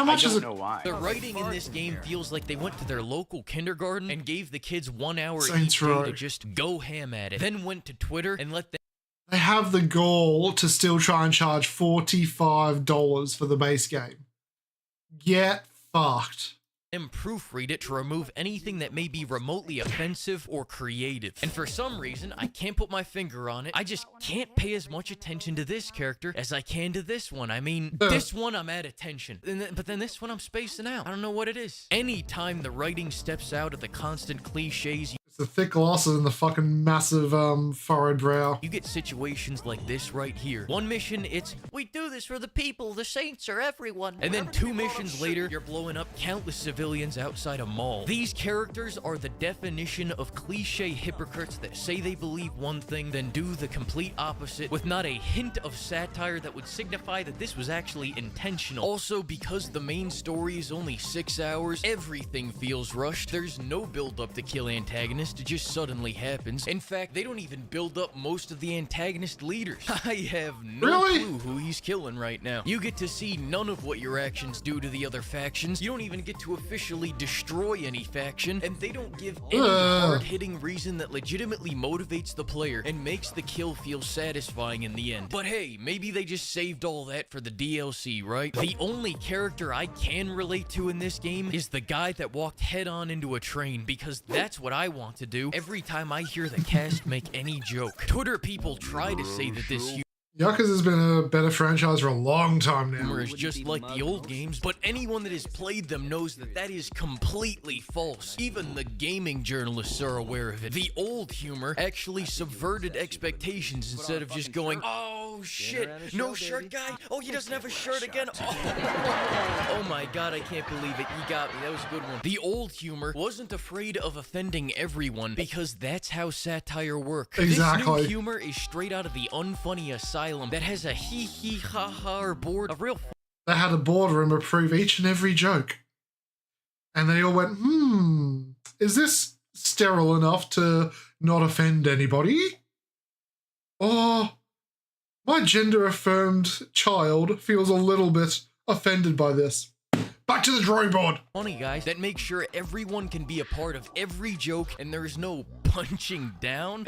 much is it? The writing in this game feels like they went to their local kindergarten and gave the kids 1 hour Saints each day Row. to just go ham at it. Then went to Twitter and let them. They have the goal to still try and charge $45 for the base game. Get fucked. And proofread it to remove anything that may be remotely offensive or creative. And for some reason, I can't put my finger on it, I just can't pay as much attention to this character as I can to this one. I mean, this one I'm at attention, but then this one I'm spacing out. I don't know what it is. Anytime the writing steps out of the constant cliches, It's the thick glasses and the fucking massive furrowed brow. you get situations like this right here. One mission, it's, we do this for the people, the saints are everyone. And then 2 missions later, you're blowing up countless civilians outside a mall. These characters are the definition of cliche hypocrites that say they believe one thing, then do the complete opposite, with not a hint of satire that would signify that this was actually intentional. Also, because the main story is only 6 hours, everything feels rushed. There's no build up to kill antagonists, it just suddenly happens. In fact, they don't even build up most of the antagonist leaders. I have no clue who he's killing right now. You get to see none of what your actions do to the other factions. You don't even get to officially destroy any faction, and they don't give any hard-hitting reason that legitimately motivates the player and makes the kill feel satisfying in the end. But hey, maybe they just saved all that for the DLC, right? The only character I can relate to in this game is the guy that walked head-on into a train, because that's what I want to do every time I hear the cast make any joke. Twitter people try to say that this Yakuza's been a better franchise for a long time now. humor is just like the old games, but anyone that has played them knows that that is completely false. Even the gaming journalists are aware of it. The old humor actually subverted expectations instead of just going, oh shit, no shirt guy? Oh, he doesn't have a shirt again? Oh my god, I can't believe it. You got me. That was a good one. The old humor wasn't afraid of offending everyone because that's how satire works. Exactly. This new humor is straight out of the unfunny asylum that has a hee hee ha ha or board, a real They had a boardroom approve each and every joke. And they all went, is this sterile enough to not offend anybody? Oh, my gender-affirmed child feels a little bit offended by this. Back to the drawing board. Funny guys that make sure everyone can be a part of every joke and there's no punching down.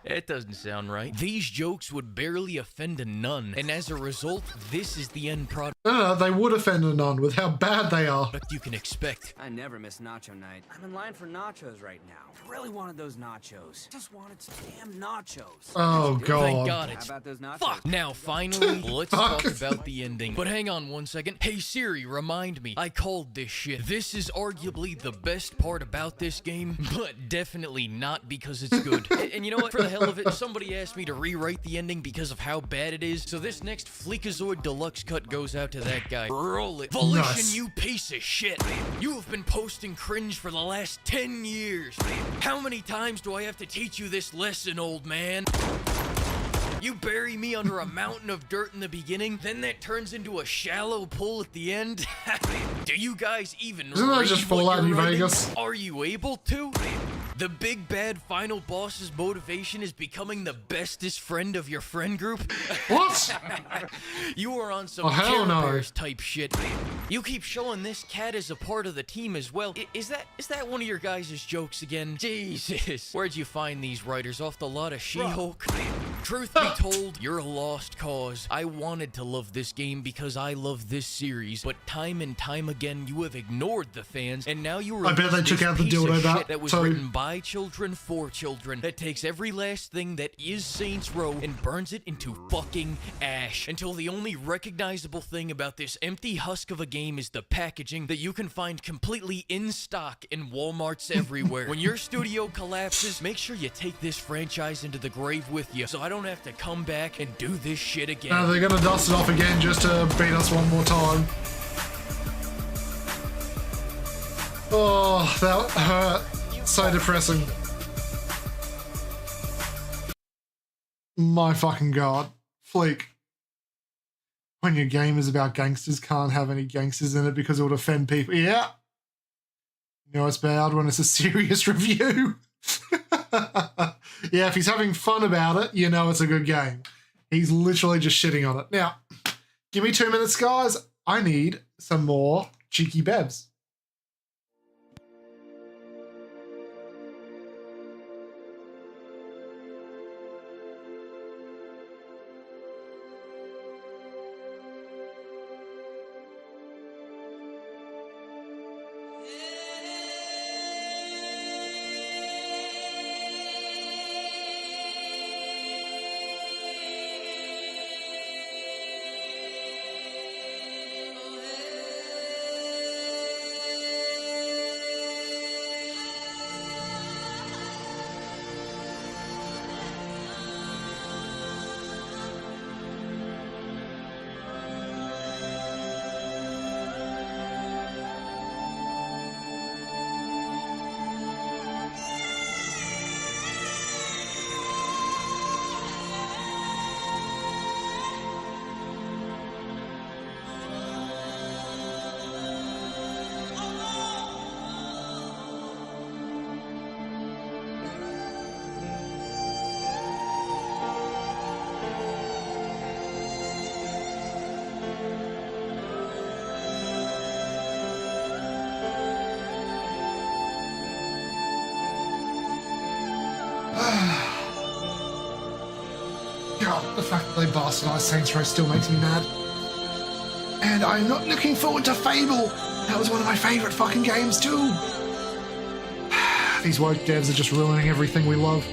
It doesn't sound right. These jokes would barely offend a nun, and as a result, this is the end product. No, they would offend a nun with how bad they are. You can expect. I never miss nacho night. I'm in line for nachos right now. I really wanted those nachos. Just wanted some damn nachos. Oh, God. Thank God How it's about those nachos? fuck. Now, finally, let's talk about the ending. But hang on one second. Hey, Siri, remind me. I called this shit. This is arguably the best part about this game, but definitely not because it's good. And you know what? For the hell of it, somebody asked me to rewrite the ending because of how bad it is, so this next Fleekazoid Deluxe cut goes out to that guy. Roll it. Volition, Nice. you piece of shit. You have been posting cringe for the last 10 years. How many times do I have to teach you this lesson, old man? You bury me under a mountain of dirt in the beginning, then that turns into a shallow pool at the end? Do you guys even Isn't that just read what Fallout you're New writing? Vegas? Are you able to? The big bad final boss's motivation is becoming the bestest friend of your friend group? What? You are on some Oh, hell Care no. Bears type shit. You keep showing this cat as a part of the team as well. Is that one of your guys' jokes again? Jesus. Where'd you find these writers? Off the lot of She-Hulk? Truth be told, you're a lost cause. I wanted to love this game because I love this series, but time and time again you have ignored the fans, and now you I bet they took out the dildo back, that was so- written by children for children, that takes every last thing that is Saints Row and burns it into fucking ash, until the only recognizable thing about this empty husk of a game is the packaging that you can find completely in stock in Walmarts everywhere. When your studio collapses, make sure you take this franchise into the grave with you, so I don't have to come back and do this shit again. Now they're gonna dust it off again just to beat us one more time. Oh, that hurt. So depressing. My fucking God. Fleek. When your game is about gangsters, can't have any gangsters in it because it would offend people. Yeah. You know it's bad when it's a serious review. Yeah, if he's having fun about it, you know it's a good game. He's literally just shitting on it. Now, give me 2 minutes, guys. I need some more cheeky bebs. God, the fact that they bastardized Saints Row still makes me mad. And I'm not looking forward to Fable. That was one of my favorite fucking games too. These woke devs are just ruining everything we love.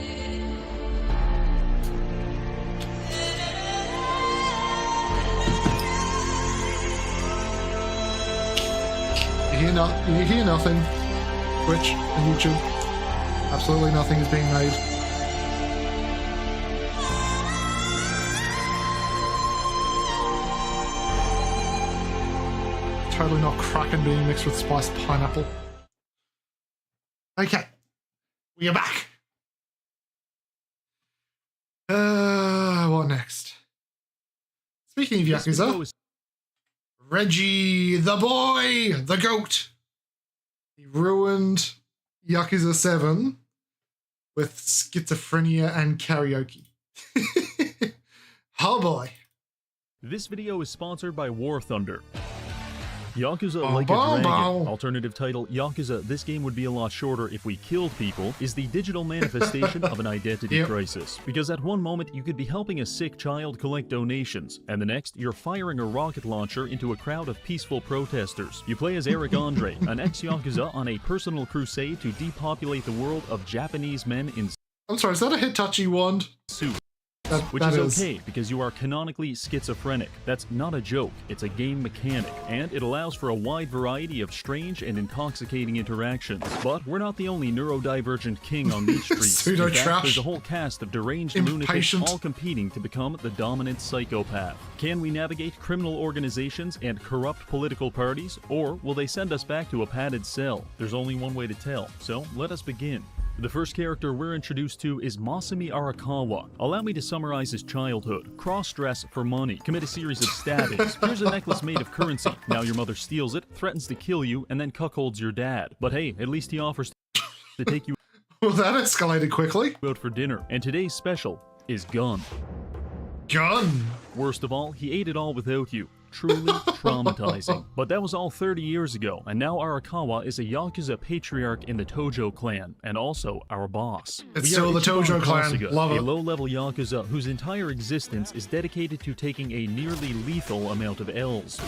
You hear nothing. Twitch and YouTube. Absolutely nothing is being made. Totally not Kraken being mixed with spiced pineapple. Okay. We are back. What next? Speaking of Yakuza, Reggie the boy, the goat. He ruined Yakuza 7 with schizophrenia and karaoke. Oh boy. This video is sponsored by War Thunder. Yakuza Bow, Like a bow, Dragon, bow. alternative title Yakuza This Game Would Be a Lot Shorter If We Killed People, is the digital manifestation of an identity crisis. Because at one moment you could be helping a sick child collect donations, and the next you're firing a rocket launcher into a crowd of peaceful protesters. You play as Eric Andre, an ex-Yakuza on a personal crusade to depopulate the world of Japanese men in I'm sorry, is that a Hitachi wand? suit. That is okay, because you are canonically schizophrenic. That's not a joke, it's a game mechanic, and it allows for a wide variety of strange and intoxicating interactions. But we're not the only neurodivergent king on these streets. Pseudo In fact, trash. there's a whole cast of deranged lunatics all competing to become the dominant psychopath. Can we navigate criminal organizations and corrupt political parties, or will they send us back to a padded cell? There's only one way to tell, so let us begin. The first character we're introduced to is Masumi Arakawa. Allow me to summarize his childhood. Cross-dress for money, commit a series of stabbings. Here's a necklace made of currency. Now your mother steals it, threatens to kill you, and then cuckolds your dad. But hey, at least he offers to take you Well, that escalated quickly. out for dinner. And today's special is gun. Gun? Worst of all, he ate it all without you. Truly traumatizing. But that was all 30 years ago, and now Arakawa is a Yakuza patriarch in the Tojo clan, and also our boss. It's We still are the Ichiban Tojo clan. Kasuga, Love a it. low-level Yakuza whose entire existence is dedicated to taking a nearly lethal amount of L's.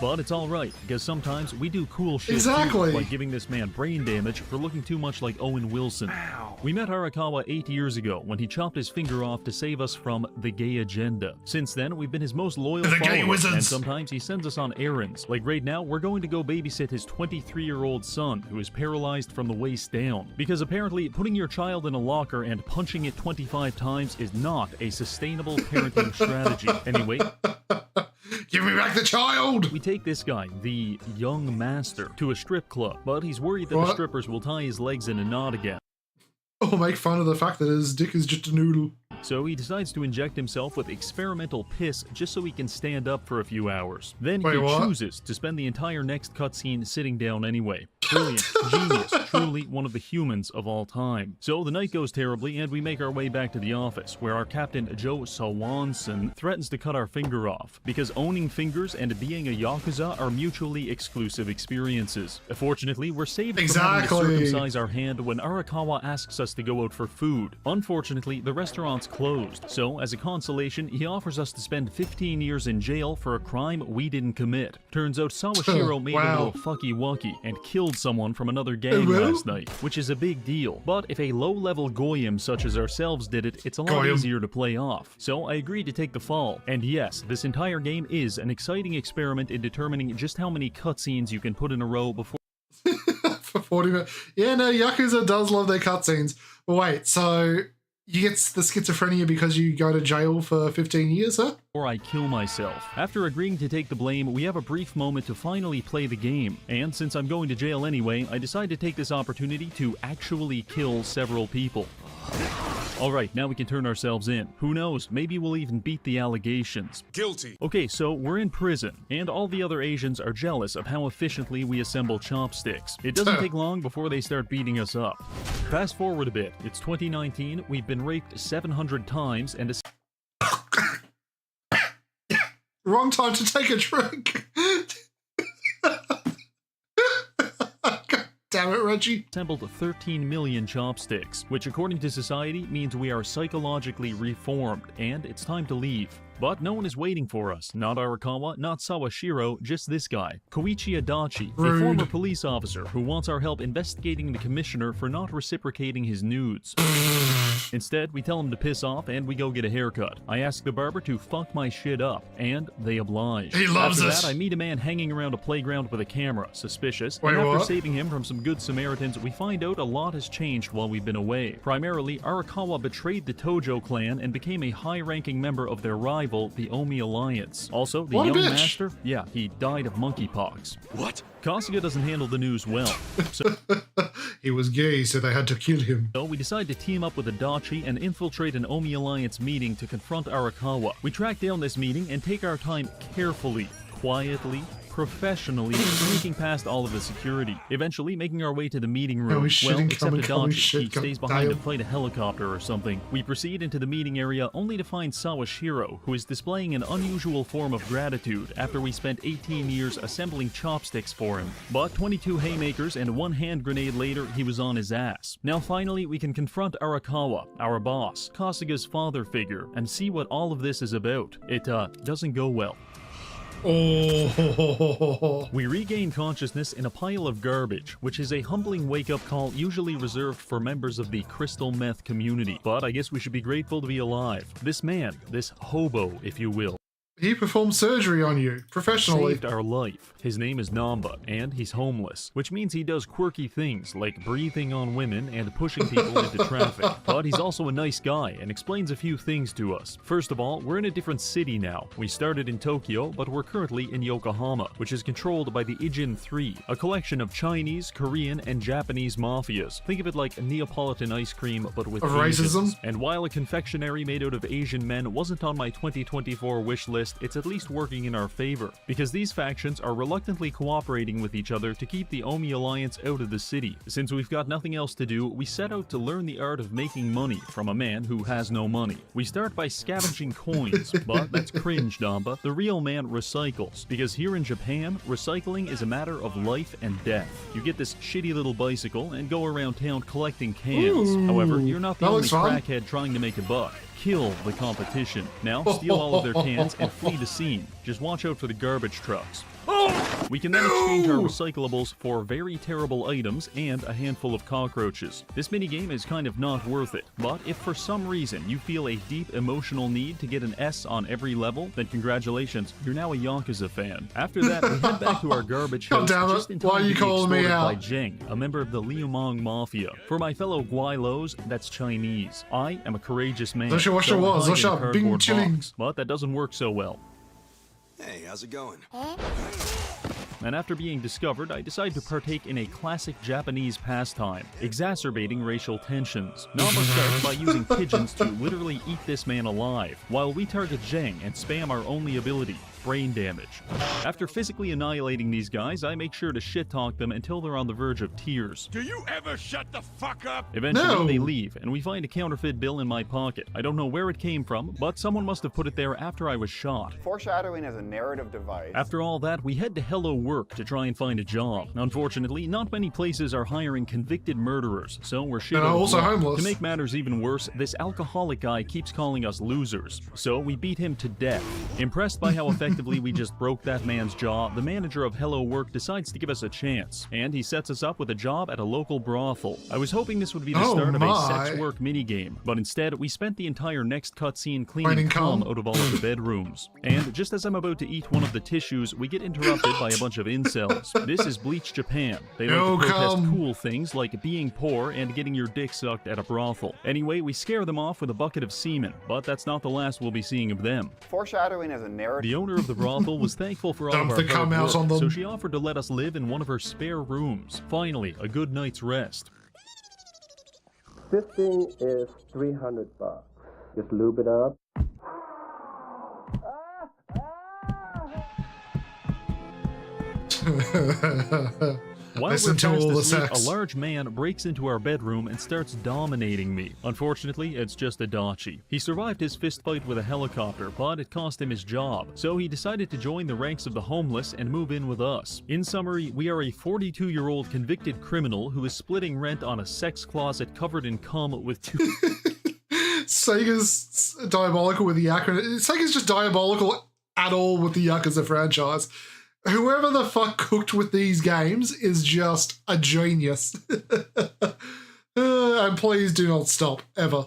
But it's alright, because sometimes we do cool shit Exactly. too, like giving this man brain damage for looking too much like Owen Wilson. We met Arakawa 8 years ago when he chopped his finger off to save us from the gay agenda. Since then, we've been his most loyal The gay followers, wizards. and sometimes he sends us on errands. Like right now, we're going to go babysit his 23-year-old son, who is paralyzed from the waist down. Because apparently, putting your child in a locker and punching it 25 times is not a sustainable parenting strategy. Anyway, give me back the child! We take this guy, the young master, to a strip club, but he's worried that the What? strippers will tie his legs in a knot again. Or make fun of the fact that his dick is just a noodle. So he decides to inject himself with experimental piss just so he can stand up for a few hours. Then Wait, he what? chooses to spend the entire next cutscene sitting down anyway. Brilliant, genius, truly one of the humans of all time. So the night goes terribly and we make our way back to the office, where our captain Joe Swanson threatens to cut our finger off, because owning fingers and being a Yakuza are mutually exclusive experiences. Fortunately, we're saved from having to Exactly. circumcise our hand when Arakawa asks us to go out for food. Unfortunately, the restaurant's closed, so as a consolation, he offers us to spend 15 years in jail for a crime we didn't commit. Turns out Sawashiro made a Wow. little fucky-wucky and killed someone from another gang Well? last night, which is a big deal. But if a low-level goyim such as ourselves did it, it's a lot Goyim. easier to play off. So I agreed to take the fall. And yes, this entire game is an exciting experiment in determining just how many cutscenes you can put in a row before For 40 minutes. Yeah, no, Yakuza does love their cutscenes. But wait, so you get the schizophrenia because you go to jail for 15 years, huh? or I kill myself. After agreeing to take the blame, we have a brief moment to finally play the game. And since I'm going to jail anyway, I decide to take this opportunity to actually kill several people. Alright, now we can turn ourselves in. Who knows, maybe we'll even beat the allegations. Guilty. Okay, so we're in prison, and all the other Asians are jealous of how efficiently we assemble chopsticks. It doesn't take long before they start beating us up. Fast forward a bit, it's 2019, we've been raped 700 times, and Wrong time to take a drink. God damn it, Reggie. assembled 13 million chopsticks, which according to society means we are psychologically reformed, and it's time to leave. But no one is waiting for us. Not Arakawa, not Sawashiro, just this guy, Koichi Adachi, a Rude. former police officer who wants our help investigating the commissioner for not reciprocating his nudes. Instead, we tell him to piss off and we go get a haircut. I ask the barber to fuck my shit up, and they oblige. He loves After us. that, I meet a man hanging around a playground with a camera, suspicious, Wait, and after what? saving him from some good Samaritans, we find out a lot has changed while we've been away. Primarily, Arakawa betrayed the Tojo clan and became a high-ranking member of their rival, the Omi Alliance. Also, the What a young bitch. master, yeah, he died of monkeypox. What? Kasuga doesn't handle the news well, so He was gay, so they had to kill him. we decide to team up with Adachi and infiltrate an Omi Alliance meeting to confront Arakawa. We track down this meeting and take our time carefully, quietly, professionally sneaking past all of the security, eventually making our way to the meeting room. Well, except Adachi, he stays behind to fight a helicopter or something. We proceed into the meeting area only to find Sawashiro, who is displaying an unusual form of gratitude after we spent 18 years assembling chopsticks for him. But 22 haymakers and 1 hand grenade later, he was on his ass. Now finally, we can confront Arakawa, our boss, Kasuga's father figure, and see what all of this is about. It doesn't go well. Oh. We regain consciousness in a pile of garbage, which is a humbling wake-up call usually reserved for members of the crystal meth community. But I guess we should be grateful to be alive. This man, this hobo, if you will, he performed surgery on you, professionally. Saved our life. His name is Namba, and he's homeless, which means he does quirky things like breathing on women and pushing people into traffic. But he's also a nice guy and explains a few things to us. First of all, we're in a different city now. We started in Tokyo, but we're currently in Yokohama, which is controlled by the Ijin 3, a collection of Chinese, Korean, and Japanese mafias. Think of it like Neapolitan ice cream, but with racism. Asians. And while a confectionery made out of Asian men wasn't on my 2024 wish list, it's at least working in our favor, because these factions are reluctantly cooperating with each other to keep the Omi Alliance out of the city. Since we've got nothing else to do, we set out to learn the art of making money from a man who has no money. We start by scavenging coins, but that's cringe, Namba. The real man recycles, because here in Japan, recycling is a matter of life and death. You get this shitty little bicycle and go around town collecting cans. Ooh, however, you're not the only fun. crackhead trying to make a buck. Kill the competition. Now, steal all of their cans and flee the scene. Just watch out for the garbage trucks. We can then exchange our recyclables for very terrible items and a handful of cockroaches. This minigame is kind of not worth it, but if for some reason you feel a deep emotional need to get an S on every level, then congratulations, you're now a Yakuza fan. After that, we head back to our garbage house just in time to be extorted by Zheng, a member of the Liumang Mafia. For my fellow Guailos, that's Chinese. I am a courageous man, so I hide in a cardboard box, but that doesn't work so well. Hey, how's it going? And after being discovered, I decide to partake in a classic Japanese pastime, exacerbating racial tensions. Namba starts by using pigeons to literally eat this man alive, while we target Zheng and spam our only ability, brain damage. After physically annihilating these guys, I make sure to shit-talk them until they're on the verge of tears. Do you ever shut the fuck up? Eventually, they leave, and we find a counterfeit bill in my pocket. I don't know where it came from, but someone must have put it there after I was shot. Foreshadowing is a narrative device. After all that, we head to Hello Work to try and find a job. Unfortunately, not many places are hiring convicted murderers, so we're shit out of luck. Homeless. To make matters even worse, this alcoholic guy keeps calling us losers, so we beat him to death. Impressed by how effectively we just broke that man's jaw, the manager of Hello Work decides to give us a chance, and he sets us up with a job at a local brothel. I was hoping this would be the start of a sex work minigame, but instead we spent the entire next cutscene cleaning cum out of all of the bedrooms. And just as I'm about to eat one of the tissues, we get interrupted by a bunch of incels. This is Bleach Japan. They like to protest cool things like being poor and getting your dick sucked at a brothel. Anyway, we scare them off with a bucket of semen, but that's not the last we'll be seeing of them. Foreshadowing is a narrative. The owner of the brothel was thankful for all of our hard work, so she offered to let us live in one of her spare rooms. Finally, a good night's rest. This thing is $300. Just lube it up. While we're fast asleep, a large man breaks into our bedroom and starts dominating me. Unfortunately, it's just Adachi. He survived his fistfight with a helicopter, but it cost him his job, so he decided to join the ranks of the homeless and move in with us. In summary, we are a 42-year-old convicted criminal who is splitting rent on a sex closet covered in cum with two... Sega's diabolical with the Yakuza. Sega's just diabolical at all with the Yakuza franchise. Whoever the fuck cooked with these games is just a genius. And please do not stop, ever.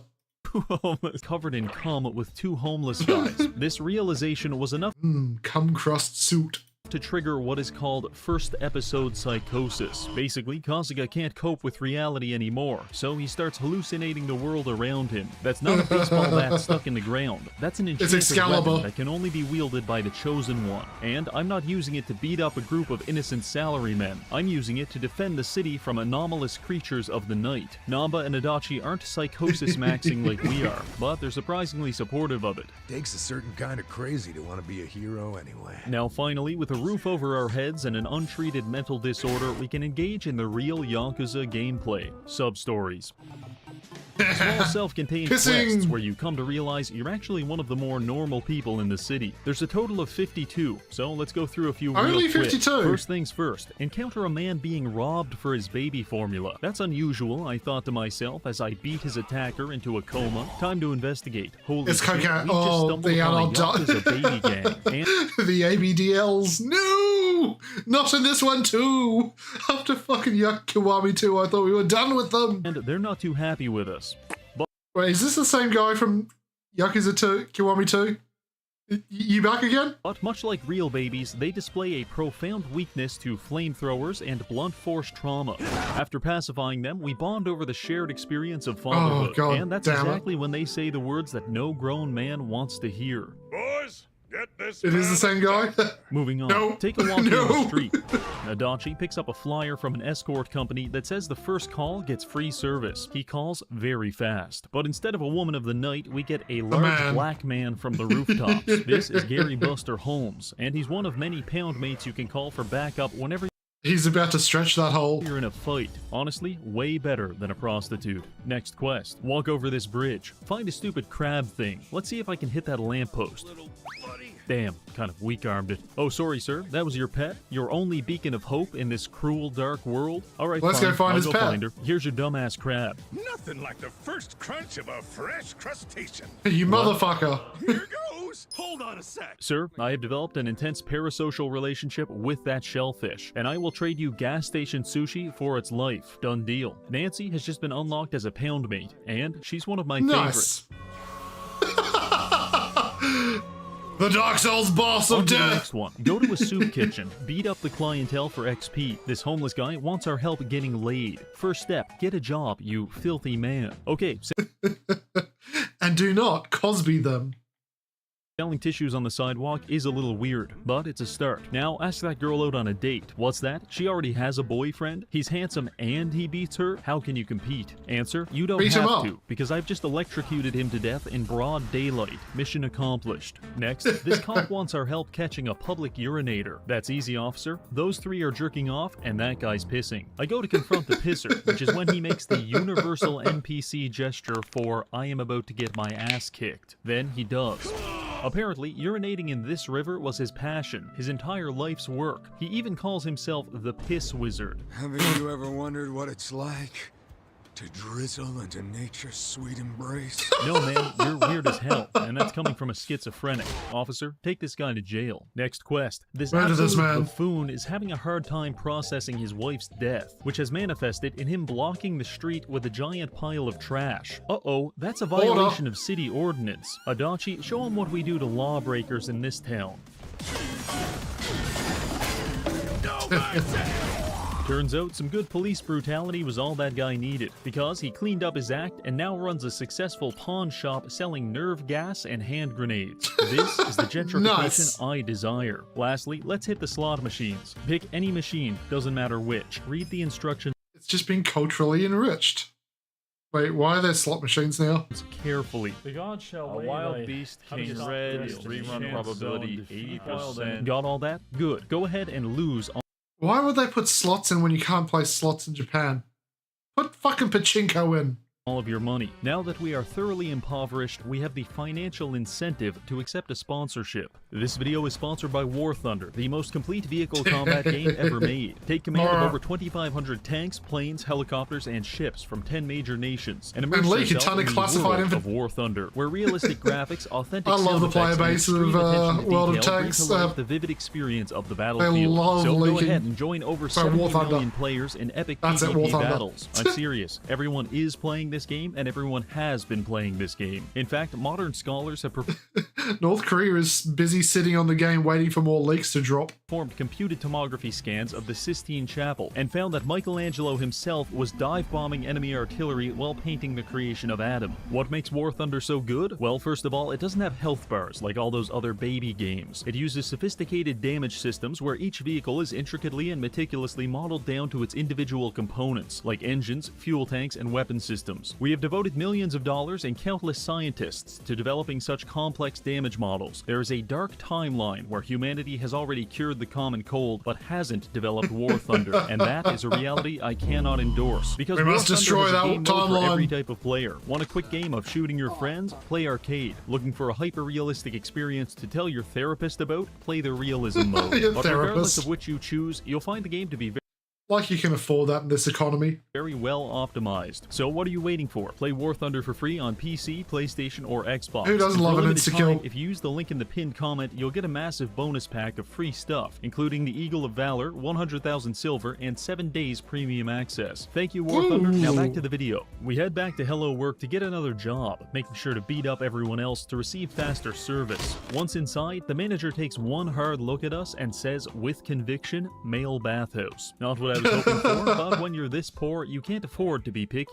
Covered in cum with two homeless guys. This realization was enough cum-crust suit to trigger what is called first episode psychosis. Basically, Kasuga can't cope with reality anymore, so he starts hallucinating the world around him. That's not a baseball bat stuck in the ground. That's an enchanted weapon that can only be wielded by the chosen one. And I'm not using it to beat up a group of innocent salarymen. I'm using it to defend the city from anomalous creatures of the night. Namba and Adachi aren't psychosis maxing like we are, but they're surprisingly supportive of it. Takes a certain kind of crazy to want to be a hero anyway. Now finally, with a roof over our heads and an untreated mental disorder, we can engage in the real Yakuza gameplay. Sub-stories. Small self-contained quests where you come to realize you're actually one of the more normal people in the city. There's a total of 52, so let's go through a few Only real quick. 52? First things first, encounter a man being robbed for his baby formula. That's unusual, I thought to myself as I beat his attacker into a coma. Time to investigate. Holy It's shit, cocaine. we just Oh, stumbled the upon a adult Yakuza baby gang. And the ABDLs. No! Not in this one too! After fucking Kiwami 2, I thought we were done with them! And they're not too happy with us. Wait, is this the same guy from Yakuza 2, Kiwami 2? You back again? But much like real babies, they display a profound weakness to flamethrowers and blunt force trauma. After pacifying them, we bond over the shared experience of fatherhood. God and that's exactly when they say the words that no grown man wants to hear. Boys, get this. It is the same guy? Moving on. No. Take a walk No. down the street. Adachi picks up a flyer from an escort company that says the first call gets free service. He calls very fast. But instead of a woman of the night, we get a large black man from the rooftops. This is Gary Buster Holmes, and he's one of many pound mates you can call for backup whenever he's about to stretch that hole. You're in a fight. Honestly, way better than a prostitute. Next quest. Walk over this bridge. Find a stupid crab thing. Let's see if I can hit that lamppost. Damn, kind of weak-armed it. Oh, sorry, sir. That was your pet? Your only beacon of hope in this cruel, dark world? Alright, Let's fine. go find I'll his go pet. find her. Here's your dumbass crab. Nothing like the first crunch of a fresh crustacean. You motherfucker. Here goes. Hold on a sec. Sir, I have developed an intense parasocial relationship with that shellfish, and I will trade you gas station sushi for its life. Done deal. Nancy has just been unlocked as a pound mate, and she's one of my favorites. The Dark Souls boss of On to the death! next one. Go to a soup kitchen. Beat up the clientele for XP. This homeless guy wants our help getting laid. First step, get a job, you filthy man. Okay, and do not Cosby them. selling tissues on the sidewalk is a little weird, but it's a start. Now, ask that girl out on a date. What's that? She already has a boyfriend? He's handsome and he beats her? How can you compete? Answer, you don't Beat him have up. to, because I've just electrocuted him to death in broad daylight. Mission accomplished. Next, this cop wants our help catching a public urinator. That's easy, officer. Those three are jerking off, and that guy's pissing. I go to confront the pisser, which is when he makes the universal NPC gesture for, I am about to get my ass kicked. Then he does. Apparently, urinating in this river was his passion, his entire life's work. He even calls himself the Piss Wizard. Haven't you ever wondered what it's like to drizzle into nature's sweet embrace? No, man, you're weird as hell, and that's coming from a schizophrenic. Officer, take this guy to jail. Next quest. This Murder this absolute man. buffoon is having a hard time processing his wife's death, which has manifested in him blocking the street with a giant pile of trash. Uh-oh, that's a violation of city ordinance. Adachi, show him what we do to lawbreakers in this town. Turns out some good police brutality was all that guy needed, because he cleaned up his act and now runs a successful pawn shop selling nerve gas and hand grenades. This is the gentrification Nice. I desire. Lastly, let's hit the slot machines. Pick any machine, doesn't matter which. Read the instructions It's just been culturally enriched. Wait, why are there slot machines now? carefully. The gods shall A wait wild thy beast heavy king stop red, destiny, rerun chance probability zone, defeat wild 80%. end. Got all that? Good. Go ahead and lose on Why would they put slots in when you can't play slots in Japan? Put fucking pachinko in. all of your money. Now that we are thoroughly impoverished, we have the financial incentive to accept a sponsorship. This video is sponsored by War Thunder, the most complete vehicle combat game ever made. Take command of over 2,500 tanks, planes, helicopters, and ships from 10 major nations, and immerse Lee, yourself ton of in the classified world info- of War Thunder, where realistic graphics, authentic I love sound the player effects, and base of, extreme attention to World of detail bring Tanks. to life the vivid experience of the battlefield. love So go leaking. ahead and join over Sorry, 70 War Thunder. million players in epic That's it, War PvP Thunder. battles. I'm serious. Everyone is playing this game, and everyone has been playing this game. In fact, modern scholars have North Korea is busy sitting on the game waiting for more leaks to drop. performed computed tomography scans of the Sistine Chapel and found that Michelangelo himself was dive-bombing enemy artillery while painting the creation of Adam. What makes War Thunder so good? Well, first of all, it doesn't have health bars like all those other baby games. It uses sophisticated damage systems where each vehicle is intricately and meticulously modeled down to its individual components, like engines, fuel tanks, and weapon systems. systems. We have devoted millions of dollars and countless scientists to developing such complex damage models. There is a dark timeline where humanity has already cured the common cold but hasn't developed War Thunder, and that is a reality I cannot endorse. Because we War must Thunder destroy has a that game mode for every timeline. type of player. Want a quick game of shooting your friends? Play arcade. Looking for a hyper-realistic experience to tell your therapist about? Play the realism mode. But regardless of which you choose, you'll find the game to be very like you can afford that in this economy. Very well optimized. So what are you waiting for? Play War Thunder for free on PC, PlayStation, or Xbox. Who doesn't love an insta-kill? If you use the link in the pinned comment, you'll get a massive bonus pack of free stuff, including the Eagle of Valor, 100,000 silver, and 7 days premium access. Thank you, War Thunder. Now back to the video. We head back to Hello Work to get another job, making sure to beat up everyone else to receive faster service. Once inside, the manager takes one hard look at us and says, with conviction, male bathhouse. Not what I was hoping for, but when you're this poor, you can't afford to be picky.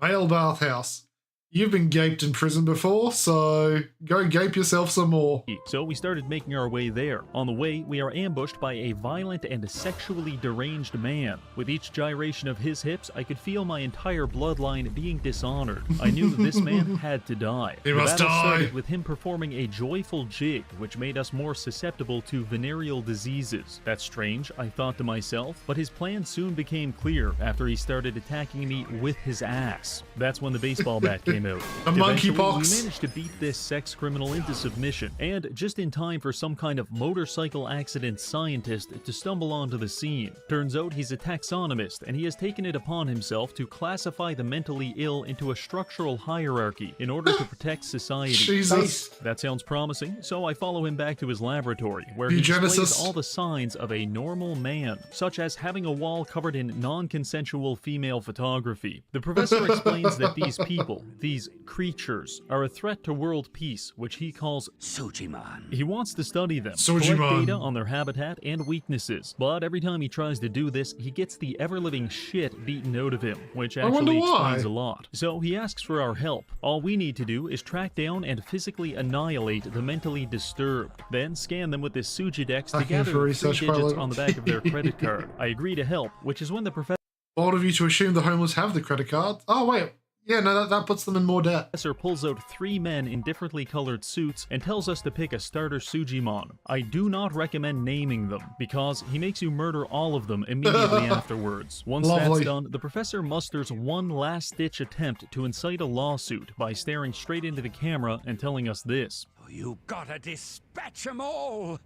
Male bathhouse. You've been gaped in prison before, so go gape yourself some more. So we started making our way there. On the way, we are ambushed by a violent and sexually deranged man. With each gyration of his hips, I could feel my entire bloodline being dishonored. I knew this man had to die. He must battle die. started with him performing a joyful jig, which made us more susceptible to venereal diseases. That's strange, I thought to myself, but his plan soon became clear after he started attacking me with his ass. That's when the baseball bat came out. The Eventually, monkeypox. we managed to beat this sex criminal into submission, and just in time for some kind of motorcycle accident scientist to stumble onto the scene. Turns out he's a taxonomist, and he has taken it upon himself to classify the mentally ill into a structural hierarchy in order to protect society. Jesus. That sounds promising, so I follow him back to his laboratory, where he displays all the signs of a normal man, such as having a wall covered in non-consensual female photography. The professor explains that these people, these creatures, are a threat to world peace, which he calls Sujiman. He wants to study them, collect Sujiman. data on their habitat and weaknesses, but every time he tries to do this, he gets the ever-living shit beaten out of him, which actually explains a lot. So he asks for our help. All we need to do is track down and physically annihilate the mentally disturbed, then scan them with this Sujidex to gather the 3 digits on the back of their credit card. I agree to help, which is when the professor Bold of you to assume the homeless have the credit cards. Oh, wait. Yeah, no, that puts them in more debt. Professor pulls out 3 men in differently colored suits and tells us to pick a starter Sujimon. I do not recommend naming them, because he makes you murder all of them immediately afterwards. Once that's done, the professor musters one last-ditch attempt to incite a lawsuit by staring straight into the camera and telling us this. You gotta dispatch 'em all!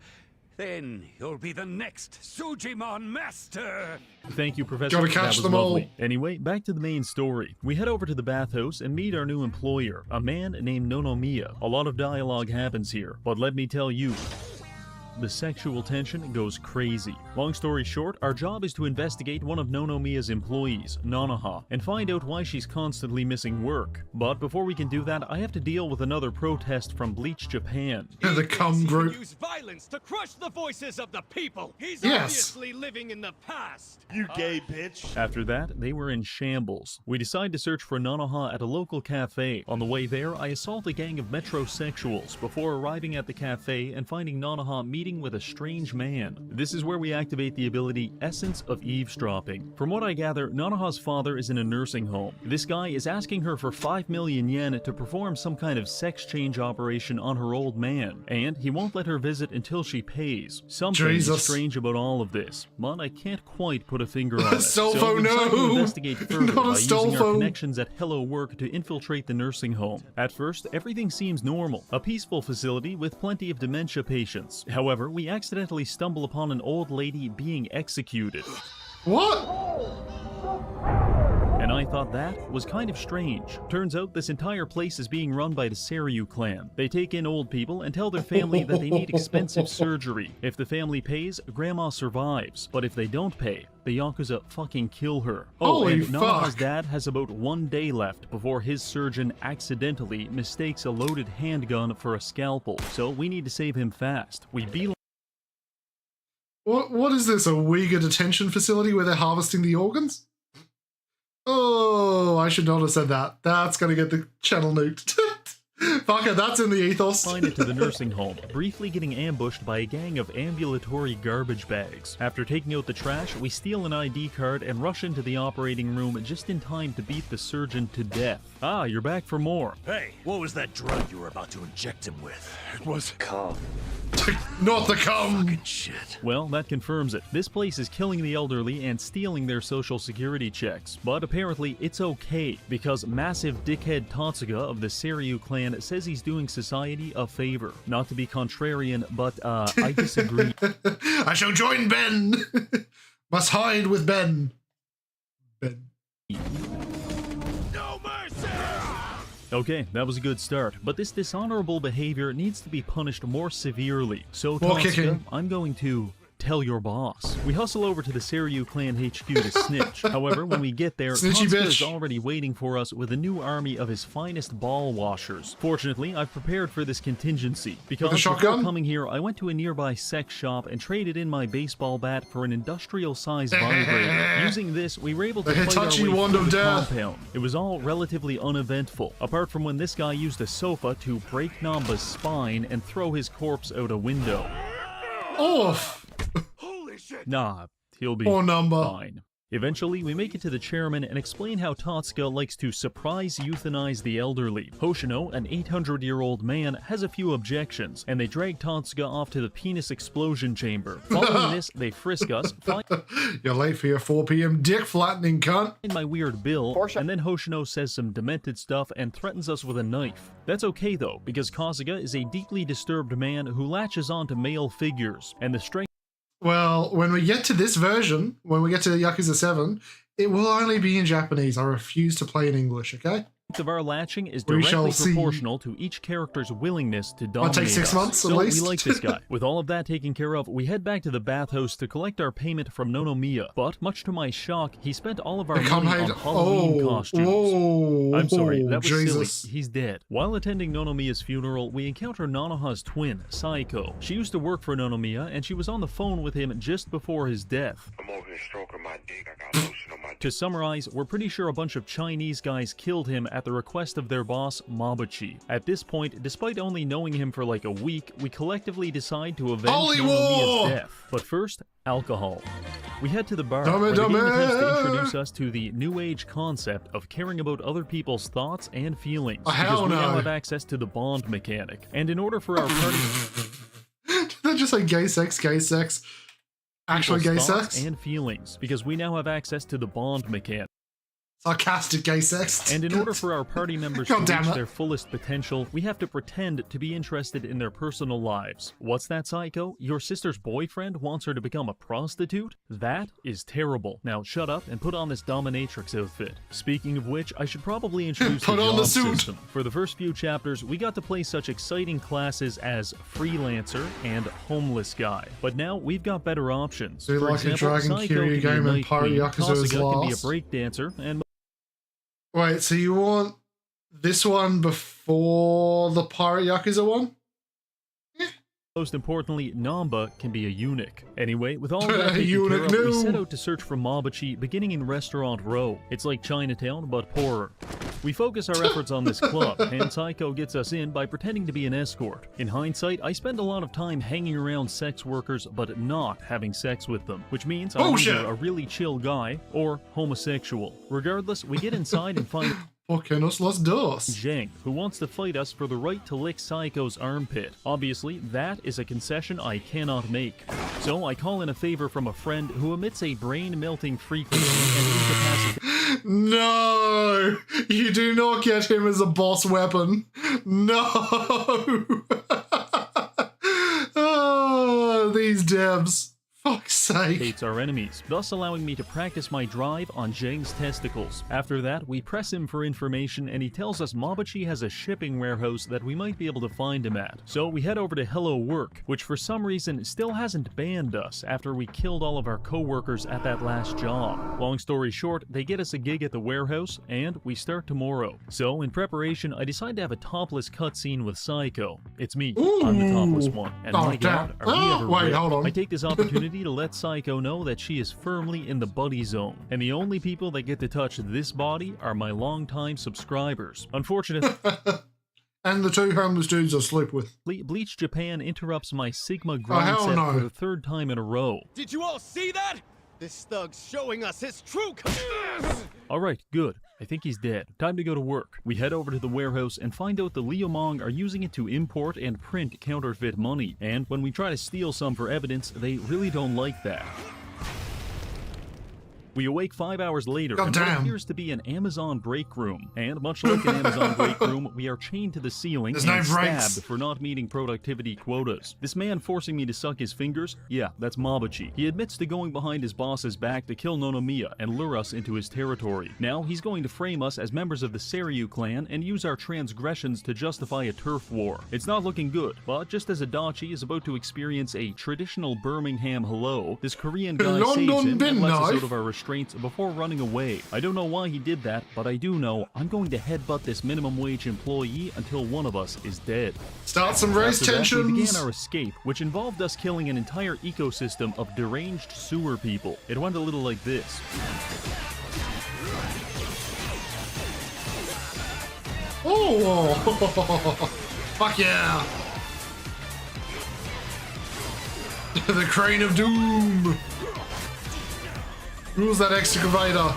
Then you'll be the next Sujimon master! Thank you, Professor. Gotta catch them all. Anyway, back to the main story. We head over to the bathhouse and meet our new employer, a man named Nonomiya. A lot of dialogue happens here, but let me tell you, the sexual tension goes crazy. Long story short, our job is to investigate one of Nonomiya's employees, Nanaha, and find out why she's constantly missing work. But before we can do that, I have to deal with another protest from Bleach Japan. The cum group. Use violence to crush the voices of the people. He's Yes. obviously living in the past. You gay bitch. After that, they were in shambles. We decide to search for Nanaha at a local cafe. On the way there, I assault a gang of metrosexuals before arriving at the cafe and finding Nanaha meeting with a strange man. This is where we activate the ability Essence of Eavesdropping. From what I gather, Nanaha's father is in a nursing home. This guy is asking her for 5 million yen to perform some kind of sex change operation on her old man, and he won't let her visit until she pays. Something is strange about all of this, but I can't quite put a finger on it. So we decide to investigate further by using our connections at Hello Work to infiltrate the nursing home. At first, everything seems normal, a peaceful facility with plenty of dementia patients. However, we accidentally stumble upon an old lady being executed. What? And I thought that was kind of strange. Turns out this entire place is being run by the Seiryu clan. They take in old people and tell their family that they need expensive surgery. If the family pays, Grandma survives. But if they don't pay, the Yakuza fucking kill her. Oh, Holy and Nanaha's fuck. dad has about 1 day left before his surgeon accidentally mistakes a loaded handgun for a scalpel. So we need to save him fast. We beeline. What is this, a Uyghur detention facility where they're harvesting the organs? Oh, I should not have said that. That's gonna get the channel nuked. Fuck it, that's in the ethos. Find it to the nursing home, briefly getting ambushed by a gang of ambulatory garbage bags. After taking out the trash, we steal an ID card and rush into the operating room just in time to beat the surgeon to death. Ah, you're back for more. Hey, what was that drug you were about to inject him with? It was cum. Not the cum! Fucking shit. Well, that confirms it. This place is killing the elderly and stealing their social security checks. But apparently, it's okay, because massive dickhead Tatsuga of the Seiryu clan says he's doing society a favor. Not to be contrarian, but I disagree. I shall join Ben! Must hide with Ben. Ben. No mercy! Okay, that was a good start, but this dishonorable behavior needs to be punished more severely. So, More Tatsuga, kicking. I'm going to tell your boss. We hustle over to the Seiryu clan HQ to snitch. However, when we get there, Snitchy Tatsuga bitch. is already waiting for us with a new army of his finest ball washers. Fortunately, I've prepared for this contingency. Because before shotgun? coming here, I went to a nearby sex shop and traded in my baseball bat for an industrial-sized vibrator. Using this, we were able to The fight our Hitachi way wand through of the death. compound. It was all relatively uneventful, apart from when this guy used a sofa to break Namba's spine and throw his corpse out a window. Off! Nah, he'll be Poor Namba. fine. Eventually, we make it to the chairman and explain how Tatsuga likes to surprise euthanize the elderly. Hoshino, an 800-year-old man, has a few objections, and they drag Tatsuga off to the penis explosion chamber. Following this, they frisk us, find You're late for your 4 p.m. dick flattening, cunt. my weird bill, and then Hoshino says some demented stuff and threatens us with a knife. That's okay though, because Kasuga is a deeply disturbed man who latches onto male figures, and the strength Well, when we get to this version, when we get to Yakuza 7, it will only be in Japanese. I refuse to play in English, okay? of our latching is We shall directly see. proportional to each character's willingness to Might dominate take 6 us. months at So least. we like this guy. With all of that taken care of, we head back to the bathhouse to collect our payment from Nonomiya. But much to my shock, he spent all of our money on Halloween costumes. Whoa, I'm sorry, that was Jesus. silly. He's dead. While attending Nonomiya's funeral, we encounter Nanoha's twin, Saiko. She used to work for Nonomiya, and she was on the phone with him just before his death. I'm over here stroking my dick. I got lotion on my dick. To summarize, we're pretty sure a bunch of Chinese guys killed him at the request of their boss, Mabuchi. At this point, despite only knowing him for like a week, we collectively decide to avenge Holy Nomiya's war! death. But first, alcohol. We head to the bar, Dummy, where the game dummy! attempts to introduce us to the new age concept of caring about other people's thoughts and feelings. Oh, hell because we now no. have access to the bond mechanic. And in order for our party... Did they just say gay sex, gay sex? Actually gay people's thoughts sex? and feelings, because we now have access to the bond mechanic. Sarcastic gay sex. And in order for our party members to God damn reach it. their fullest potential, we have to pretend to be interested in their personal lives. What's that, Psycho? Your sister's boyfriend wants her to become a prostitute? That is terrible. Now shut up and put on this dominatrix outfit. Speaking of which, I should probably introduce Put the on the job suit. system. For the first few chapters, we got to play such exciting classes as freelancer and homeless guy. But now we've got better options. Do you For like a example, Dragon Psycho Kyrie can be a game and night Pirate queen, Yakuza is Kasuga can be a last? break dancer, and Wait, so you want this one before the Pirate Yakuza one? most importantly, Namba can be a eunuch. Anyway, with all of that taken care Eunuch, of, we no. set out to search for Mabuchi, beginning in Restaurant Row. It's like Chinatown, but poorer. We focus our efforts on this club, and Psycho gets us in by pretending to be an escort. In hindsight, I spend a lot of time hanging around sex workers, but not having sex with them, which means I'm Bullshit. either a really chill guy or homosexual. Regardless, we get inside and find Okay, nos los dos. Zheng, who wants to fight us for the right to lick Psycho's armpit. Obviously, that is a concession I cannot make. So I call in a favor from a friend who emits a brain-melting frequency and incapacitates No! You do not get him as a boss weapon. No! Oh, these devs. Fuck's sake. our enemies, thus allowing me to practice my drive on Zheng's testicles. After that, we press him for information and he tells us Mabuchi has a shipping warehouse that we might be able to find him at. So we head over to Hello Work, which for some reason still hasn't banned us after we killed all of our co-workers at that last job. Long story short, they get us a gig at the warehouse and we start tomorrow. So in preparation, I decide to have a topless cutscene with Psycho. It's me, I'm the topless one. And Oh, my god, damn. are we Oh, ever wait, ripped. hold on. I take this opportunity to let Psycho know that she is firmly in the buddy zone, and the only people that get to touch this body are my longtime subscribers. Unfortunately, And the 2 homeless dudes I sleep with. Bleach Japan interrupts my Sigma Oh, grind hell set no. for the 3rd time in a row. Did you all see that? This thug's showing us his true colors. Alright, good. I think he's dead. Time to go to work. We head over to the warehouse and find out the Liumong are using it to import and print counterfeit money. And when we try to steal some for evidence, they really don't like that. We awake 5 hours later in what appears to be an Amazon break room. And much like an Amazon break room, we are chained to the ceiling and stabbed for not meeting productivity quotas. This man forcing me to suck his fingers? Yeah, that's Mabuchi. He admits to going behind his boss's back to kill Nonomiya and lure us into his territory. Now he's going to frame us as members of the Seiryu clan and use our transgressions to justify a turf war. It's not looking good, but just as Adachi is about to experience a traditional Birmingham hello, this Korean guy saves him and lets us out of our restraints before running away. I don't know why he did that, but I do know I'm going to headbutt this minimum wage employee until one of us is dead. Start some race tensions. We began our escape, which involved us killing an entire ecosystem of deranged sewer people. It went a little like this. Oh, fuck yeah. The Crane of Doom. Who's that excavator?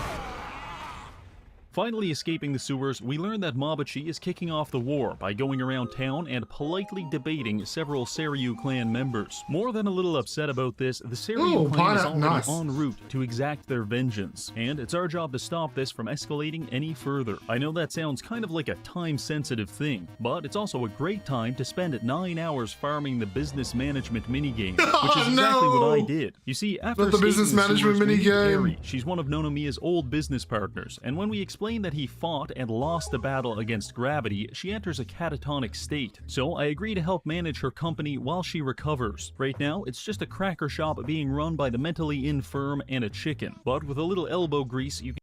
Finally escaping the sewers, we learn that Mabuchi is kicking off the war by going around town and politely debating several Seiryu clan members. More than a little upset about this, the Seiryu clan is already en route to exact their vengeance, and it's our job to stop this from escalating any further. I know that sounds kind of like a time-sensitive thing, but it's also a great time to spend 9 hours farming the business management minigame, which is exactly what I did. You see, after the business management minigame, she's one of Nonomiya's old business partners, and when we explain that he fought and lost the battle against gravity, she enters a catatonic state. So I agree to help manage her company while she recovers. Right now, it's just a cracker shop being run by the mentally infirm and a chicken. But with a little elbow grease, you can...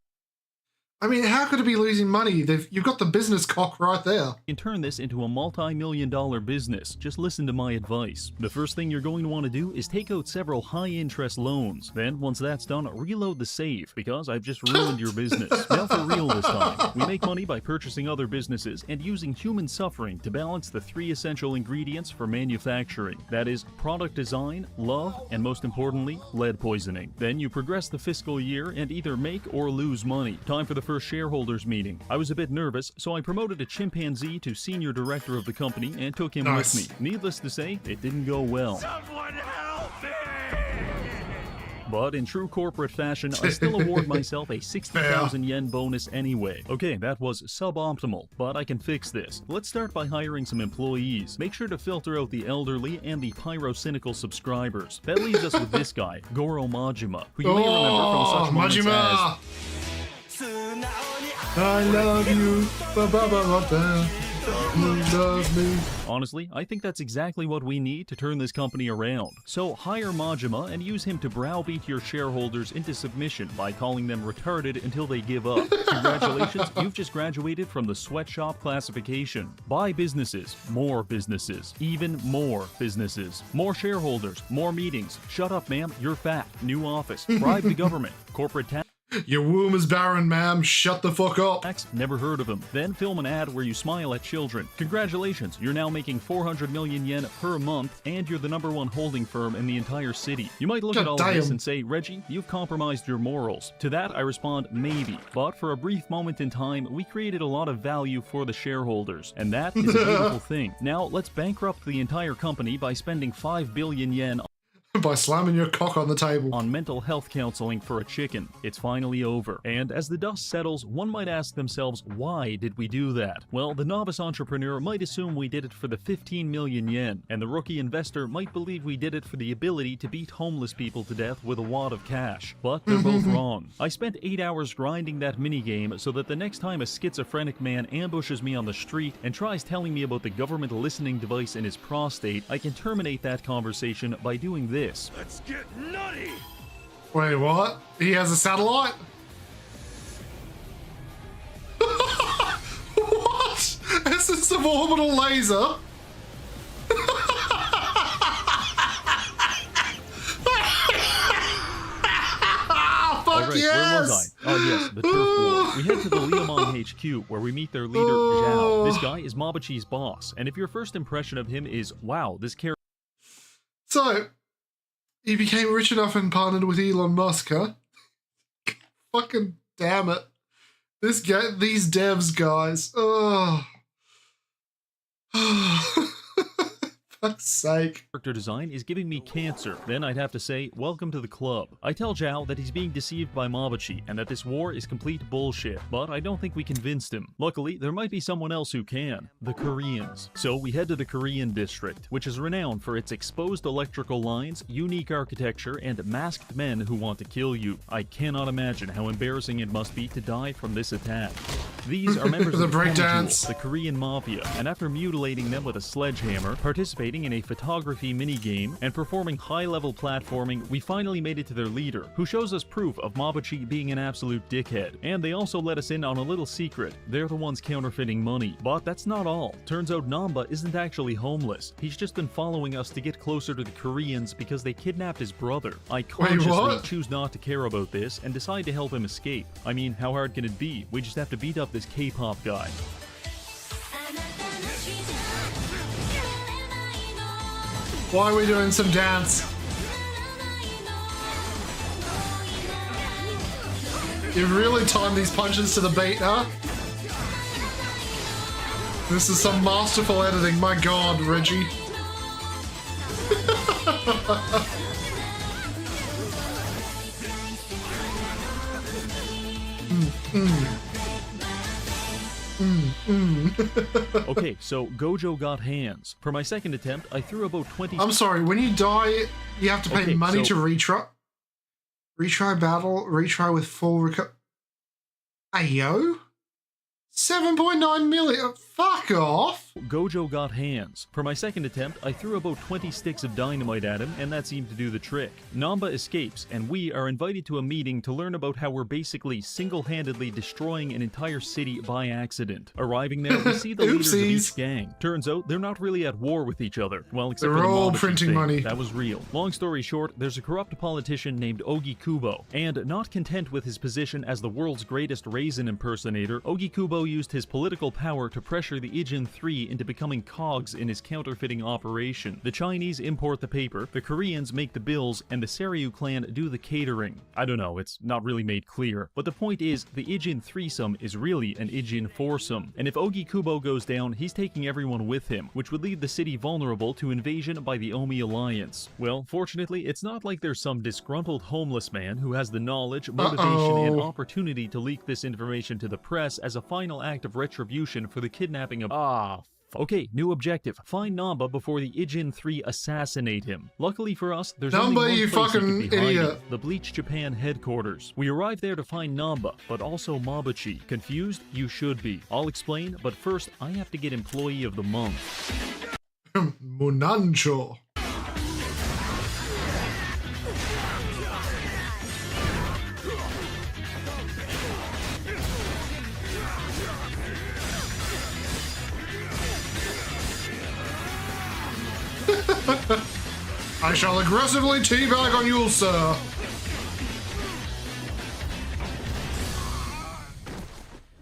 I mean, how could it be losing money? You've got the business cock right there. You can turn this into a multi-million-dollar business. Just listen to my advice. The first thing you're going to want to do is take out several high-interest loans. Then, once that's done, reload the save, because I've just ruined your business. Now for real this time. We make money by purchasing other businesses and using human suffering to balance the 3 essential ingredients for manufacturing. That is, product design, love, and most importantly, lead poisoning. Then you progress the fiscal year and either make or lose money. Time for the first shareholders meeting. I was a bit nervous, so I promoted a chimpanzee to senior director of the company and took him with me. Needless to say, it didn't go well. Someone help me! But in true corporate fashion, I still award myself a 60,000 yen bonus anyway. Okay, that was suboptimal, but I can fix this. Let's start by hiring some employees. Make sure to filter out the elderly and the pyrocynical subscribers. That leaves us with this guy, Goro Majima, who you may remember from such moments as... I love you. You love me. Honestly, I think that's exactly what we need to turn this company around. So hire Majima and use him to browbeat your shareholders into submission by calling them retarded until they give up. Congratulations, you've just graduated from the sweatshop classification. Buy businesses, more businesses, even more businesses, more shareholders, more meetings. Shut up, ma'am, you're fat. New office. Bribe the government. Corporate tax. Your womb is barren, ma'am. Shut the fuck up. Never heard of him. Then film an ad where you smile at children. Congratulations, you're now making 400 million yen per month, and you're the #1 holding firm in the entire city. You might look at all this and say, Reggie, you've compromised your morals. To that, I respond, maybe. But for a brief moment in time, we created a lot of value for the shareholders, and that is a beautiful thing. Now, let's bankrupt the entire company by spending 5 billion yen by slamming your cock on the table. On mental health counseling for a chicken. It's finally over. And as the dust settles, one might ask themselves, why did we do that? Well, the novice entrepreneur might assume we did it for the 15 million yen, and the rookie investor might believe we did it for the ability to beat homeless people to death with a wad of cash. But they're both wrong. I spent 8 hours grinding that minigame so that the next time a schizophrenic man ambushes me on the street and tries telling me about the government listening device in his prostate, I can terminate that conversation by doing this. Let's get nutty! Wait, what? He has a satellite? What? Essence of orbital laser? Alright, Right, where was I? Oh yes, the turf war. We head to the Liamon HQ where we meet their leader, Zhao. This guy is Mabachi's boss, and if your first impression of him is, wow, this character... So, he became rich enough and partnered with Elon Musk, huh? Fucking damn it. These devs, guys. Oh. Fuck's sake. Character design is giving me cancer. Then I'd have to say, welcome to the club. I tell Zhao that he's being deceived by Mabachi and that this war is complete bullshit, but I don't think we convinced him. Luckily, there might be someone else who can. The Koreans. So we head to the Korean district, which is renowned for its exposed electrical lines, unique architecture, and masked men who want to kill you. I cannot imagine how embarrassing it must be to die from this attack. These are members of the breakdance, the Korean Mafia, and after mutilating them with a sledgehammer, participating in a photography minigame, and performing high-level platforming, we finally made it to their leader, who shows us proof of Mabachi being an absolute dickhead. And they also let us in on a little secret. They're the ones counterfeiting money. But that's not all. Turns out Namba isn't actually homeless. He's just been following us to get closer to the Koreans because they kidnapped his brother. I consciously choose not to care about this and decide to help him escape. I mean, how hard can it be? We just have to beat up this K-pop guy. Why are we doing some dance? You've really timed these punches to the beat, huh? This is some masterful editing. My God, Reggie. Okay, so Gojo got hands. For my second attempt, I threw about 20... I'm sorry, when you die, you have to pay money to retry? Retry battle, retry with full Ayo? 7.9 million? Fuck off! Gojo got hands. For my second attempt, I threw about 20 sticks of dynamite at him, and that seemed to do the trick. Namba escapes, and we are invited to a meeting to learn about how we're basically single-handedly destroying an entire city by accident. Arriving there, we see the leaders of each gang. Turns out, they're not really at war with each other. Well, except for the all Mabachi printing thing. money. That was real. Long story short, there's a corrupt politician named Ogi Kubo, and not content with his position as the world's greatest raisin impersonator, Ogi Kubo used his political power to pressure the Ijin 3 into becoming cogs in his counterfeiting operation. The Chinese import the paper, the Koreans make the bills, and the Seryu clan do the catering. I don't know, it's not really made clear, but the point is, the Ijin threesome is really an Ijin foursome, and if Ogi Kubo goes down, he's taking everyone with him, which would leave the city vulnerable to invasion by the Omi Alliance. Well, fortunately, it's not like there's some disgruntled homeless man who has the knowledge, motivation, and opportunity to leak this information to the press as a final act of retribution for the kidnapping of... Okay, new objective. Find Namba before the Ijin 3 assassinate him. Luckily for us, there's only one you place he fucking could be hiding, idiot. the Bleach Japan headquarters. We arrive there to find Namba, but also Mabachi. Confused? You should be. I'll explain, but first, I have to get Employee of the Month. Munancho. I shall aggressively teabag on you, sir.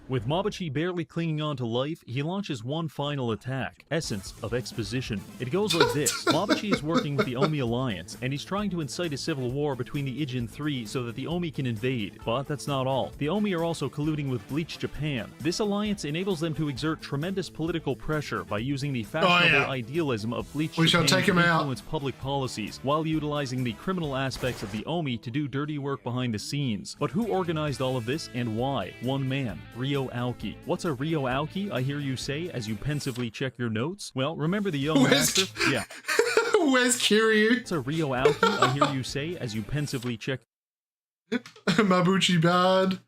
With Mabachi barely clinging on to life, he launches one final attack, Essence of Exposition. It goes like this. Mabachi is working with the Omi Alliance, and he's trying to incite a civil war between the Ijin 3 so that the Omi can invade. But that's not all. The Omi are also colluding with Bleach Japan. This alliance enables them to exert tremendous political pressure by using the fashionable idealism of Bleach Japan to influence public policies, while utilizing the criminal aspects of the Omi to do dirty work behind the scenes. But who organized all of this, and why? One man, Ryo Aoki. What's a Ryo Aoki, I hear you say, as you pensively check your notes? Well, remember the young actor? Yeah. Where's Kiryu? What's a Ryo Aoki, I hear you say, as you pensively check... Mabuchi bad.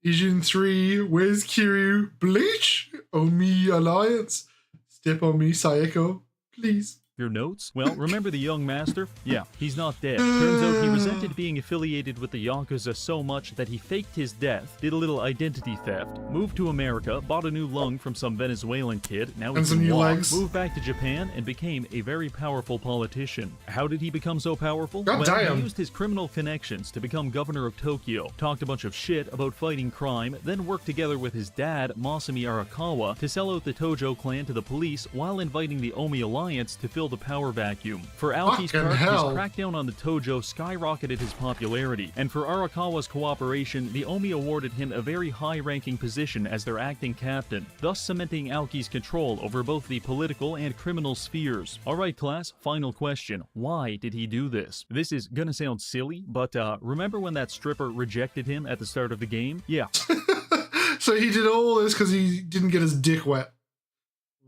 Ijin 3, where's Kiryu? Bleach? Omi Alliance? Step on me, Sayeko. Please. Your notes? Well, remember the young master? Yeah, he's not dead. Turns out he resented being affiliated with the Yakuza so much that he faked his death, did a little identity theft, moved to America, bought a new lung from some Venezuelan kid, now he can walk, moved back to Japan, and became a very powerful politician. How did he become so powerful? God damn. He used his criminal connections to become governor of Tokyo, talked a bunch of shit about fighting crime, then worked together with his dad, Masami Arakawa, to sell out the Tojo clan to the police while inviting the Omi Alliance to fill the power vacuum. For Aoki's part, his crackdown on the Tojo skyrocketed his popularity, and for Arakawa's cooperation, the Omi awarded him a very high-ranking position as their acting captain, thus cementing Aoki's control over both the political and criminal spheres. Alright class, final question. Why did he do this? This is gonna sound silly, but remember when that stripper rejected him at the start of the game? Yeah. So he did all this because he didn't get his dick wet.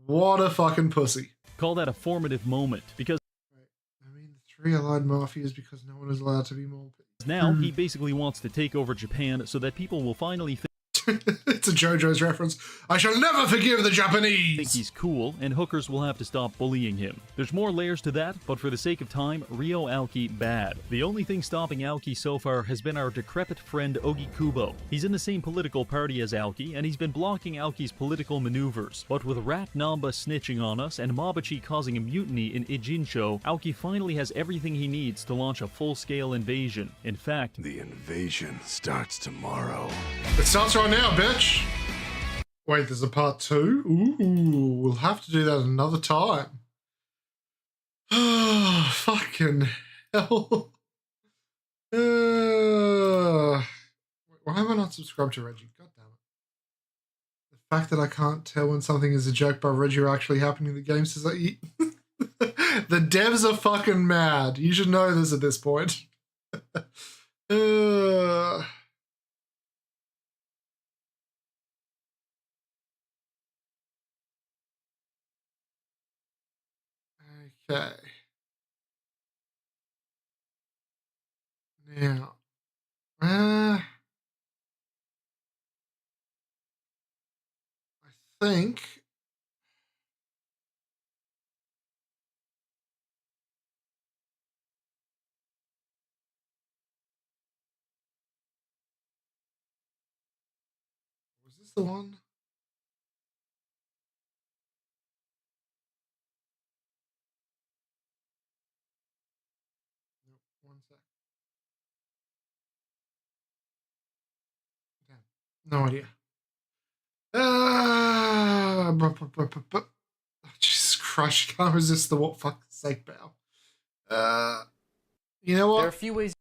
What a fucking pussy. Call that a formative moment, because I mean, 3 allied mafias because no one is allowed to be more. now he basically wants to take over Japan so that people will finally think it's a JoJo's reference. I shall never forgive the Japanese! He's cool, and hookers will have to stop bullying him. There's more layers to that, but for the sake of time, Ryo Aoki bad. The only thing stopping Aoki so far has been our decrepit friend Ogi Kubo. He's in the same political party as Aoki, and he's been blocking Aoki's political maneuvers. But with Rat Namba snitching on us and Mabuchi causing a mutiny in Ijincho, Aoki finally has everything he needs to launch a full-scale invasion. In fact, the invasion starts tomorrow. It starts right now, bitch! Wait, there's a part 2? Ooh, we'll have to do that another time. Oh, fucking hell. Why am I not subscribed to Reggie? God damn it. The fact that I can't tell when something is a joke by Reggie or actually happening in the game says that the devs are fucking mad. You should know this at this point. Okay. Now, I think was this the one? No idea. Oh, Jesus Christ, can't resist the what fuck's sake bow. You know what? There are a few ways.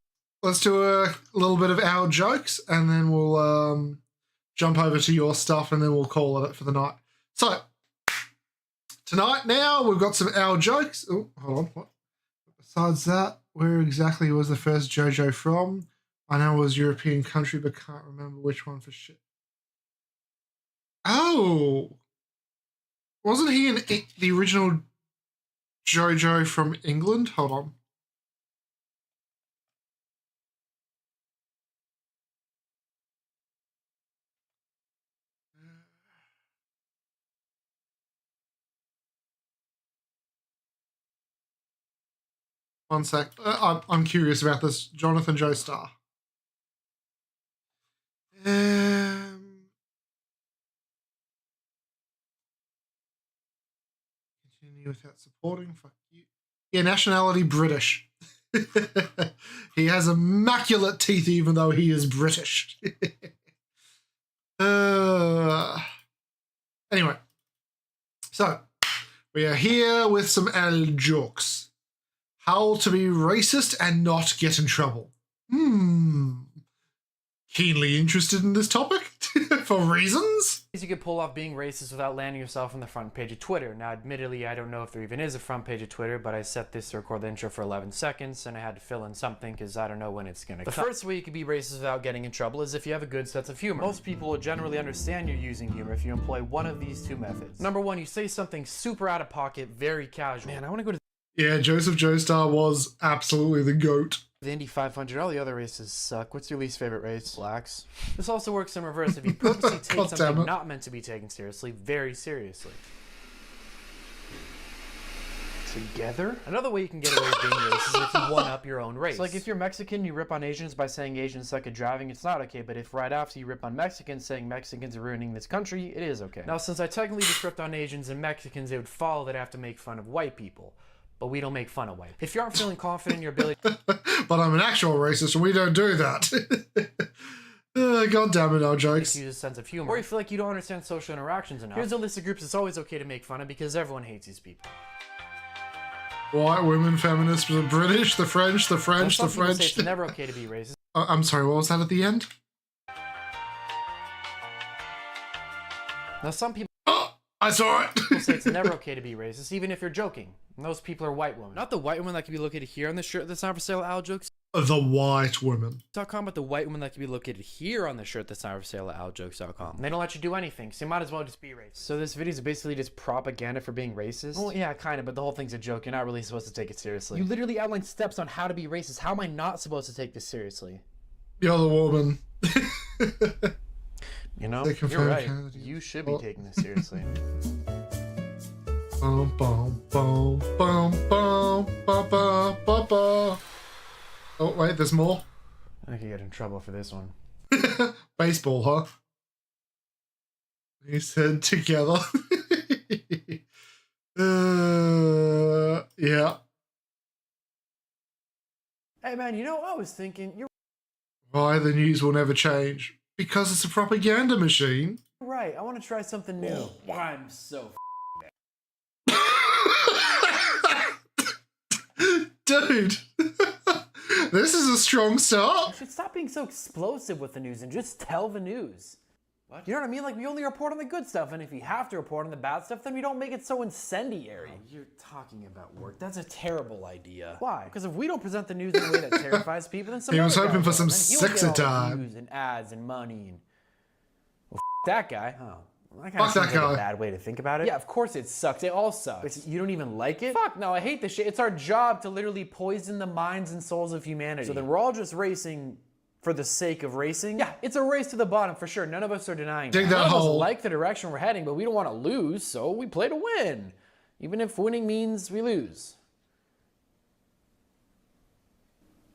Let's do a little bit of our jokes and then we'll jump over to your stuff and then we'll call it for the night. So, tonight now we've got some our jokes. Oh, hold on. What? Besides that, where exactly was the first JoJo from? I know it was European country, but can't remember which one for shit. Oh! Wasn't he in the original JoJo from England? Hold on. One sec. I'm curious about this. Jonathan Joestar. Continue without supporting. Fuck you. Yeah, nationality British. He has immaculate teeth even though he is British. Anyway. So, we are here with some L jokes. How to be racist and not get in trouble. Keenly interested in this topic for reasons. You could pull off being racist without landing yourself on the front page of Twitter. Now, admittedly, I don't know if there even is a front page of Twitter, but I set this to record the intro for 11 seconds, and I had to fill in something because I don't know when it's going to come. The first way you could be racist without getting in trouble is if you have a good sense of humor. Most people will generally understand you're using humor if you employ one of these 2 methods. Number 1, you say something super out of pocket, very casual. Man, I want to go to Yeah, Joseph Joestar was absolutely the GOAT. the Indy 500, all the other races suck. What's your least favorite race? Blacks. This also works in reverse if you purposely take something not meant to be taken seriously, very seriously. together? Another way you can get away with being racist is if you one-up your own race. So like if you're Mexican, you rip on Asians by saying Asians suck at driving, it's not okay. But if right after you rip on Mexicans saying Mexicans are ruining this country, it is okay. Now since I technically just ripped on Asians and Mexicans, it would follow that I have to make fun of white people. But we don't make fun of white. If you aren't feeling confident in your ability... But I'm an actual racist, and we don't do that. God damn it, our jokes. Use a sense of humor. Or you feel like you don't understand social interactions enough. Here's a list of groups it's always okay to make fun of because everyone hates these people. White women, feminists, the British, the French, the French, the French. Say it's never okay to be racist. I'm sorry, what was that at the end? Now some people... I saw it! People say it's never okay to be racist, even if you're joking. And those people are white women. Not the white woman that can be located here on the shirt that's not for sale at aljokes. The white women. .com, but the white woman that can be located here on the shirt that's not for sale at aljokes.com. And they don't let you do anything, so you might as well just be racist. So this video is basically just propaganda for being racist? Well, yeah, kind of, but the whole thing's a joke. You're not really supposed to take it seriously. You literally outlined steps on how to be racist. How am I not supposed to take this seriously? You're the woman. You know, you're right. You should be taking this seriously. Bum, bum, bum, bum, bum, bum, bum, bum, bum. Oh, wait, there's more. I could get in trouble for this one. Baseball, huh? He said together. Yeah. Hey, man, you know, I was thinking, you're Why the news will never change? Because it's a propaganda machine. right. I want to try something new. I'm so Dude. This is a strong start. You should stop being so explosive with the news and just tell the news. What? You know what I mean? Like, we only report on the good stuff, and if you have to report on the bad stuff, then we don't make it so incendiary. Oh, you're talking about work. That's a terrible idea. Why? Because if we don't present the news in a way that terrifies people, then He was hoping for some sexy time. News and ads and money and... Well, that guy. Oh. Well, that Fuck that like guy. a bad way to think about it. Yeah, of course it sucks. It all sucks. But you don't even like it? Fuck no, I hate this shit. It's our job to literally poison the minds and souls of humanity. So then we're all just racing for the sake of racing. Yeah, it's a race to the bottom for sure. None of us are denying Dig that. that None of us hole. like the direction we're heading, but we don't want to lose, so we play to win. Even if winning means we lose.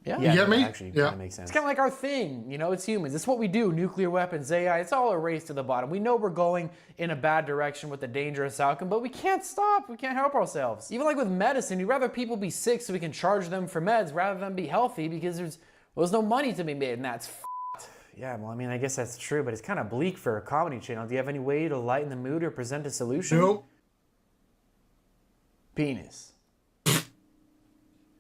Yeah, You get me? Actually, Yeah. kind of makes sense. It's kind of like our thing, you know, it's humans. It's what we do, nuclear weapons, AI, it's all a race to the bottom. We know we're going in a bad direction with a dangerous outcome, but we can't stop. We can't help ourselves. Even like with medicine, we'd rather people be sick so we can charge them for meds rather than be healthy because there's no money to be made, and that's f***ed. Yeah, well, I mean, I guess that's true, but it's kind of bleak for a comedy channel. Do you have any way to lighten the mood or present a solution? Nope. Penis.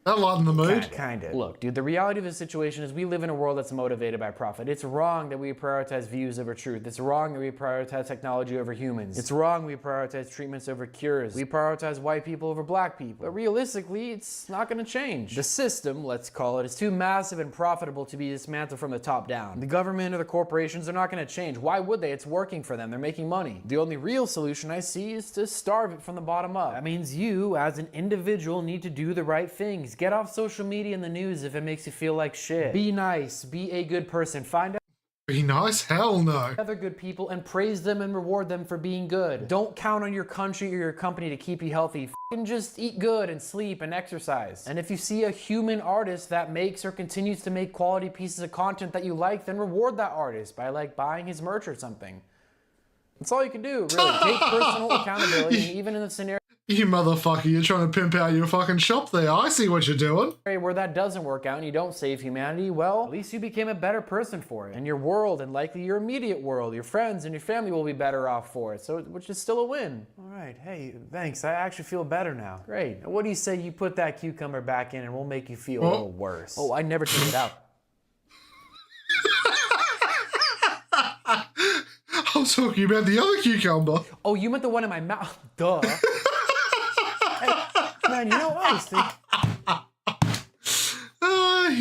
That lightened the mood. Kinda. Look, dude, the reality of the situation is we live in a world that's motivated by profit. It's wrong that we prioritize views over truth. It's wrong that we prioritize technology over humans. It's wrong we prioritize treatments over cures. We prioritize white people over black people. But realistically, it's not gonna change. The system, let's call it, is too massive and profitable to be dismantled from the top down. The government or the corporations are not gonna change. Why would they? It's working for them. They're making money. The only real solution I see is to starve it from the bottom up. That means you, as an individual, need to do the right things. Get off social media and the news if it makes you feel like shit. Be nice. Be a good person. Find out Be nice? Hell no. other good people and praise them and reward them for being good. Don't count on your country or your company to keep you healthy. F***ing just eat good and sleep and exercise. And if you see a human artist that makes or continues to make quality pieces of content that you like, then reward that artist by like buying his merch or something. That's all you can do, really. Take personal accountability, and even in the scenario You motherfucker, you're trying to pimp out your fucking shop there. I see what you're doing. where that doesn't work out and you don't save humanity, well, at least you became a better person for it. And your world, and likely your immediate world, your friends and your family will be better off for it, so which is still a win. All right, hey, thanks. I actually feel better now. Great. Now, what do you say you put that cucumber back in and we'll make you feel a little worse? Oh, I never took it out. I was talking about the other cucumber. Oh, you meant the one in my mouth. Duh. Hey, man, you know what I was thinking?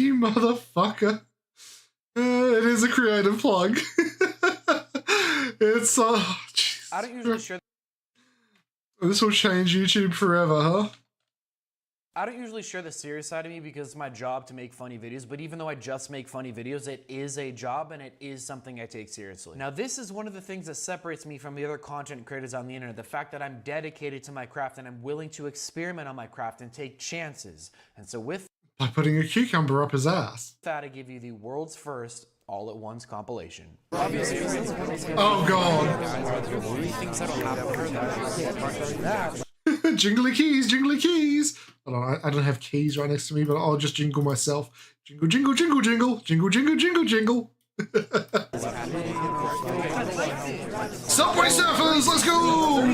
You motherfucker. It is a creative plug. It's, Jesus. I don't usually share. This will change YouTube forever, huh? I don't usually share the serious side of me because it's my job to make funny videos, but even though I just make funny videos, it is a job and it is something I take seriously. Now, this is one of the things that separates me from the other content creators on the internet, the fact that I'm dedicated to my craft and I'm willing to experiment on my craft and take chances. And so with by putting a cucumber up his ass. that, I give you the world's first all-at-once compilation. Oh, God. Jingly keys, jingly keys. Hold on, I don't have keys right next to me, but I'll just jingle myself. Jingle, jingle, jingle, jingle. Jingle, jingle, jingle, jingle. Subway Surfers, let's go!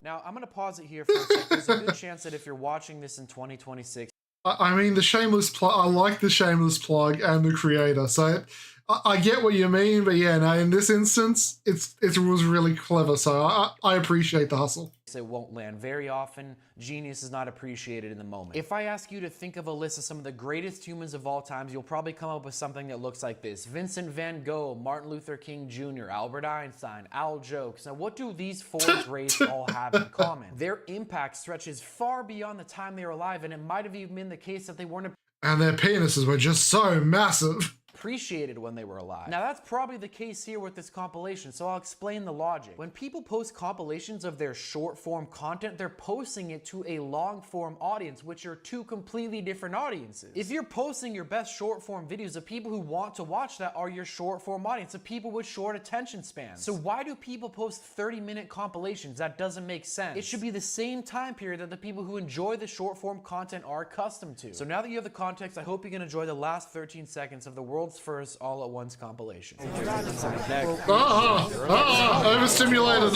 Now, I'm going to pause it here for a second. There's a good chance that if you're watching this in 2026... I mean, the shameless plug, I like the shameless plug and the creator, so I get what you mean, but yeah, no, in this instance, it was really clever, so I appreciate the hustle. It won't land very often. Genius is not appreciated in the moment. If I ask you to think of a list of some of the greatest humans of all times, you'll probably come up with something that looks like this. Vincent van Gogh, Martin Luther King Jr., Albert Einstein, Al Jokes. Now, what do these four greats all have in common? Their impact stretches far beyond the time they were alive, and it might have even been the case that they weren't and their penises were just so massive. Appreciated when they were alive. Now that's probably the case here with this compilation, so I'll explain the logic. When people post compilations of their short form content, they're posting it to a long form audience, which are two completely different audiences. If you're posting your best short form videos, the people who want to watch that are your short form audience, the people with short attention spans. So why do people post 30-minute compilations? That doesn't make sense. It should be the same time period that the people who enjoy the short form content are accustomed to. So now that you have the context, I hope you can enjoy the last 13 seconds of the world's first all-at-once compilation. Overstimulated.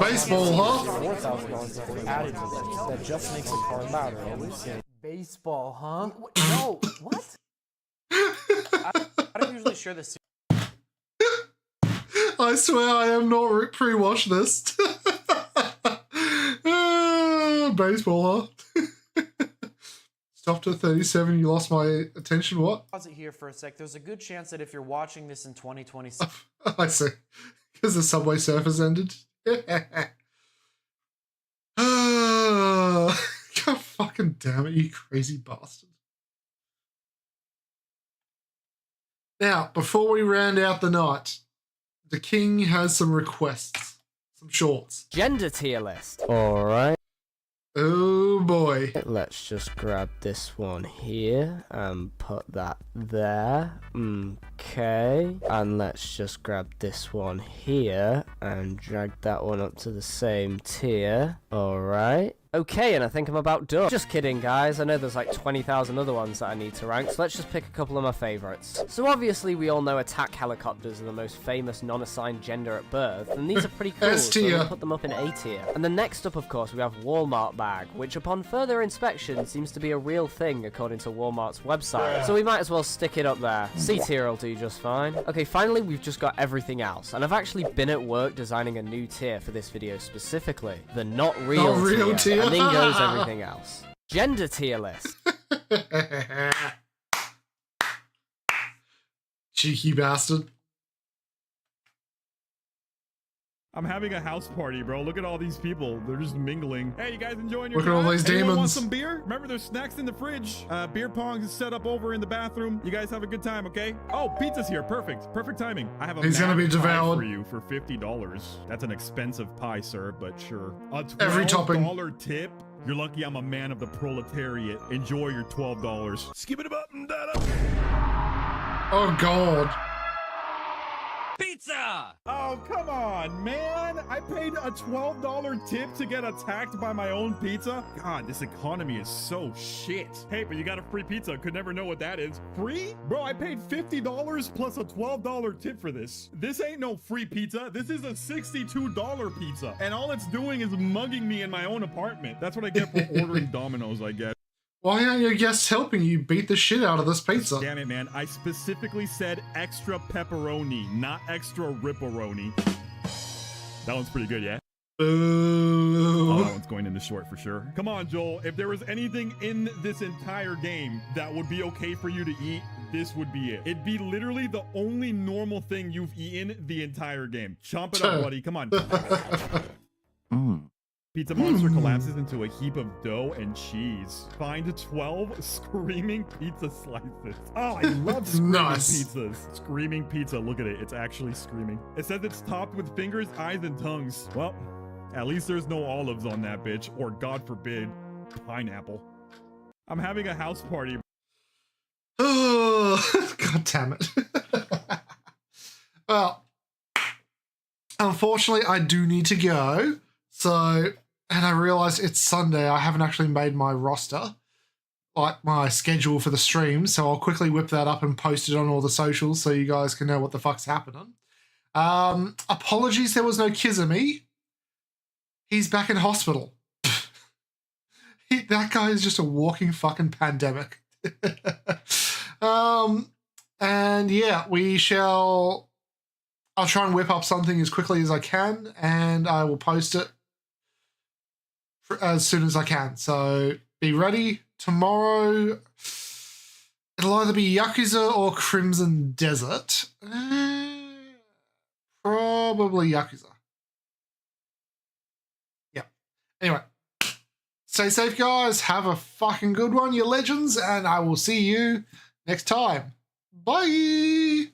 Baseball, huh? That just makes the car louder. Baseball, huh? No, what? I don't usually share this. I swear I am not pre-watched this. Baseball, huh? Stopped at 37, you lost my attention, what? Pause it here for a sec. There's a good chance that if you're watching this in 2026... I see. Because the Subway Surfers ended. God fucking damn it, you crazy bastard. Now, before we round out the night, the king has some requests. Some shorts. Gender tier list. Alright. Oh boy. Let's just grab this one here and put that there. Okay. And let's just grab this one here and drag that one up to the same tier. Alright. Okay, and I think I'm about done. Just kidding, guys. I know there's like 20,000 other ones that I need to rank, so let's just pick a couple of my favorites. So obviously, we all know attack helicopters are the most famous non-assigned gender at birth, and these are pretty cool, so we'll put them up in A tier. And then next up, of course, we have Walmart bag, which upon further inspection seems to be a real thing according to Walmart's website. So we might as well stick it up there. C tier will do just fine. Okay, finally, we've just got everything else, and I've actually been at work designing a new tier for this video specifically. The not real tier. And then goes everything else. Gender tier list. Cheeky bastard. I'm having a house party, bro. Look at all these people. They're just mingling. Hey, you guys enjoying your Look at all these Anyone demons. want some beer? Remember, there's snacks in the fridge. Beer pong is set up over in the bathroom. You guys have a good time, okay? Oh, pizza's here. Perfect. Perfect timing. I have a He's gonna be devoured for you for $50. That's an expensive pie, sir, but sure. A Every topping. $12 tip. You're lucky I'm a man of the proletariat. Enjoy your $12. Skip it up and that up. Oh, God. Pizza! Oh, come on, man. I paid a $12 tip to get attacked by my own pizza? God, this economy is so shit. Hey, but you got a free pizza. Could never know what that is. Free? Bro, I paid $50 plus a $12 tip for this. This ain't no free pizza. This is a $62 pizza. And all it's doing is mugging me in my own apartment. That's what I get for ordering Domino's, I guess. Why aren't your guests helping you beat the shit out of this pizza? Damn it, man. I specifically said extra pepperoni, not extra ripperoni. That one's pretty good, yeah? Ooh. Oh, that one's going into short for sure. Come on, Joel. If there was anything in this entire game that would be okay for you to eat, this would be it. It'd be literally the only normal thing you've eaten the entire game. Chomp it up, buddy. Come on. Pizza Monster collapses into a heap of dough and cheese. Find 12 screaming pizza slices. Oh, I love screaming pizzas. Screaming pizza. Look at it. It's actually screaming. It says it's topped with fingers, eyes, and tongues. Well, at least there's no olives on that bitch. Or, God forbid, pineapple. I'm having a house party. Oh, God damn it. Well, unfortunately, I do need to go. So, and I realized it's Sunday. I haven't actually made my roster, like my schedule for the stream. So I'll quickly whip that up and post it on all the socials so you guys can know what the fuck's happening. Apologies, there was no Kizami. He's back in hospital. That guy is just a walking fucking pandemic. And yeah, I'll try and whip up something as quickly as I can, and I will post it as soon as I can. So be ready. Tomorrow, it'll either be Yakuza or Crimson Desert. Probably Yakuza. Yeah. Anyway, stay safe, guys. Have a fucking good one, you legends, and I will see you next time. Bye.